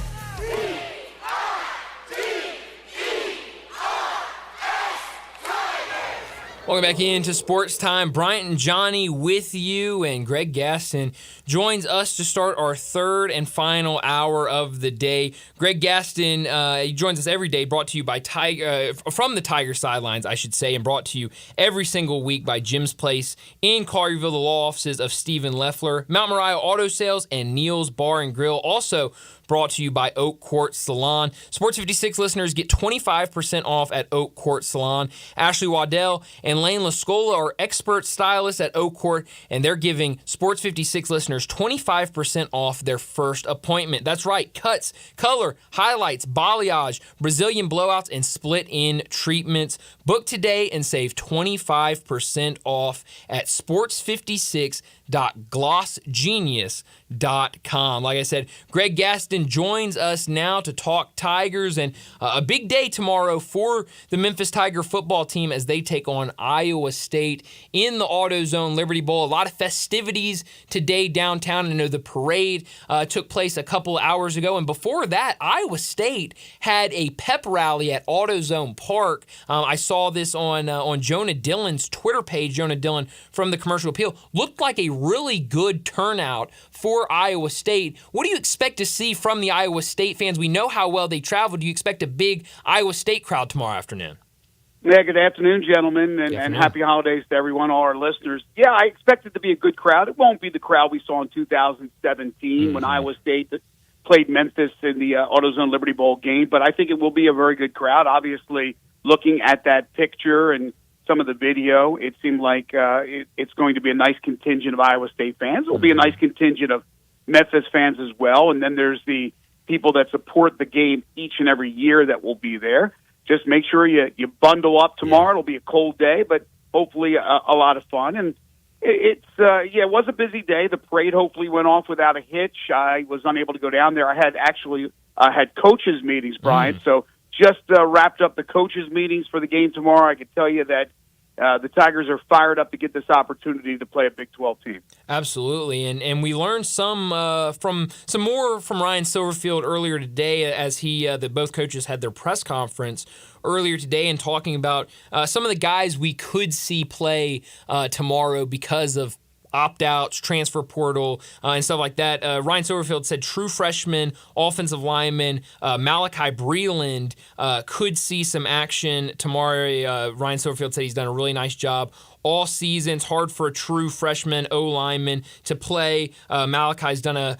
Welcome back into Sports Time. Bryant and Johnny with you, and Greg Gaston joins us to start our third and final hour of the day. Greg Gaston, he joins us every day, brought to you by from the Tiger sidelines, I should say, and brought to you every single week by Jim's Place in Collierville, the law offices of Stephen Leffler, Mount Moriah Auto Sales, and Neil's Bar and Grill. Also brought to you by Oak Court Salon. Sports 56 listeners get 25% off at Oak Court Salon. Ashley Waddell and Lane Lascola are expert stylists at Oak Court, and they're giving Sports 56 listeners 25% off their first appointment. That's right, cuts, color, highlights, balayage, Brazilian blowouts, and split-in treatments. Book today and save 25% off at sports56.glossgenius.com. Like I said, Greg Gaston joins us now to talk Tigers, and a big day tomorrow for the Memphis Tiger football team as they take on Iowa State in the AutoZone Liberty Bowl. A lot of festivities today downtown. I know the parade took place a couple hours ago, and before that, Iowa State had a pep rally at AutoZone Park. I saw this on Jonah Dillon's Twitter page. Jonah Dillon from the Commercial Appeal. Looked like a really good turnout for Iowa State. What do you expect to see from the Iowa State fans? We know how well they traveled. Do you expect a big Iowa State crowd tomorrow afternoon? Yeah, good afternoon, gentlemen, and happy holidays to everyone, all our listeners. Yeah, I expect it to be a good crowd. It won't be the crowd we saw in 2017 when Iowa State played Memphis in the AutoZone Liberty Bowl game, but I think it will be a very good crowd. Obviously, looking at that picture and some of the video, it seemed like it's going to be a nice contingent of Iowa State fans. It will be a nice contingent of Memphis fans as well, and then there's the people that support the game each and every year that will be there. Just make sure you bundle up tomorrow. It'll be a cold day, but hopefully a lot of fun. And it was a busy day. The parade hopefully went off without a hitch. I was unable to go down there. I had coaches meetings, Brian, so just wrapped up the coaches meetings for the game tomorrow. I can tell you that the Tigers are fired up to get this opportunity to play a Big 12 team. Absolutely, and we learned some more from Ryan Silverfield earlier today as both coaches had their press conference earlier today and talking about some of the guys we could see play tomorrow because of opt-outs, transfer portal, and stuff like that. Ryan Silverfield said true freshman offensive lineman Malachi Breland could see some action tomorrow. Ryan Silverfield said he's done a really nice job all season. It's hard for a true freshman O-lineman to play. Malachi's done a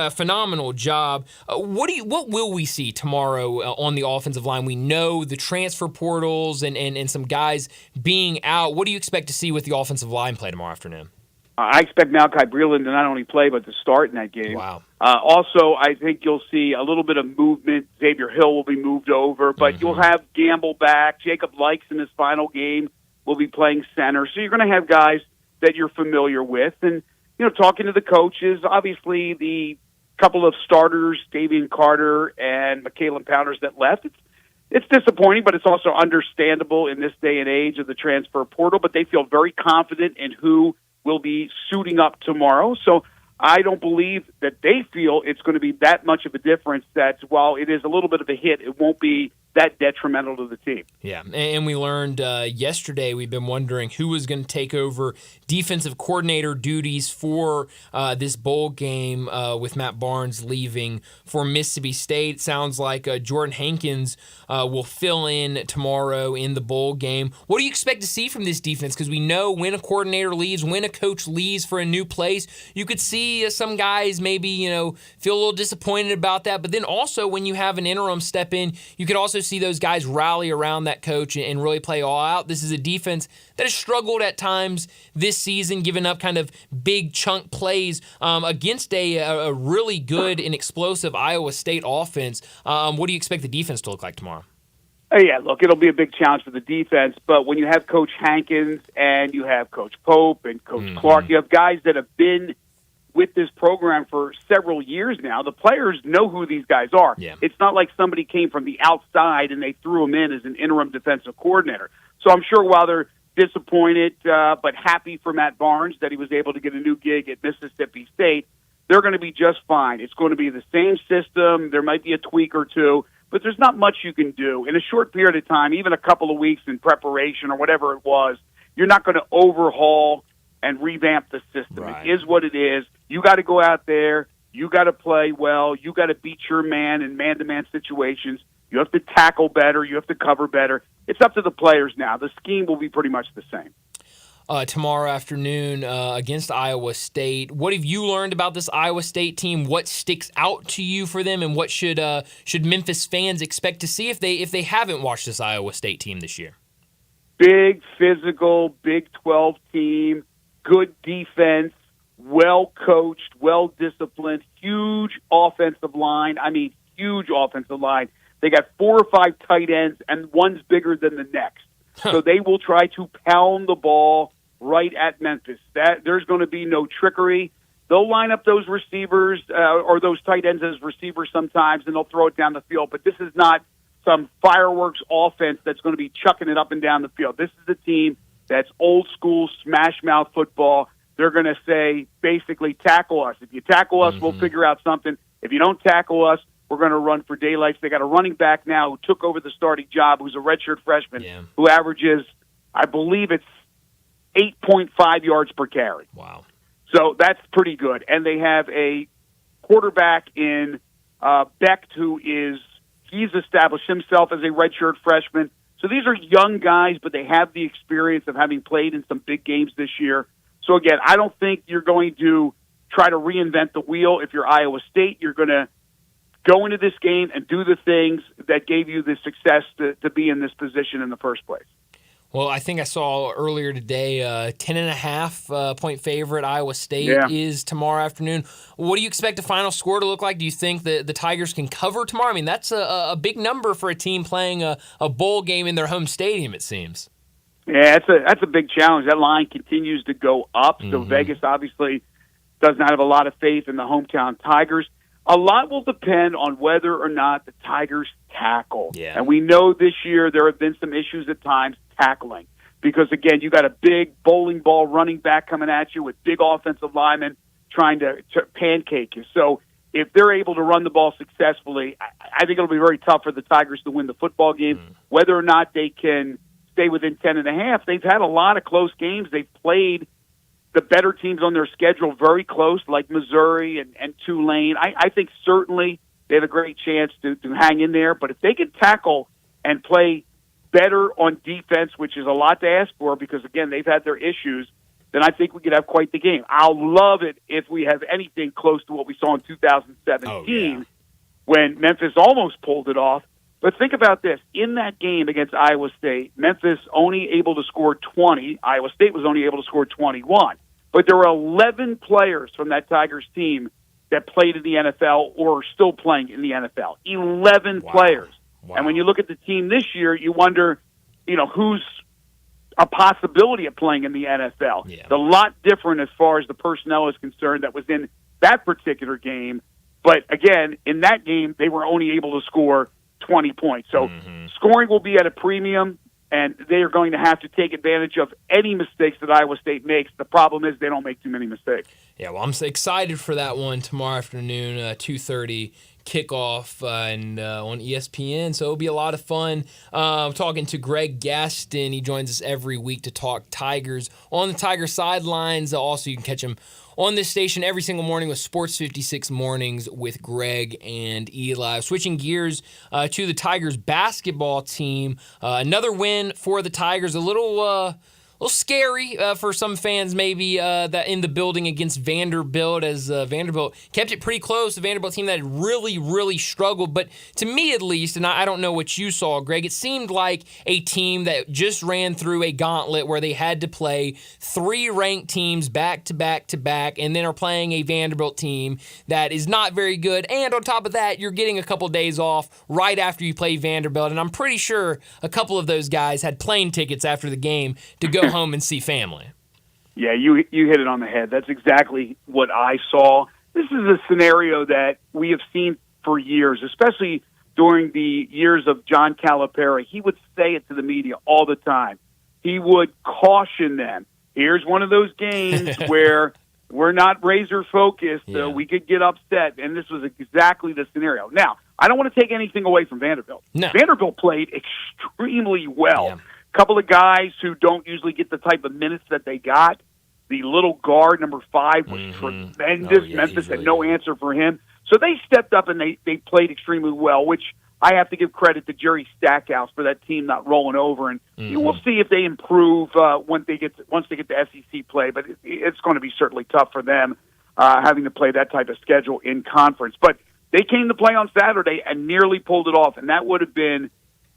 phenomenal job. What will we see tomorrow on the offensive line? We know the transfer portals and some guys being out. What do you expect to see with the offensive line play tomorrow afternoon? I expect Malachi Breland to not only play, but to start in that game. Wow. Also, I think you'll see a little bit of movement. Xavier Hill will be moved over, but you'll have Gamble back. Jacob Likes in his final game will be playing center. So you're going to have guys that you're familiar with. And, talking to the coaches, obviously the couple of starters, Davian Carter and McCaleb Pounders, that left. It's disappointing, but it's also understandable in this day and age of the transfer portal. But they feel very confident in who will be suiting up tomorrow. So I don't believe that they feel it's going to be that much of a difference that while it is a little bit of a hit, it won't be that detrimental to the team. Yeah, and we learned yesterday, we've been wondering who was going to take over defensive coordinator duties for this bowl game with Matt Barnes leaving for Mississippi State. Sounds like Jordan Hankins will fill in tomorrow in the bowl game. What do you expect to see from this defense? Because we know when a coordinator leaves, when a coach leaves for a new place, you could see some guys maybe, feel a little disappointed about that. But then also when you have an interim step in, you could also see those guys rally around that coach and really play all out. This is a defense that has struggled at times this season, giving up kind of big chunk plays against a really good and explosive Iowa State offense. What do you expect the defense to look like tomorrow? Yeah, look, it'll be a big challenge for the defense, but when you have Coach Hankins and you have Coach Pope and Coach Clark, you have guys that have been with this program for several years now. The players know who these guys are. Yeah. It's not like somebody came from the outside and they threw him in as an interim defensive coordinator. So I'm sure while they're disappointed but happy for Matt Barnes that he was able to get a new gig at Mississippi State, they're going to be just fine. It's going to be the same system. There might be a tweak or two, but there's not much you can do. In a short period of time, even a couple of weeks in preparation or whatever it was, you're not going to overhaul and revamp the system. Right. It is what it is. You got to go out there. You got to play well. You got to beat your man in man-to-man situations. You have to tackle better. You have to cover better. It's up to the players now. The scheme will be pretty much the same. Tomorrow afternoon against Iowa State. What have you learned about this Iowa State team? What sticks out to you for them, and what should Memphis fans expect to see if they haven't watched this Iowa State team this year? Big, physical, Big 12 team, good defense, well-coached, well-disciplined, huge offensive line. I mean, huge offensive line. They got 4 or 5 tight ends, and one's bigger than the next. So they will try to pound the ball right at Memphis. There's going to be no trickery. They'll line up those receivers or those tight ends as receivers sometimes, and they'll throw it down the field. But this is not some fireworks offense that's going to be chucking it up and down the field. This is a team that's old-school, smash-mouth football. They're going to say, basically, tackle us. If you tackle us, we'll figure out something. If you don't tackle us, we're going to run for daylights. They got a running back now who took over the starting job, who's a redshirt freshman, who averages, I believe it's 8.5 yards per carry. Wow. So that's pretty good. And they have a quarterback in Becht he's established himself as a redshirt freshman. So these are young guys, but they have the experience of having played in some big games this year. So again, I don't think you're going to try to reinvent the wheel. If you're Iowa State, you're going to go into this game and do the things that gave you the success to be in this position in the first place. Well, I think I saw earlier today 10.5 point favorite Iowa State is tomorrow afternoon. What do you expect the final score to look like? Do you think the Tigers can cover tomorrow? I mean, that's a big number for a team playing a bowl game in their home stadium, it seems. Yeah, that's a big challenge. That line continues to go up. So Vegas obviously does not have a lot of faith in the hometown Tigers. A lot will depend on whether or not the Tigers tackle. Yeah. And we know this year there have been some issues at times tackling. Because, again, you got a big bowling ball running back coming at you with big offensive linemen trying to pancake you. So if they're able to run the ball successfully, I think it'll be very tough for the Tigers to win the football game. Whether or not they can stay within 10.5, they've had a lot of close games. They've played the better teams on their schedule very close, like Missouri and Tulane. I think certainly they have a great chance to hang in there. But if they can tackle and play better on defense, which is a lot to ask for because, again, they've had their issues, then I think we could have quite the game. I'll love it if we have anything close to what we saw in 2017 when Memphis almost pulled it off. But think about this. In that game against Iowa State, Memphis only able to score 20. Iowa State was only able to score 21. But there were 11 players from that Tigers team that played in the NFL or are still playing in the NFL. 11 players. Wow. And when you look at the team this year, you wonder, who's a possibility of playing in the NFL. Yeah. It's a lot different as far as the personnel is concerned that was in that particular game But again, in that game, they were only able to score 20 points. So scoring will be at a premium, and they are going to have to take advantage of any mistakes that Iowa State makes. The problem is they don't make too many mistakes. Yeah, well, I'm excited for that one tomorrow afternoon, 2:30 kickoff on ESPN, so it'll be a lot of fun. I'm talking to Greg Gaston. He joins us every week to talk Tigers on the Tiger sidelines. Also, you can catch him on this station every single morning with Sports 56 Mornings with Greg and Eli. Switching gears to the Tigers basketball team. Another win for the Tigers. A little scary for some fans maybe that in the building against Vanderbilt, as Vanderbilt kept it pretty close. The Vanderbilt team that had really, really struggled. But to me at least, and I don't know what you saw, Greg, it seemed like a team that just ran through a gauntlet where they had to play 3 ranked teams back to back to back, and then are playing a Vanderbilt team that is not very good. And on top of that, you're getting a couple days off right after you play Vanderbilt. And I'm pretty sure a couple of those guys had plane tickets after the game to go home and see family. Yeah, you hit it on the head. That's exactly what I saw. This is a scenario that we have seen for years, especially during the years of John Calipari. He would say it to the media all the time. He would caution them. Here's one of those games where we're not razor focused, so we could get upset, and this was exactly the scenario. Now, I don't want to take anything away from Vanderbilt. No. Vanderbilt played extremely well. Yeah. Couple of guys who don't usually get the type of minutes that they got. The little guard, number 5, was tremendous. Memphis had no answer for him. So they stepped up and they played extremely well, which I have to give credit to Jerry Stackhouse for that team not rolling over. And we'll see if they improve once they get to SEC play. But it's going to be certainly tough for them having to play that type of schedule in conference. But they came to play on Saturday and nearly pulled it off, and that would have been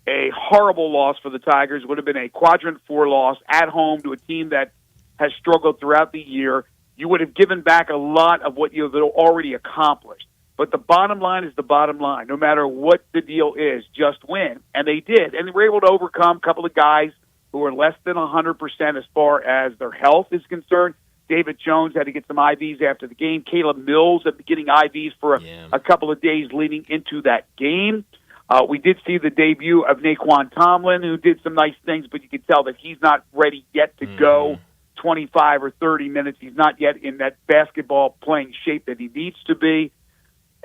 a horrible loss for the Tigers. Would have been a quadrant 4 loss at home to a team that has struggled throughout the year. You would have given back a lot of what you have already accomplished. But the bottom line is the bottom line. No matter what the deal is, just win. And they did. And they were able to overcome a couple of guys who were less than 100% as far as their health is concerned. David Jones had to get some IVs after the game. Caleb Mills had been getting IVs for a couple of days leading into that game. We did see the debut of Naquan Tomlin, who did some nice things, but you can tell that he's not ready yet to go 25 or 30 minutes. He's not yet in that basketball playing shape that he needs to be.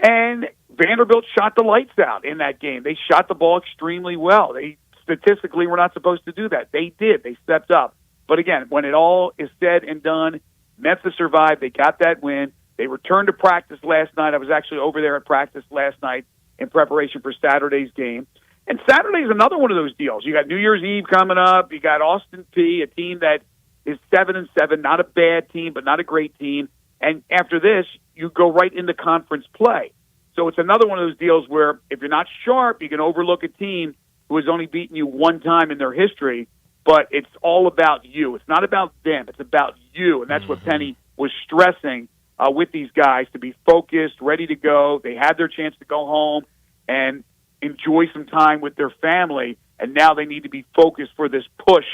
And Vanderbilt shot the lights out in that game. They shot the ball extremely well. They statistically were not supposed to do that. They did. They stepped up. But again, when it all is said and done, Memphis survived. They got that win. They returned to practice last night. I was actually over there at practice last night in preparation for Saturday's game. And Saturday's another one of those deals. You got New Year's Eve coming up. You got Austin Peay, a team that is 7-7, not a bad team, but not a great team. And after this, you go right into conference play. So it's another one of those deals where if you're not sharp, you can overlook a team who has only beaten you one time in their history, but it's all about you. It's not about them. It's about you. And that's what Penny was stressing with these guys, to be focused, ready to go. They had their chance to go home and enjoy some time with their family, and now they need to be focused for this push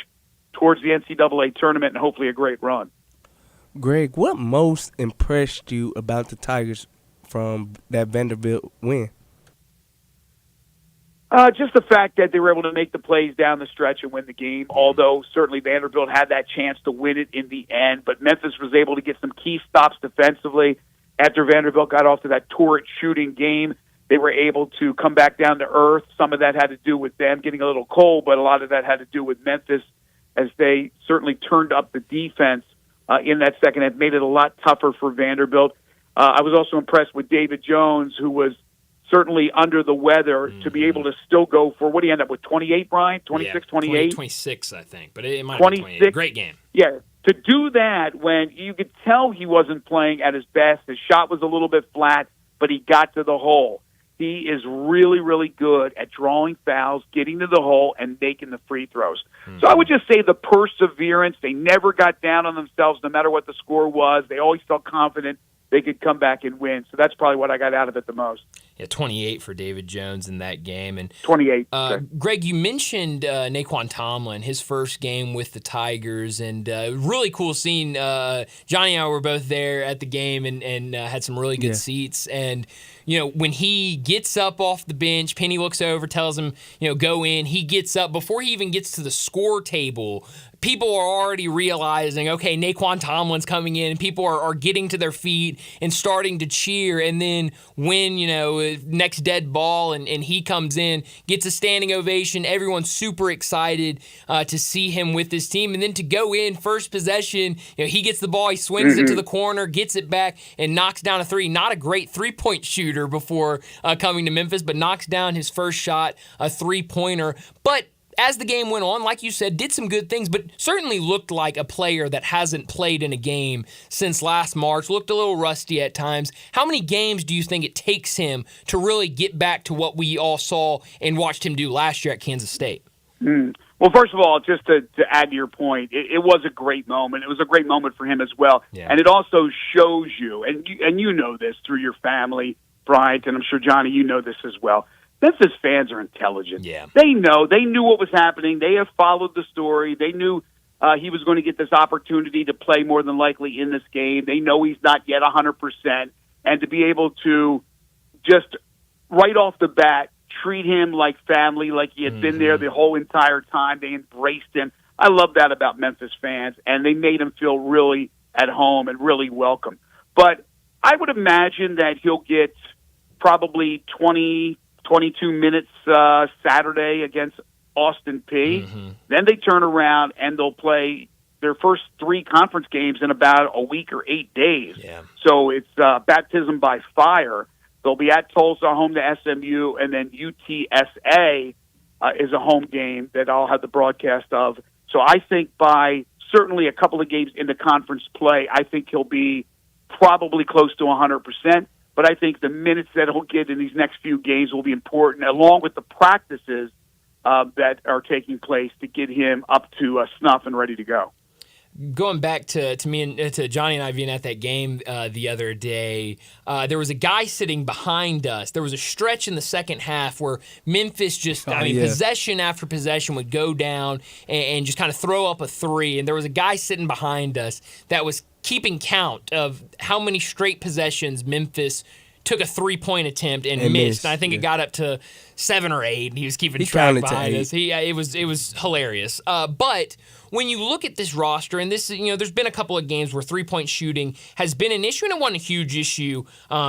towards the NCAA tournament and hopefully a great run. Greg, what most impressed you about the Tigers from that Vanderbilt win? Just the fact that they were able to make the plays down the stretch and win the game, although certainly Vanderbilt had that chance to win it in the end. But Memphis was able to get some key stops defensively. After Vanderbilt got off to that torrid shooting game, they were able to come back down to earth. Some of that had to do with them getting a little cold, but a lot of that had to do with Memphis as they certainly turned up the defense in that second half, made it a lot tougher for Vanderbilt. I was also impressed with David Jones, who was certainly under the weather, to be able to still go for, what do you end up with, 28, Brian? 26, 28? 26, I think, but it might have been 28. Great game. Yeah, to do that when you could tell he wasn't playing at his best, his shot was a little bit flat, but he got to the hole. He is really, really good at drawing fouls, getting to the hole, and making the free throws. So I would just say the perseverance. They never got down on themselves no matter what the score was. They always felt confident they could come back and win. So that's probably what I got out of it the most. Yeah, 28 for David Jones in that game. And 28. Greg, you mentioned Naquan Tomlin, his first game with the Tigers, and really cool scene. Johnny and I were both there at the game and had some really good seats. And when he gets up off the bench, Penny looks over, tells him, go in. He gets up before he even gets to the score table. People are already realizing, okay, Naquan Tomlin's coming in, and people are getting to their feet and starting to cheer. And then when, next dead ball and he comes in, gets a standing ovation, everyone's super excited to see him with this team. And then to go in, first possession, he gets the ball, he swings it to the corner, gets it back, and knocks down a three. Not a great three-point shooter before coming to Memphis, but knocks down his first shot, a three-pointer. But as the game went on, like you said, did some good things, but certainly looked like a player that hasn't played in a game since last March, looked a little rusty at times. How many games do you think it takes him to really get back to what we all saw and watched him do last year at Kansas State? Well, first of all, just to add to your point, it was a great moment. It was a great moment for him as well. Yeah. And it also shows you, and you know this through your family, Bryant, and I'm sure, Johnny, you know this as well. Memphis fans are intelligent. Yeah. They knew what was happening. They have followed the story. They knew he was going to get this opportunity to play more than likely in this game. They know he's not yet 100%. And to be able to just right off the bat treat him like family, like he had been there the whole entire time. They embraced him. I love that about Memphis fans, and they made him feel really at home and really welcome. But I would imagine that he'll get probably 22 minutes Saturday against Austin P. Then they turn around and they'll play their first 3 conference games in about a week or 8 days. Yeah. So it's baptism by fire. They'll be at Tulsa, home to SMU, and then UTSA is a home game that I'll have the broadcast of. So I think by certainly a couple of games into conference play, I think he'll be probably close to 100%. But I think the minutes that he'll get in these next few games will be important, along with the practices that are taking place to get him up to snuff and ready to go. Going back to me and to Johnny and I being at that game the other day, there was a guy sitting behind us. There was a stretch in the second half where Memphis just, possession after possession would go down and just kind of throw up a three. And there was a guy sitting behind us that was keeping count of how many straight possessions Memphis took a three-point attempt and missed. And I think it got up to 7 or 8, and he was keeping track behind us. It was hilarious. But when you look at this roster, and this, there's been a couple of games where three-point shooting has been an issue, and it wasn't a huge issue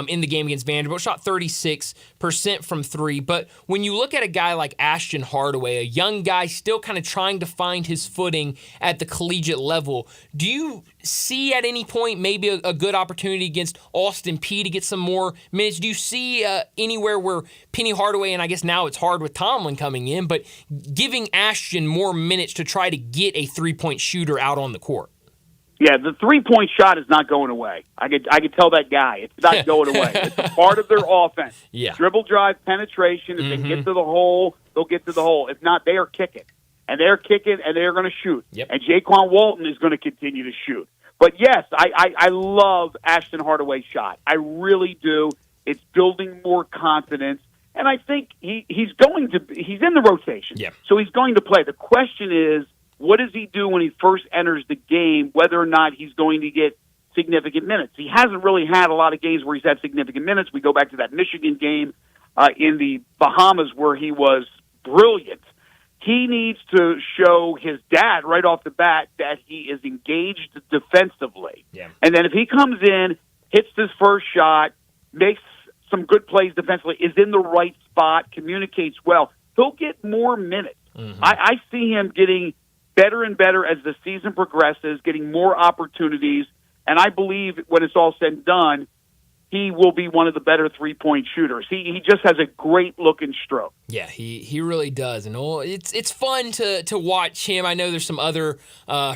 in the game against Vanderbilt. Shot 36% from 3. But when you look at a guy like Ashton Hardaway, a young guy still kind of trying to find his footing at the collegiate level, do you see at any point maybe a good opportunity against Austin P to get some more minutes? Do you see anywhere where Penny Hardaway, and I guess now it's hard with Tomlin coming in, but giving Ashton more minutes to try to get a three-point shooter out on the court? Yeah, the three-point shot is not going away. I could tell that guy. It's not going away. It's a part of their offense. Yeah. Dribble, drive, penetration. If they get to the hole, they'll get to the hole. If not, they are kicking. And they're kicking, and they're going to shoot. Yep. And Jaquan Walton is going to continue to shoot. But, yes, I love Ashton Hardaway's shot. I really do. It's building more confidence. And I think he's in the rotation. Yep. So he's going to play. The question is, what does he do when he first enters the game, whether or not he's going to get significant minutes? He hasn't really had a lot of games where he's had significant minutes. We go back to that Michigan game in the Bahamas where he was brilliant. He needs to show his dad right off the bat that he is engaged defensively. Yeah. And then if he comes in, hits his first shot, makes some good plays defensively, is in the right spot, communicates well, he'll get more minutes. I see him getting better and better as the season progresses, getting more opportunities, and I believe when it's all said and done, he will be one of the better three-point shooters. He just has a great-looking stroke. Yeah, he really does. And it's fun to watch him. I know there's some other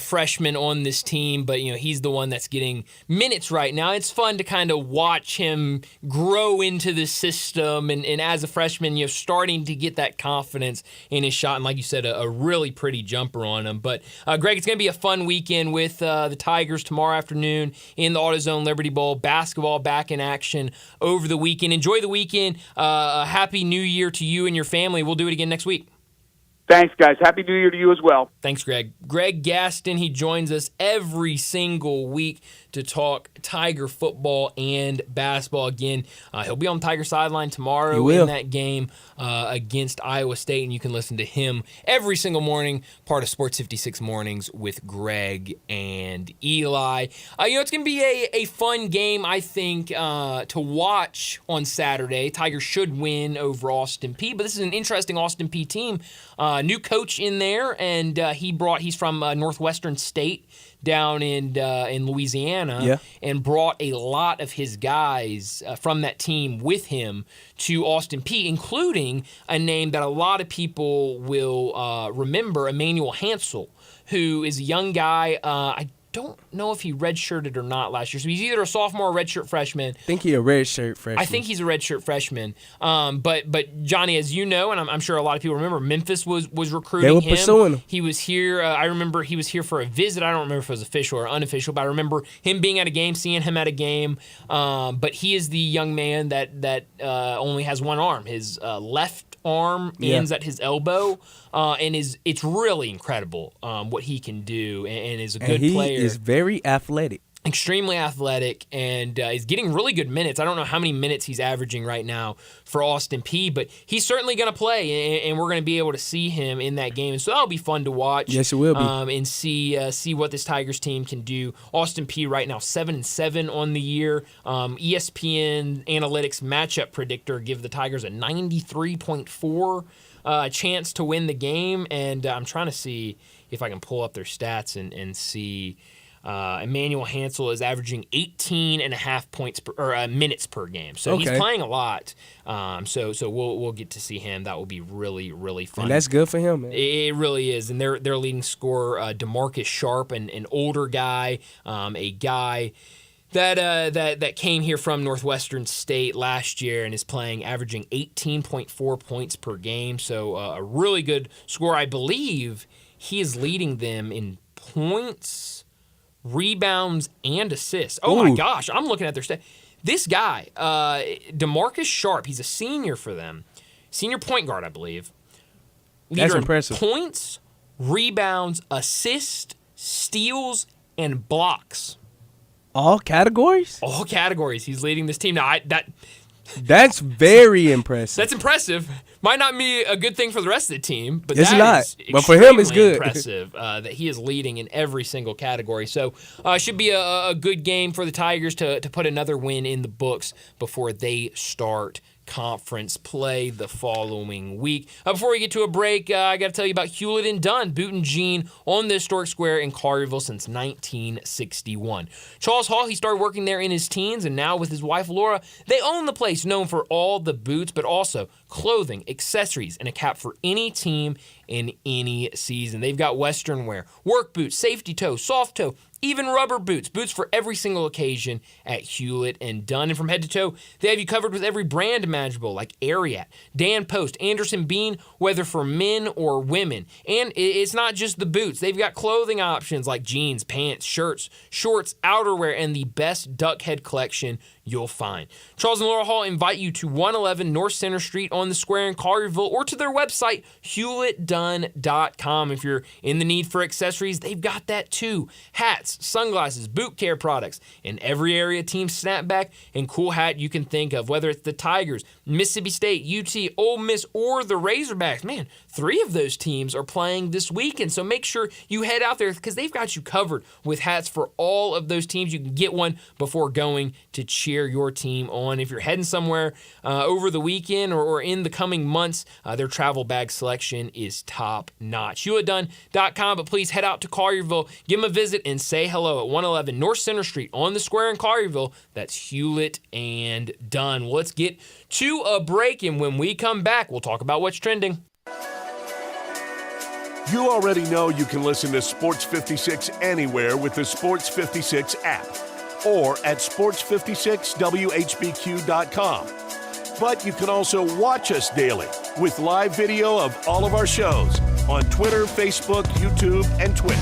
freshmen on this team, but he's the one that's getting minutes right now. It's fun to kind of watch him grow into the system, and as a freshman, starting to get that confidence in his shot. And like you said, a really pretty jumper on him. But Greg, it's going to be a fun weekend with the Tigers tomorrow afternoon in the AutoZone Liberty Bowl. Basketball back in action over the weekend. Enjoy the weekend. A happy New Year to you and your family. We'll do it again next week. Thanks, guys. Happy New Year to you as well. Thanks, Greg. Greg Gaston, he joins us every single week to talk Tiger football and basketball. Again, he'll be on the Tiger sideline tomorrow in that game against Iowa State, and you can listen to him every single morning, part of Sports 56 Mornings with Greg and Eli. It's going to be a fun game, I think, to watch on Saturday. Tiger should win over Austin Peay, but this is an interesting Austin Peay team. New coach in there, and he's from Northwestern State down in Louisiana, and brought a lot of his guys from that team with him to Austin Peay, including a name that a lot of people will remember, Emmanuel Hansel, who is a young guy. I don't know if he redshirted or not last year. So he's either a sophomore or redshirt freshman. I think he's a redshirt freshman. I think he's a redshirt freshman. But Johnny, as you know, and I'm sure a lot of people remember, Memphis was recruiting him. They were pursuing him. He was here. I remember he was here for a visit. I don't remember if it was official or unofficial, but I remember him being at a game, seeing him at a game. But he is the young man that only has one arm. His left arm ends at his elbow, and it's really incredible what he can do, and is a good player. He is very athletic. Extremely athletic, and he's getting really good minutes. I don't know how many minutes he's averaging right now for Austin Peay, but he's certainly going to play, and we're going to be able to see him in that game. And so that'll be fun to watch. Yes, it will be. And see what this Tigers team can do. Austin Peay right now 7-7 on the year. ESPN Analytics matchup predictor give the Tigers a 93.4 chance to win the game, and I'm trying to see if I can pull up their stats and see. Emmanuel Hansel is averaging 18.5 minutes per game, so he's playing a lot. So we'll get to see him. That will be really, really fun. And that's good for him, man. It really is. And their leading scorer, DeMarcus Sharp, an older guy, a guy that came here from Northwestern State last year and is averaging 18.4 points per game. So a really good score. I believe he is leading them in points, rebounds, and assists. Oh, my gosh. I'm looking at their stats. This guy, DeMarcus Sharp, he's a senior for them. Senior point guard, I believe. That's impressive. Points, rebounds, assists, steals, and blocks. All categories? All categories. He's leading this team. Now, that's very impressive. That's impressive. Might not be a good thing for the rest of the team, but it's that not. is But for him, it's good. Impressive that he is leading in every single category. So should be a good game for the Tigers to put another win in the books before they start conference play the following week. Before we get to a break, I got to tell you about Hewlett and Dunn, Boot and Jean on the historic square in Collierville since 1961. Charles Hall, he started working there in his teens, and now with his wife Laura, they own the place known for all the boots, but also clothing, accessories, and a cap for any team in any season. They've got Western wear, work boots, safety toe, soft toe, even rubber boots for every single occasion at Hewlett and Dunn. And from head to toe, they have you covered with every brand imaginable, like Ariat, Dan Post, Anderson Bean, whether for men or women. And it's not just the boots. They've got clothing options like jeans, pants, shirts, shorts, outerwear, and the best duck head collection you'll find. Charles and Laura Hall invite you to 111 North Center Street on the square in Collierville, or to their website, hewlettdunn.com. If you're in the need for accessories, they've got that too. Hats, sunglasses, boot care products, and every area team snapback and cool hat you can think of, whether it's the Tigers, Mississippi State, UT, Ole Miss, or the Razorbacks. Man, 3 of those teams are playing this weekend, so make sure you head out there because they've got you covered with hats for all of those teams. You can get one before going to cheer your team on. If you're heading somewhere over the weekend or in the coming months, their travel bag selection is top notch. HewlettDunn.com, but please head out to Collierville, give them a visit, and say hello at 111 North Center Street on the square in Collierville. That's Hewlett and Dunn. Well, let's get to a break, and when we come back, we'll talk about what's trending. You already know you can listen to Sports 56 anywhere with the Sports 56 app, or at sports56whbq.com. But you can also watch us daily with live video of all of our shows on Twitter, Facebook, YouTube, and Twitch.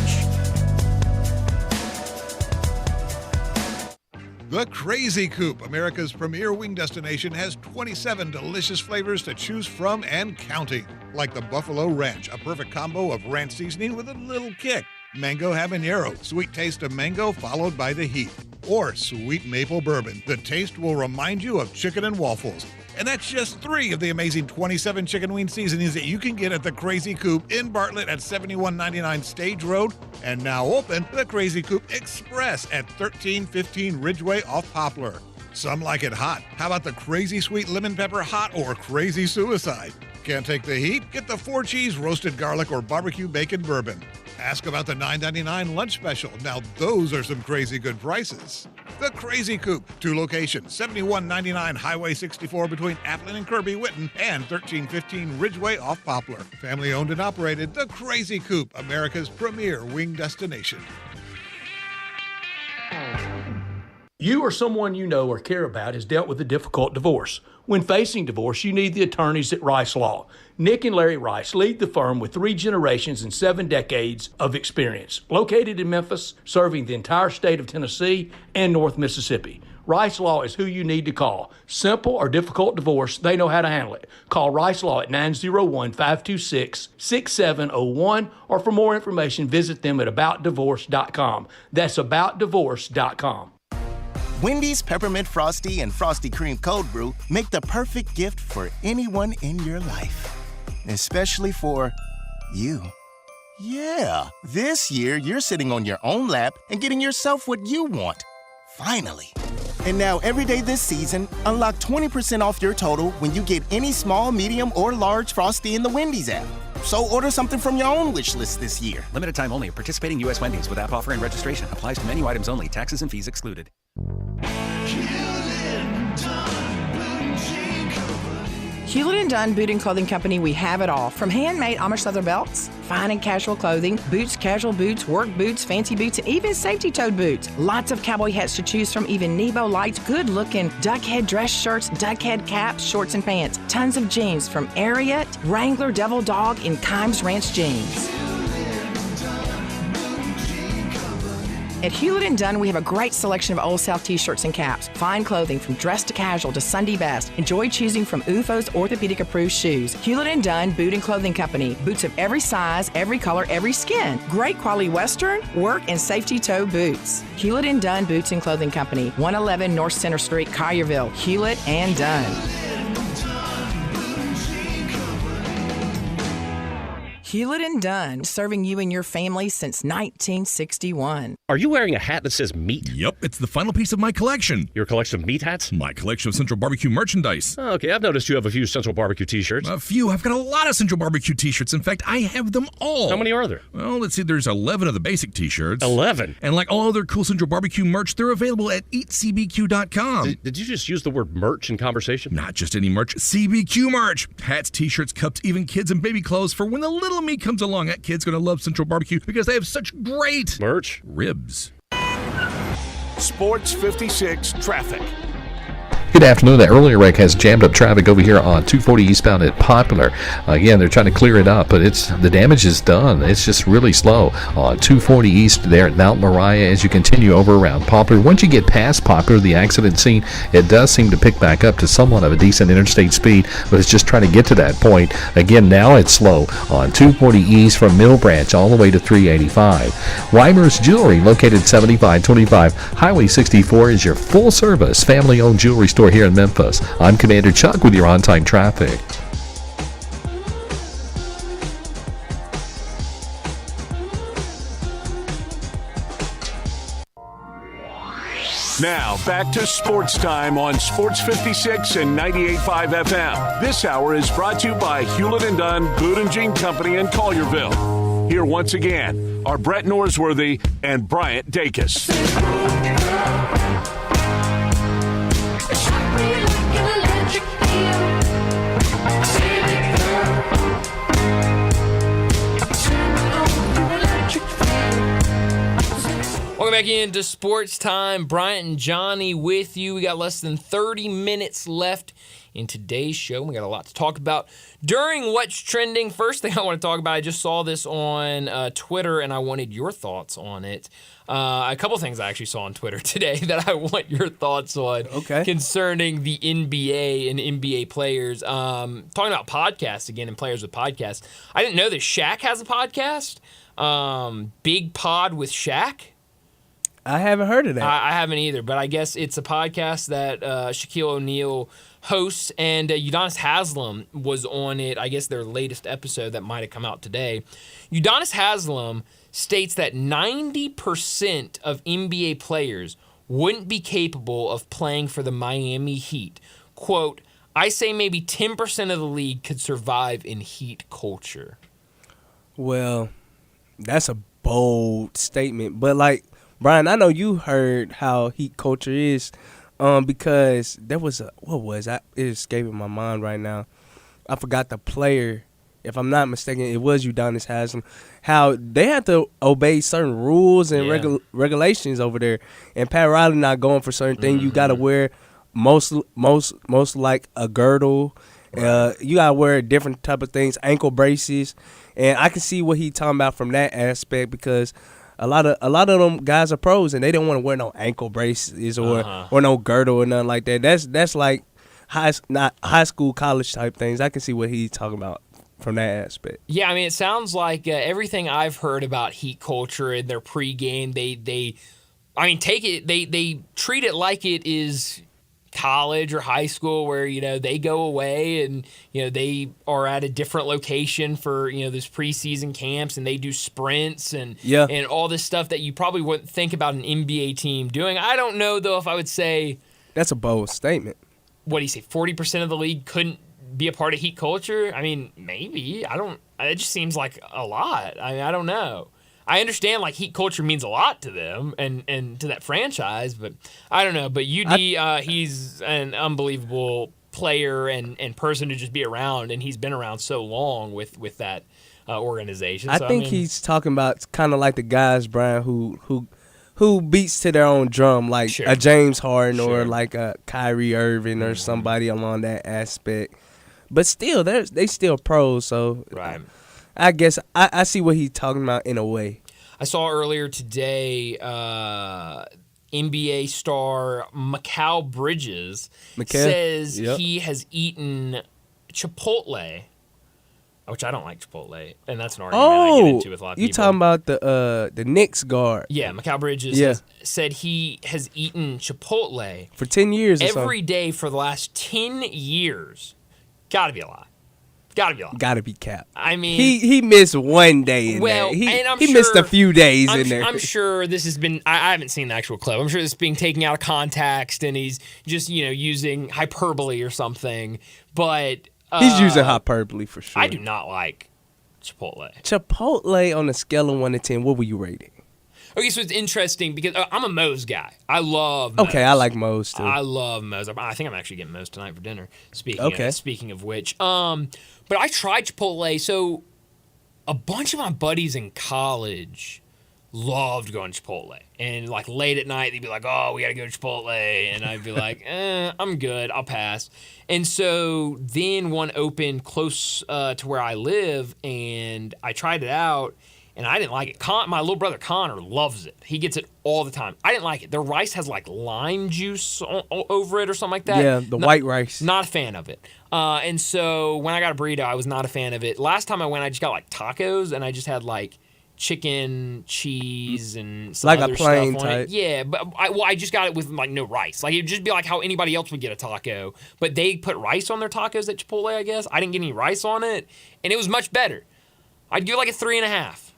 The Crazy Coop, America's premier wing destination, has 27 delicious flavors to choose from and counting. Like the Buffalo Ranch, a perfect combo of ranch seasoning with a little kick. Mango Habanero, sweet taste of mango followed by the heat. Or Sweet Maple Bourbon, the taste will remind you of chicken and waffles. And that's just 3 of the amazing 27 chicken wing seasonings that you can get at the Crazy Coop in Bartlett at 7199 Stage Road, and now open the Crazy Coop Express at 1315 Ridgeway off Poplar. Some like it hot. How about the Crazy Sweet Lemon Pepper Hot or Crazy Suicide? Can't take the heat? Get the 4-cheese roasted garlic or barbecue bacon bourbon. Ask about the $9.99 lunch special. Now those are some crazy good prices. The Crazy Coop, 2 locations, 7199 Highway 64 between Applin and Kirby Whitten, and 1315 Ridgeway off Poplar. Family owned and operated, The Crazy Coop, America's premier wing destination. You or someone you know or care about has dealt with a difficult divorce. When facing divorce, you need the attorneys at Rice Law. Nick and Larry Rice lead the firm with 3 generations and 7 decades of experience. Located in Memphis, serving the entire state of Tennessee and North Mississippi. Rice Law is who you need to call. Simple or difficult divorce, they know how to handle it. Call Rice Law at 901-526-6701, or for more information, visit them at aboutdivorce.com. That's aboutdivorce.com. Wendy's Peppermint Frosty and Frosty Cream Cold Brew make the perfect gift for anyone in your life. Especially for you. Yeah, this year you're sitting on your own lap and getting yourself what you want. Finally. And now every day this season, unlock 20% off your total when you get any small, medium, or large Frosty in the Wendy's app. So order something from your own wish list this year. Limited time only. Participating U.S. Wendy's with app offer and registration. Applies to menu items only. Taxes and fees excluded. Hewlett & Dunn Boot and Clothing Company, we have it all. From handmade Amish leather belts, fine and casual clothing, boots, casual boots, work boots, fancy boots, and even safety-toed boots. Lots of cowboy hats to choose from, even Nebo lights, good-looking duck head dress shirts, duck head caps, shorts, and pants. Tons of jeans from Ariat, Wrangler, Devil Dog, and Kimes Ranch jeans. At Hewlett & Dunn, we have a great selection of Old South t-shirts and caps. Fine clothing from dress to casual to Sunday best. Enjoy choosing from UFO's orthopedic-approved shoes. Hewlett & Dunn Boot and Clothing Company. Boots of every size, every color, every skin. Great quality Western, work, and safety toe boots. Hewlett & Dunn Boots and Clothing Company. 111 North Center Street, Collierville. Hewlett & Dunn. Hewlett & Dunn, serving you and your family since 1961. Are you wearing a hat that says meat? Yep, it's the final piece of my collection. Your collection of meat hats? My collection of Central Barbecue merchandise. Okay, I've noticed you have a few Central Barbecue t-shirts. A few. I've got a lot of Central Barbecue t-shirts. In fact, I have them all. How many are there? Well, let's see. There's 11 of the basic t-shirts. 11? And like all other cool Central Barbecue merch, they're available at eatcbq.com. Did you just use the word merch in conversation? Not just any merch. CBQ merch. Hats, t-shirts, cups, even kids and baby clothes for when the little me comes along. That kid's going to love Central Barbecue because they have such great merch. Ribs. Sports 56 traffic. Good afternoon. The earlier wreck has jammed up traffic over here on 240 eastbound at Poplar. Again, they're trying to clear it up, but the damage is done. It's just really slow on 240 east there at Mount Moriah as you continue over around Poplar. Once you get past Poplar, the accident scene, it does seem to pick back up to somewhat of a decent interstate speed, but it's just trying to get to that point. Again, now it's slow on 240 east from Mill Branch all the way to 385. Weimer's Jewelry, located 7525 Highway 64, is your full-service, family-owned jewelry store here in Memphis. I'm Commander Chuck with your on-time traffic. Now, back to Sports Time on Sports 56 and 98.5 FM. This hour is brought to you by Hewlett & Dunn Boot and Jean Company in Collierville. Here once again are Brett Norsworthy and Bryant Dacus. Welcome back into Sports Time. Bryant and Johnny with you. We got less than 30 minutes left in today's show. We got a lot to talk about. During What's Trending, first thing I want to talk about, I just saw this on Twitter, and I wanted your thoughts on it. A couple things I actually saw on Twitter today that I want your thoughts on concerning the NBA and NBA players. Talking about podcasts again and players with podcasts. I didn't know that Shaq has a podcast. Big Pod with Shaq. I haven't heard of that. I haven't either, but I guess it's a podcast that Shaquille O'Neal hosts, and Udonis Haslem was on it. I guess their latest episode that might have come out today. Udonis Haslem states that 90% of NBA players wouldn't be capable of playing for the Miami Heat. Quote, I say maybe 10% of the league could survive in Heat culture. Well, that's a bold statement, but like, Brian, I know you heard how Heat culture is, because there was it escaping my mind right now. I forgot the player. If I'm not mistaken, it was Udonis Haslem. How they had to obey certain rules and regulations over there, and Pat Riley not going for certain things. You got to wear most like a girdle. Right. You got to wear different type of things, ankle braces, and I can see what he talking about from that aspect because. A lot of them guys are pros and they don't want to wear no ankle braces or no girdle or nothing like that. That's like not high school, college type things. I can see what he's talking about from that aspect. Yeah, I mean, it sounds like everything I've heard about Heat culture and their pregame, they treat it like it is college or high school where, they go away and, they are at a different location for, those preseason camps and they do sprints and all this stuff that you probably wouldn't think about an NBA team doing. I don't know, though, if I would say... That's a bold statement. What do you say, 40% of the league couldn't be a part of Heat culture? I mean, maybe. It just seems like a lot. I mean, I don't know. I understand like Heat culture means a lot to them and to that franchise, but I don't know. But UD, he's an unbelievable player and person to just be around, and he's been around so long with that organization. I think he's talking about kind of like the guys, Brian, who beats to their own drum, like a James Harden or like a Kyrie Irving or somebody along that aspect. But still, they still pros, so right. I guess I see what he's talking about in a way. I saw earlier today NBA star Mikal Bridges says he has eaten Chipotle, which I don't like Chipotle, and that's an argument I get into with a lot of people. You talking about the Knicks guard? Yeah, Mikal Bridges said he has eaten Chipotle for 10 years every day for the last 10 years. Gotta be a lie. Gotta be cap. I mean, he missed one day in there. He missed a few days in there. I'm sure this has been. I haven't seen the actual clip. I'm sure this is being taken out of context, and he's just using hyperbole or something. But he's using hyperbole for sure. I do not like Chipotle. Chipotle on a scale of 1 to 10, what would you rate it? Okay, so it's interesting because I'm a Moe's guy. I love Moe's. Okay, I like Moe's too. I love Moe's. I think I'm actually getting Moe's tonight for dinner. Speaking of which, but I tried Chipotle. So a bunch of my buddies in college loved going to Chipotle, and like late at night they'd be like, "Oh, we got to go to Chipotle," and I'd be like, "I'm good. I'll pass." And so then one opened close to where I live, and I tried it out. And I didn't like it. My little brother Connor loves it. He gets it all the time. I didn't like it. Their rice has like lime juice over it or something like that. Yeah, white rice. Not a fan of it. And so when I got a burrito, I was not a fan of it. Last time I went, I just got like tacos, and I just had like chicken, cheese, and some like other a plain stuff on type. it. Yeah, but I just got it with like no rice. Like it'd just be like how anybody else would get a taco, but they put rice on their tacos at Chipotle. I guess I didn't get any rice on it, and it was much better. I'd give it like a 3.5.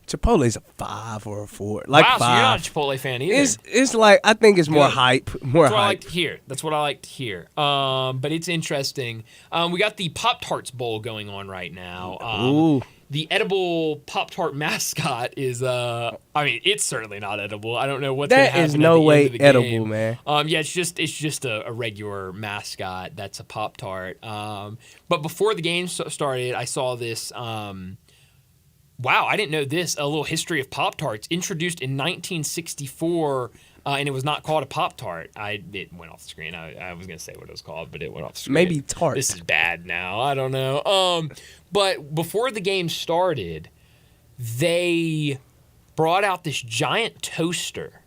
Chipotle's a 5 or a 4. Like wow, 5. So you're not a Chipotle fan either. It's like, I think it's more hype. That's what I like to hear. That's what I like to hear. But it's interesting. We got the Pop-Tarts Bowl going on right now. Ooh. The edible Pop-Tart mascot is, it's certainly not edible. I don't know what's going to happen. That is no way edible, game. Man. Yeah, it's just a regular mascot that's a Pop-Tart. But before the game started, I saw this wow, I didn't know this. A little history of Pop-Tarts. Introduced in 1964, and it was not called a Pop-Tart. It went off the screen. I was going to say what it was called, but it went off the screen. Maybe tart. This is bad now. I don't know. But before the game started, they brought out this giant toaster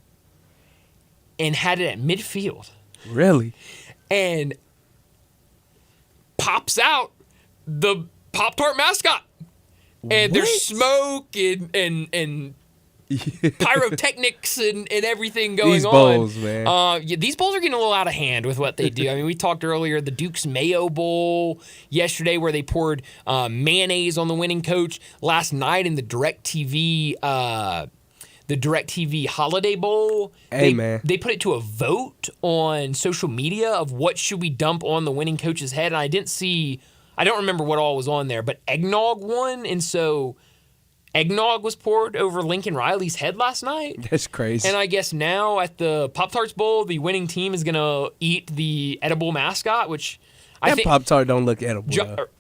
and had it at midfield. Really? And pops out the Pop-Tart mascot. And there's smoke and pyrotechnics and everything going these on. Bowls, man. Yeah, these bowls are getting a little out of hand with what they do. I mean, we talked earlier, the Duke's Mayo Bowl yesterday where they poured mayonnaise on the winning coach. Last night in the DirecTV Holiday Bowl, they put it to a vote on social media of what should we dump on the winning coach's head. And I don't remember what all was on there, but eggnog won. And so eggnog was poured over Lincoln Riley's head last night. That's crazy. And I guess now at the Pop-Tarts Bowl, the winning team is going to eat the edible mascot, which I think Pop-Tart don't look edible.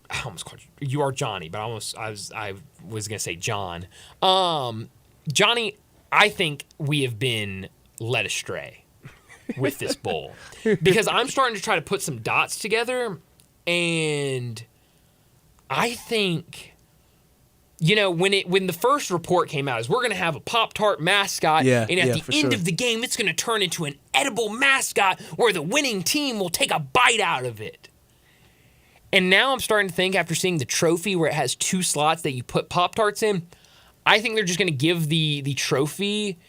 I almost called you are Johnny, but I was going to say John. Johnny, I think we have been led astray with this bowl because I'm starting to try to put some dots together, and I think, when the first report came out is we're going to have a Pop-Tart mascot, and at the end of the game, it's going to turn into an edible mascot where the winning team will take a bite out of it. And now I'm starting to think, after seeing the trophy where it has 2 slots that you put Pop-Tarts in, I think they're just going to give the trophy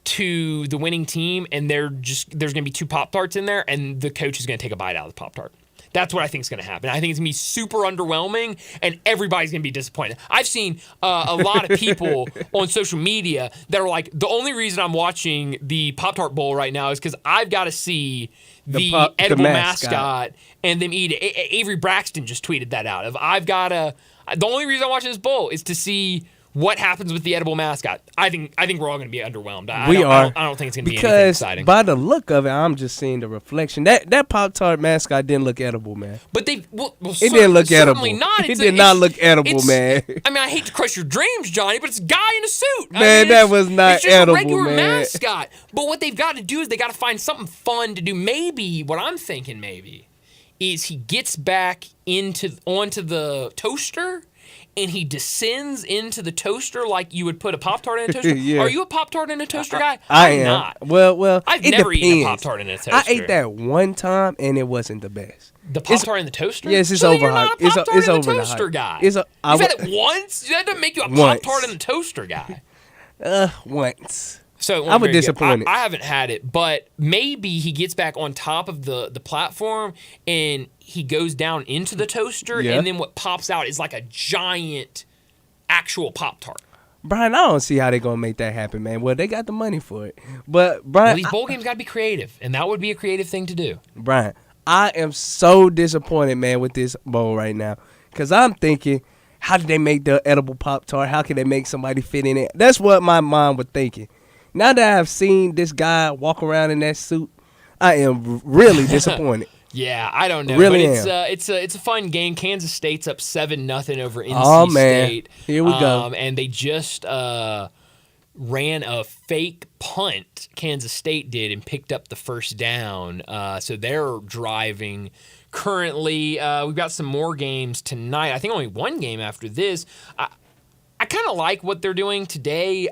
to the winning team, and there's going to be 2 Pop-Tarts in there, and the coach is going to take a bite out of the Pop-Tart. That's what I think is going to happen. I think it's going to be super underwhelming, and everybody's going to be disappointed. I've seen a lot of people on social media that are like, the only reason I'm watching the Pop-Tart Bowl right now is because I've got to see the edible mascot and them eat it. Avery Braxton just tweeted that out. The only reason I'm watching this bowl is to see what happens with the edible mascot. I think we're all going to be underwhelmed. I don't think it's going to be anything exciting. By the look of it, I'm just seeing the reflection. That Pop-Tart mascot didn't look edible, man. But it didn't look edible. Not. It did not look edible, man. I mean, I hate to crush your dreams, Johnny, but it's a guy in a suit. Man, that was not edible, man. It's just a regular mascot. But what they've got to do is they got to find something fun to do. Maybe what I'm thinking is he gets back onto the toaster. And he descends into the toaster like you would put a Pop-Tart in a toaster. Yeah. Are you a Pop-Tart in a toaster guy? I'm am not. Well, I've it never depends. eaten a Pop-Tart in a toaster. I ate that one time, and it wasn't the best. The Pop-Tart in the toaster? Yes, it's so overhyped. You're not a Pop-Tart in the toaster guy. You've had it once? That doesn't make you a Pop-Tart in the toaster guy. Once. So I was disappointed. I haven't had it, but maybe he gets back on top of the platform and he goes down into the toaster, and then what pops out is like a giant actual Pop-Tart. Brian, I don't see how they're going to make that happen, man. Well, they got the money for it. But, Brian... these bowl games got to be creative, and that would be a creative thing to do. Brian, I am so disappointed, man, with this bowl right now. Because I'm thinking, how did they make the edible Pop-Tart? How can they make somebody fit in it? That's what my mind was thinking. Now that I've seen this guy walk around in that suit, I am really disappointed. Yeah, I don't know. Really but it's a fun game. Kansas State's up 7-0 over NC State. Here we go. And they just ran a fake punt. Kansas State did and picked up the first down. So they're driving. Currently, we've got some more games tonight. I think only one game after this. I kind of like what they're doing today.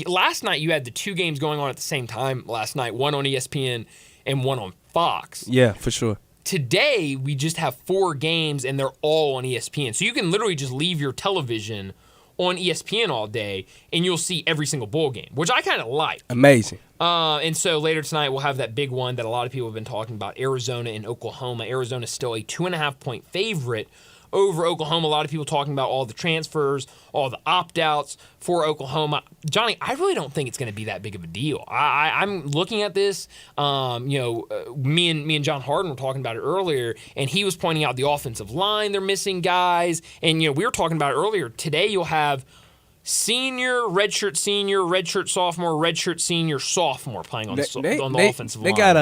Last night you had the 2 games going on at the same time last night, one on ESPN and one on Fox. Yeah, for sure. Today, we just have 4 games, and they're all on ESPN. So you can literally just leave your television on ESPN all day, and you'll see every single bowl game, which I kind of like. Amazing. And so later tonight, we'll have that big one that a lot of people have been talking about, Arizona and Oklahoma. Arizona's still a 2.5-point favorite over Oklahoma. A lot of people talking about all the transfers, all the opt-outs for Oklahoma. Johnny, I really don't think it's going to be that big of a deal. I'm looking at this. Me and John Harden were talking about it earlier, and he was pointing out the offensive line. They're missing guys. And, we were talking about it earlier. Today you'll have senior, redshirt, sophomore, redshirt, senior, sophomore playing on the offensive line. They got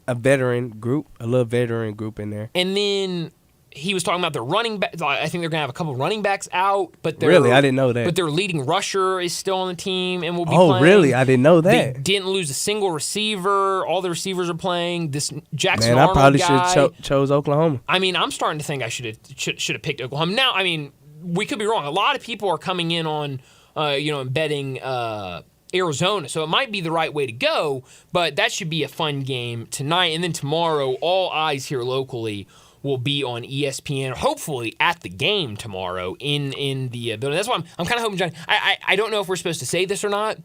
a veteran group, a little veteran group in there. And then he was talking about their running back. I think they're going to have a couple running backs out, but Really? I didn't know that. But their leading rusher is still on the team and will be Oh, playing. really? I didn't know that. They didn't lose a single receiver. All the receivers are playing. This Jackson Man, I Arnold probably guy, should have chose Oklahoma. I mean, I'm starting to think I should have picked Oklahoma. Now, I mean, we could be wrong. A lot of people are coming in on, and betting Arizona, so it might be the right way to go. But that should be a fun game tonight, and then tomorrow, all eyes here locally will be on ESPN. Hopefully, at the game tomorrow in the building. That's why I'm kind of hoping, Johnny. I don't know if we're supposed to say this or not.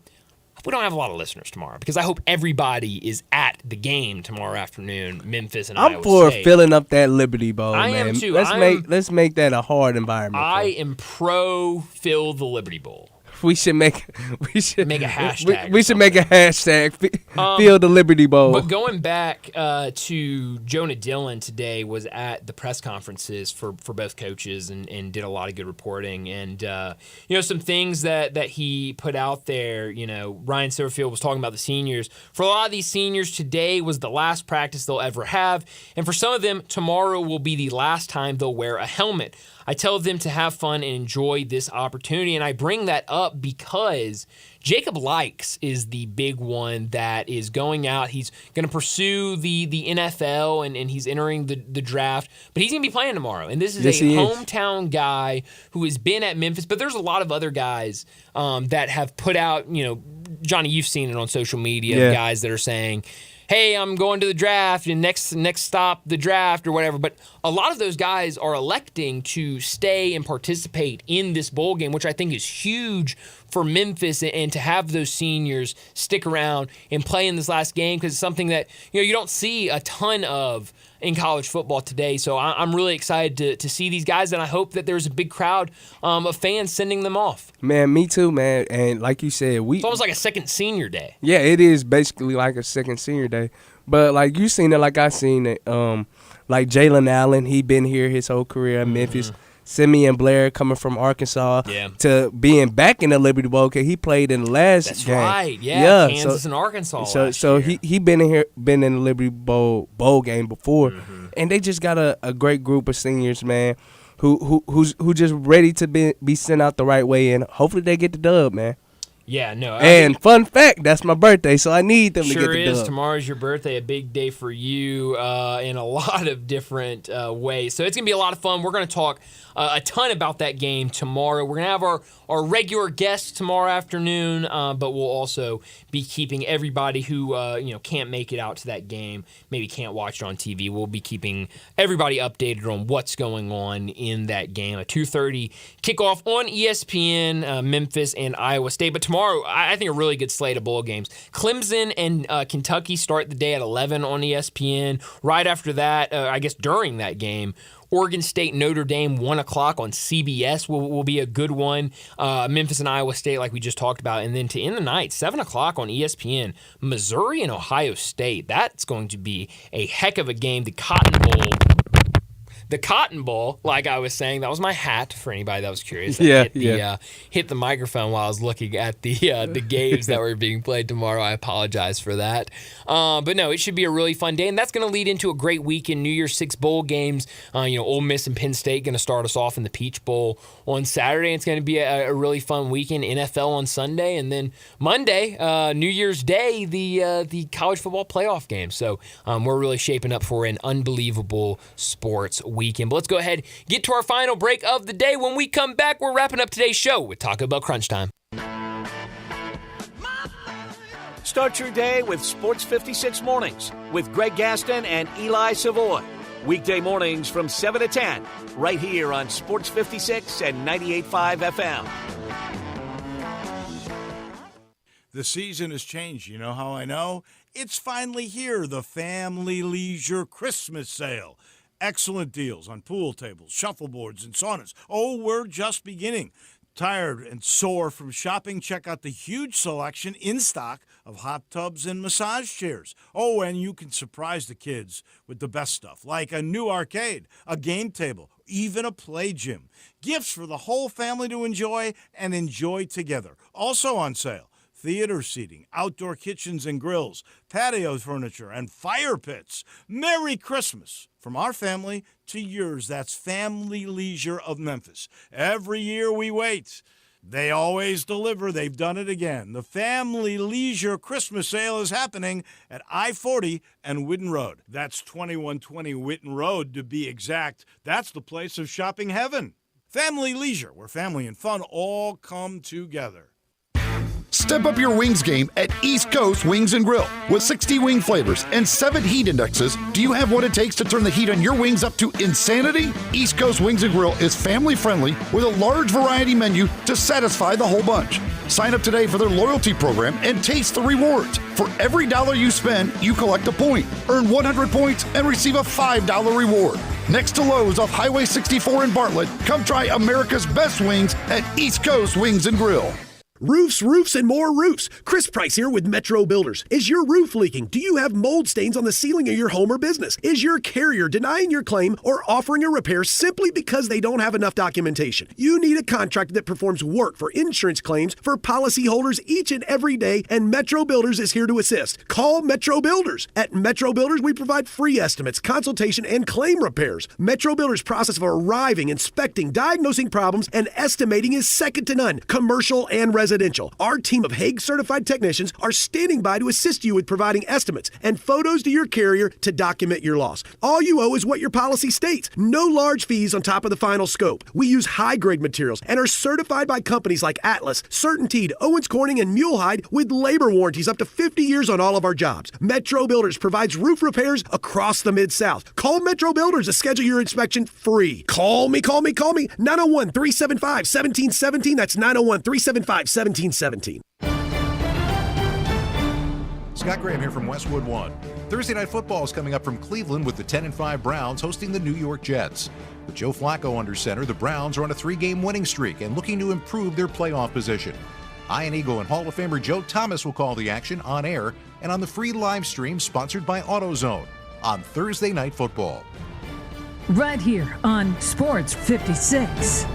We don't have a lot of listeners tomorrow because I hope everybody is at the game tomorrow afternoon, Memphis and Iowa I'm for State. filling up that Liberty Bowl, I man. am too. Let's make that a hard environment. I am pro fill the Liberty Bowl. We should make a hashtag. We should make a hashtag. Fill the Liberty Bowl. But going back to Jonah Dillon today was at the press conferences for both coaches and did a lot of good reporting and some things that he put out there. Ryan Silverfield was talking about the seniors. For a lot of these seniors, today was the last practice they'll ever have, and for some of them, tomorrow will be the last time they'll wear a helmet. I tell them to have fun and enjoy this opportunity, and I bring that up because Jacob Likes is the big one that is going out. He's going to pursue the NFL, and he's entering the draft, but he's going to be playing tomorrow. And this is a hometown guy who has been at Memphis, but there's a lot of other guys that have put out, Johnny, you've seen it on social media, guys that are saying, hey, I'm going to the draft, and next stop, the draft or whatever. But a lot of those guys are electing to stay and participate in this bowl game, which I think is huge for Memphis, and to have those seniors stick around and play in this last game because it's something that you don't see a ton of in college football today. So I'm really excited to see these guys, and I hope that there's a big crowd of fans sending them off. Man, me too, man. And like you said, it's almost like a second senior day. Yeah, it is basically like a second senior day. But like you seen it, like I seen it. Like Jalen Allen, he been here his whole career at Memphis. Simeon Blair coming from Arkansas to being back in the Liberty Bowl because he played in the last That's game. Right, yeah. Kansas and Arkansas. So he been in the Liberty Bowl game before, and they just got a great group of seniors, man, who's just ready to be sent out the right way, and hopefully they get the dub, man. Yeah, no. And fun fact, that's my birthday, so I need them to get the dub. Sure is. Tomorrow's your birthday, a big day for you in a lot of different ways. So it's going to be a lot of fun. We're going to talk a ton about that game tomorrow. We're going to have our regular guests tomorrow afternoon, but we'll also be keeping everybody who can't make it out to that game, maybe can't watch it on TV. We'll be keeping everybody updated on what's going on in that game. A 2:30 kickoff on ESPN, Memphis and Iowa State. But tomorrow, I think a really good slate of bowl games. Clemson and Kentucky start the day at 11 on ESPN. Right after that, I guess during that game, Oregon State, Notre Dame, 1 o'clock on CBS will be a good one. Memphis and Iowa State, like we just talked about. And then to end the night, 7 o'clock on ESPN, Missouri and Ohio State. That's going to be a heck of a game. The Cotton Bowl, like I was saying, that was my hat for anybody that was curious. Hit the microphone while I was looking at the games that were being played tomorrow. I apologize for that. But no, it should be a really fun day, and that's going to lead into a great weekend. New Year's 6 bowl games. Ole Miss and Penn State going to start us off in the Peach Bowl on Saturday. It's going to be a really fun weekend. NFL on Sunday, and then Monday, New Year's Day, the college football playoff game. So we're really shaping up for an unbelievable sports weekend. But let's go ahead, get to our final break of the day. When we come back, we're wrapping up today's show with Taco Bell Crunch Time. Start your day with Sports 56 Mornings with Greg Gaston and Eli Savoy. Weekday mornings from 7 to 10, right here on Sports 56 and 98.5 FM. The season has changed. You know how I know? It's finally here, the Family Leisure Christmas Sale. Excellent deals on pool tables, shuffleboards, and saunas. Oh, we're just beginning. Tired and sore from shopping? Check out the huge selection in stock of hot tubs and massage chairs. Oh, and you can surprise the kids with the best stuff, like a new arcade, a game table, even a play gym. Gifts for the whole family to enjoy and enjoy together. Also on sale, theater seating, outdoor kitchens and grills, patio furniture, and fire pits. Merry Christmas from our family to yours. That's Family Leisure of Memphis. Every year we wait. They always deliver. They've done it again. The Family Leisure Christmas sale is happening at I-40 and Whitten Road. That's 2120 Whitten Road to be exact. That's the place of shopping heaven. Family Leisure, where family and fun all come together. Step up your wings game at East Coast Wings and Grill. With 60 wing flavors and 7 heat indexes, do you have what it takes to turn the heat on your wings up to insanity? East Coast Wings and Grill is family friendly with a large variety menu to satisfy the whole bunch. Sign up today for their loyalty program and taste the rewards. For every dollar you spend, you collect a point. Earn 100 points and receive a $5 reward. Next to Lowe's off Highway 64 in Bartlett, come try America's best wings at East Coast Wings and Grill. Roofs, roofs, and more roofs. Chris Price here with Metro Builders. Is your roof leaking? Do you have mold stains on the ceiling of your home or business? Is your carrier denying your claim or offering a repair simply because they don't have enough documentation? You need a contractor that performs work for insurance claims for policyholders each and every day, and Metro Builders is here to assist. Call Metro Builders. At Metro Builders, we provide free estimates, consultation, and claim repairs. Metro Builders' process of arriving, inspecting, diagnosing problems, and estimating is second to none, commercial and residential. Our team of Hague-certified technicians are standing by to assist you with providing estimates and photos to your carrier to document your loss. All you owe is what your policy states. No large fees on top of the final scope. We use high-grade materials and are certified by companies like Atlas, CertainTeed, Owens Corning, and Mulehide with labor warranties up to 50 years on all of our jobs. Metro Builders provides roof repairs across the Mid-South. Call Metro Builders to schedule your inspection free. Call me. 901-375-1717. That's 901-375-1717. Scott Graham here from Westwood One. Thursday Night Football is coming up from Cleveland with the 10-5 Browns hosting the New York Jets. With Joe Flacco under center, the Browns are on a 3-game winning streak and looking to improve their playoff position. Ian Eagle and Hall of Famer Joe Thomas will call the action on air and on the free live stream sponsored by AutoZone on Thursday Night Football. Right here on Sports 56.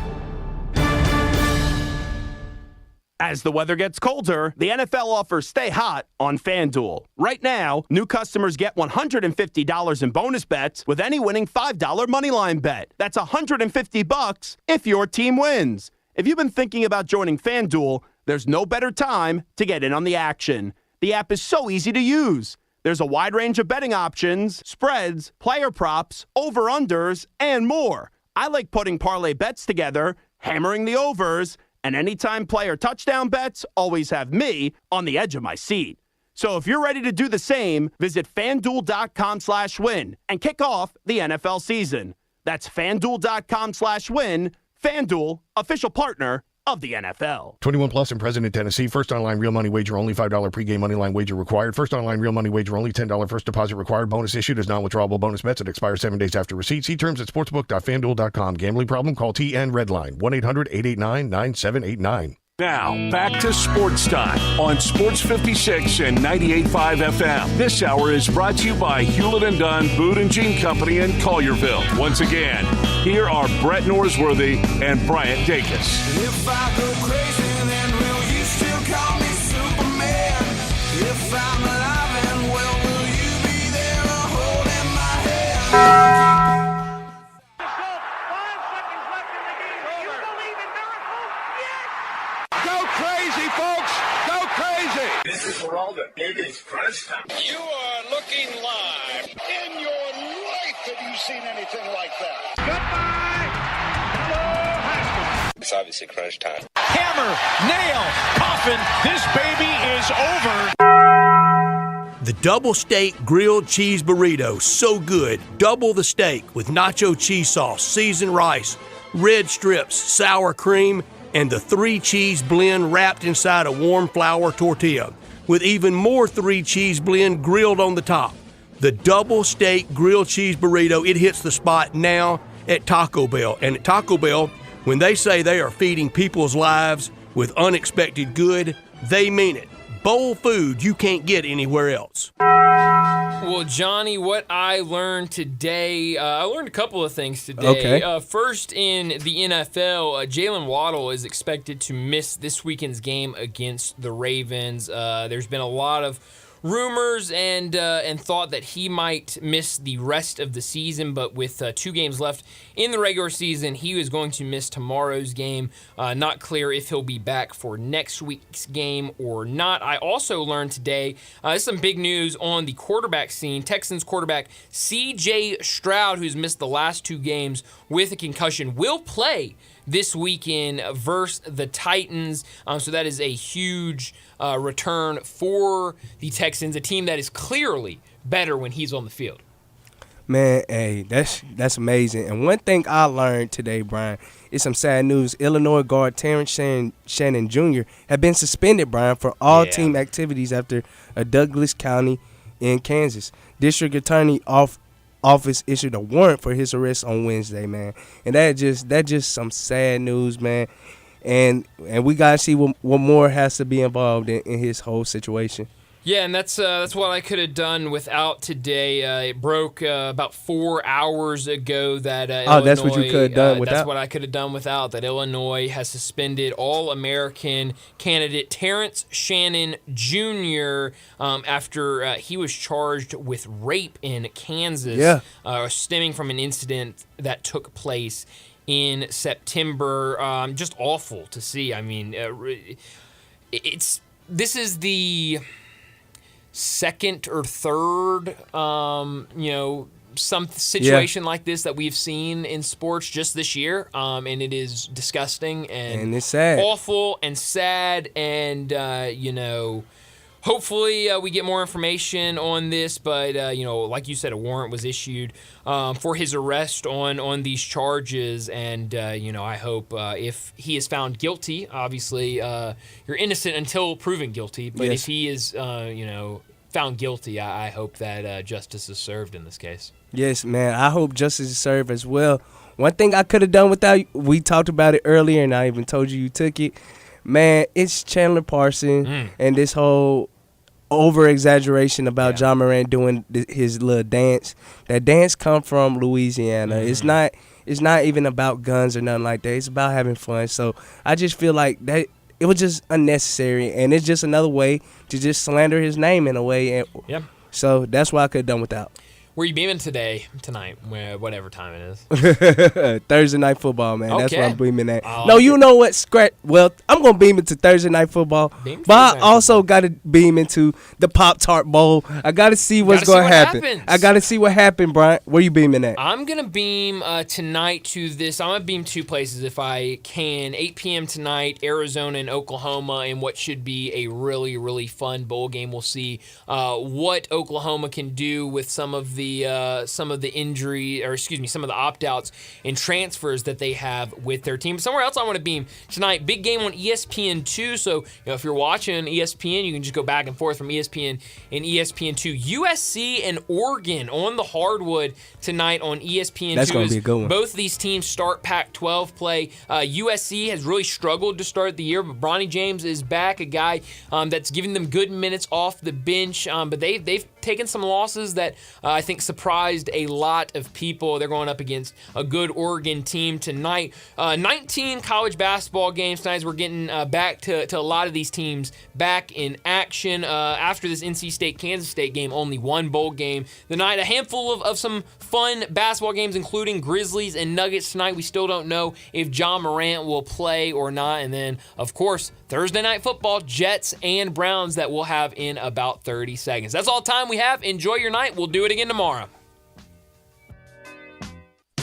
As the weather gets colder, the NFL offers Stay Hot on FanDuel. Right now, new customers get $150 in bonus bets with any winning $5 moneyline bet. That's $150 if your team wins. If you've been thinking about joining FanDuel, there's no better time to get in on the action. The app is so easy to use. There's a wide range of betting options, spreads, player props, over-unders, and more. I like putting parlay bets together, hammering the overs, and anytime player touchdown bets always have me on the edge of my seat. So if you're ready to do the same, visit FanDuel.com/win and kick off the NFL season. That's FanDuel.com/win. FanDuel, official partner of the NFL. 21 plus and present in Tennessee. First online real money wager only. $5 pregame money line wager required. First online real money wager only. $10 first deposit required. Bonus issued as non-withdrawable bonus bets. It expires 7 days after receipt. See terms at sportsbook.fanduel.com. Gambling problem? Call TN Redline 1-800-889-9789. Now, back to Sports Time on Sports 56 and 98.5 FM. This hour is brought to you by Hewlett & Dunn Boot and Jean Company in Collierville. Once again, here are Brett Norsworthy and Bryant Dacus. If I go crazy, then will you still call me Superman? If I'm alive and well, will you be there holding my hand? This is Geraldo. It is crunch time. You are looking live. In your life have you seen anything like that? Goodbye. Hello, Haskins. It's obviously crunch time. Hammer, nail, coffin. This baby is over. The double steak grilled cheese burrito. So good. Double the steak with nacho cheese sauce, seasoned rice, red strips, sour cream, and the 3-cheese blend wrapped inside a warm flour tortilla, with even more 3-cheese blend grilled on the top. The double steak grilled cheese burrito, it hits the spot now at Taco Bell. And at Taco Bell, when they say they are feeding people's lives with unexpected good, they mean it. Bowl food you can't get anywhere else. Well, Johnny, what I learned today, I learned a couple of things today. Okay. First, in the NFL, Jalen Waddle is expected to miss this weekend's game against the Ravens. There's been a lot of rumors and thought that he might miss the rest of the season, but with 2 games left in the regular season, he is going to miss tomorrow's game. Not clear if he'll be back for next week's game or not. I also learned today, this is some big news on the quarterback scene. Texans quarterback C.J. Stroud, who's missed the last 2 games with a concussion, will play this weekend versus the Titans. So that is a huge return for the Texans, a team that is clearly better when he's on the field. Man, hey, that's amazing. And one thing I learned today, Brian, is some sad news. Illinois guard Terrence Shannon Jr. had been suspended, Brian, for all team activities after a Douglas County in Kansas. District Attorney office issued a warrant for his arrest on Wednesday, man. And that just some sad news, man. And we gotta see what more has to be involved in his whole situation. Yeah, and that's what I could have done without today. It broke about 4 hours ago that Illinois, that's what you could have done without? That's what I could have done without, that Illinois has suspended All-American candidate Terrence Shannon Jr. After he was charged with rape in Kansas, stemming from an incident that took place in September. Just awful to see. I mean, this is the second or third, some situation like this that we've seen in sports just this year, and it is disgusting and it's sad, awful and sad, and hopefully we get more information on this, but like you said, a warrant was issued for his arrest on these charges, and I hope if he is found guilty, obviously you're innocent until proven guilty, but if he is found guilty, I hope that justice is served in this case. Yes, man, I hope justice is served as well. One thing I could have done without, we talked about it earlier, and I even told you took it. Man, it's Chandler Parsons and this whole over-exaggeration about John Morant doing his little dance. That dance come from Louisiana. It's not even about guns or nothing like that. It's about having fun. So I just feel like that it was just unnecessary, and it's just another way to just slander his name in a way. And so that's what I could have done without. Where you beaming tonight, whatever time it is? Thursday Night Football, man. Okay. That's what I'm beaming at. No, you know what? Well, I'm going to beam into Thursday Night Football, but I also got to beam into the Pop-Tart Bowl. I got to see what's going to happen. I got to see what happened, Brian. Where you beaming at? I'm going to beam tonight to this. I'm going to beam 2 places if I can. 8 p.m. tonight, Arizona and Oklahoma, in what should be a really, really fun bowl game. We'll see what Oklahoma can do with some of the injury, or excuse me, some of the opt-outs and transfers that they have with their team. Somewhere else I want to beam tonight, big game on ESPN2. So if you're watching ESPN, you can just go back and forth from ESPN and ESPN2. USC and Oregon on the hardwood tonight on ESPN2. That's going to be a good one. Both of these teams start Pac-12 play. USC has really struggled to start the year, but Bronny James is back, a guy that's giving them good minutes off the bench. But they've taken some losses that I think surprised a lot of people. They're going up against a good Oregon team tonight. 19 college basketball games tonight, as we're getting back to a lot of these teams back in action. After this NC State-Kansas State game, only one bowl game tonight. A handful of some fun basketball games, including Grizzlies and Nuggets tonight. We still don't know if John Morant will play or not. And then, of course, Thursday Night Football, Jets and Browns, that we'll have in about 30 seconds. That's all the time we have. Enjoy your night. We'll do it again tomorrow.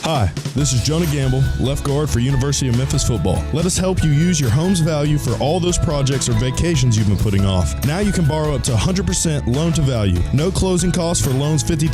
Hi, this is Jonah Gamble, left guard for University of Memphis football. Let us help you use your home's value for all those projects or vacations you've been putting off. Now you can borrow up to 100% loan to value. No closing costs for loans 50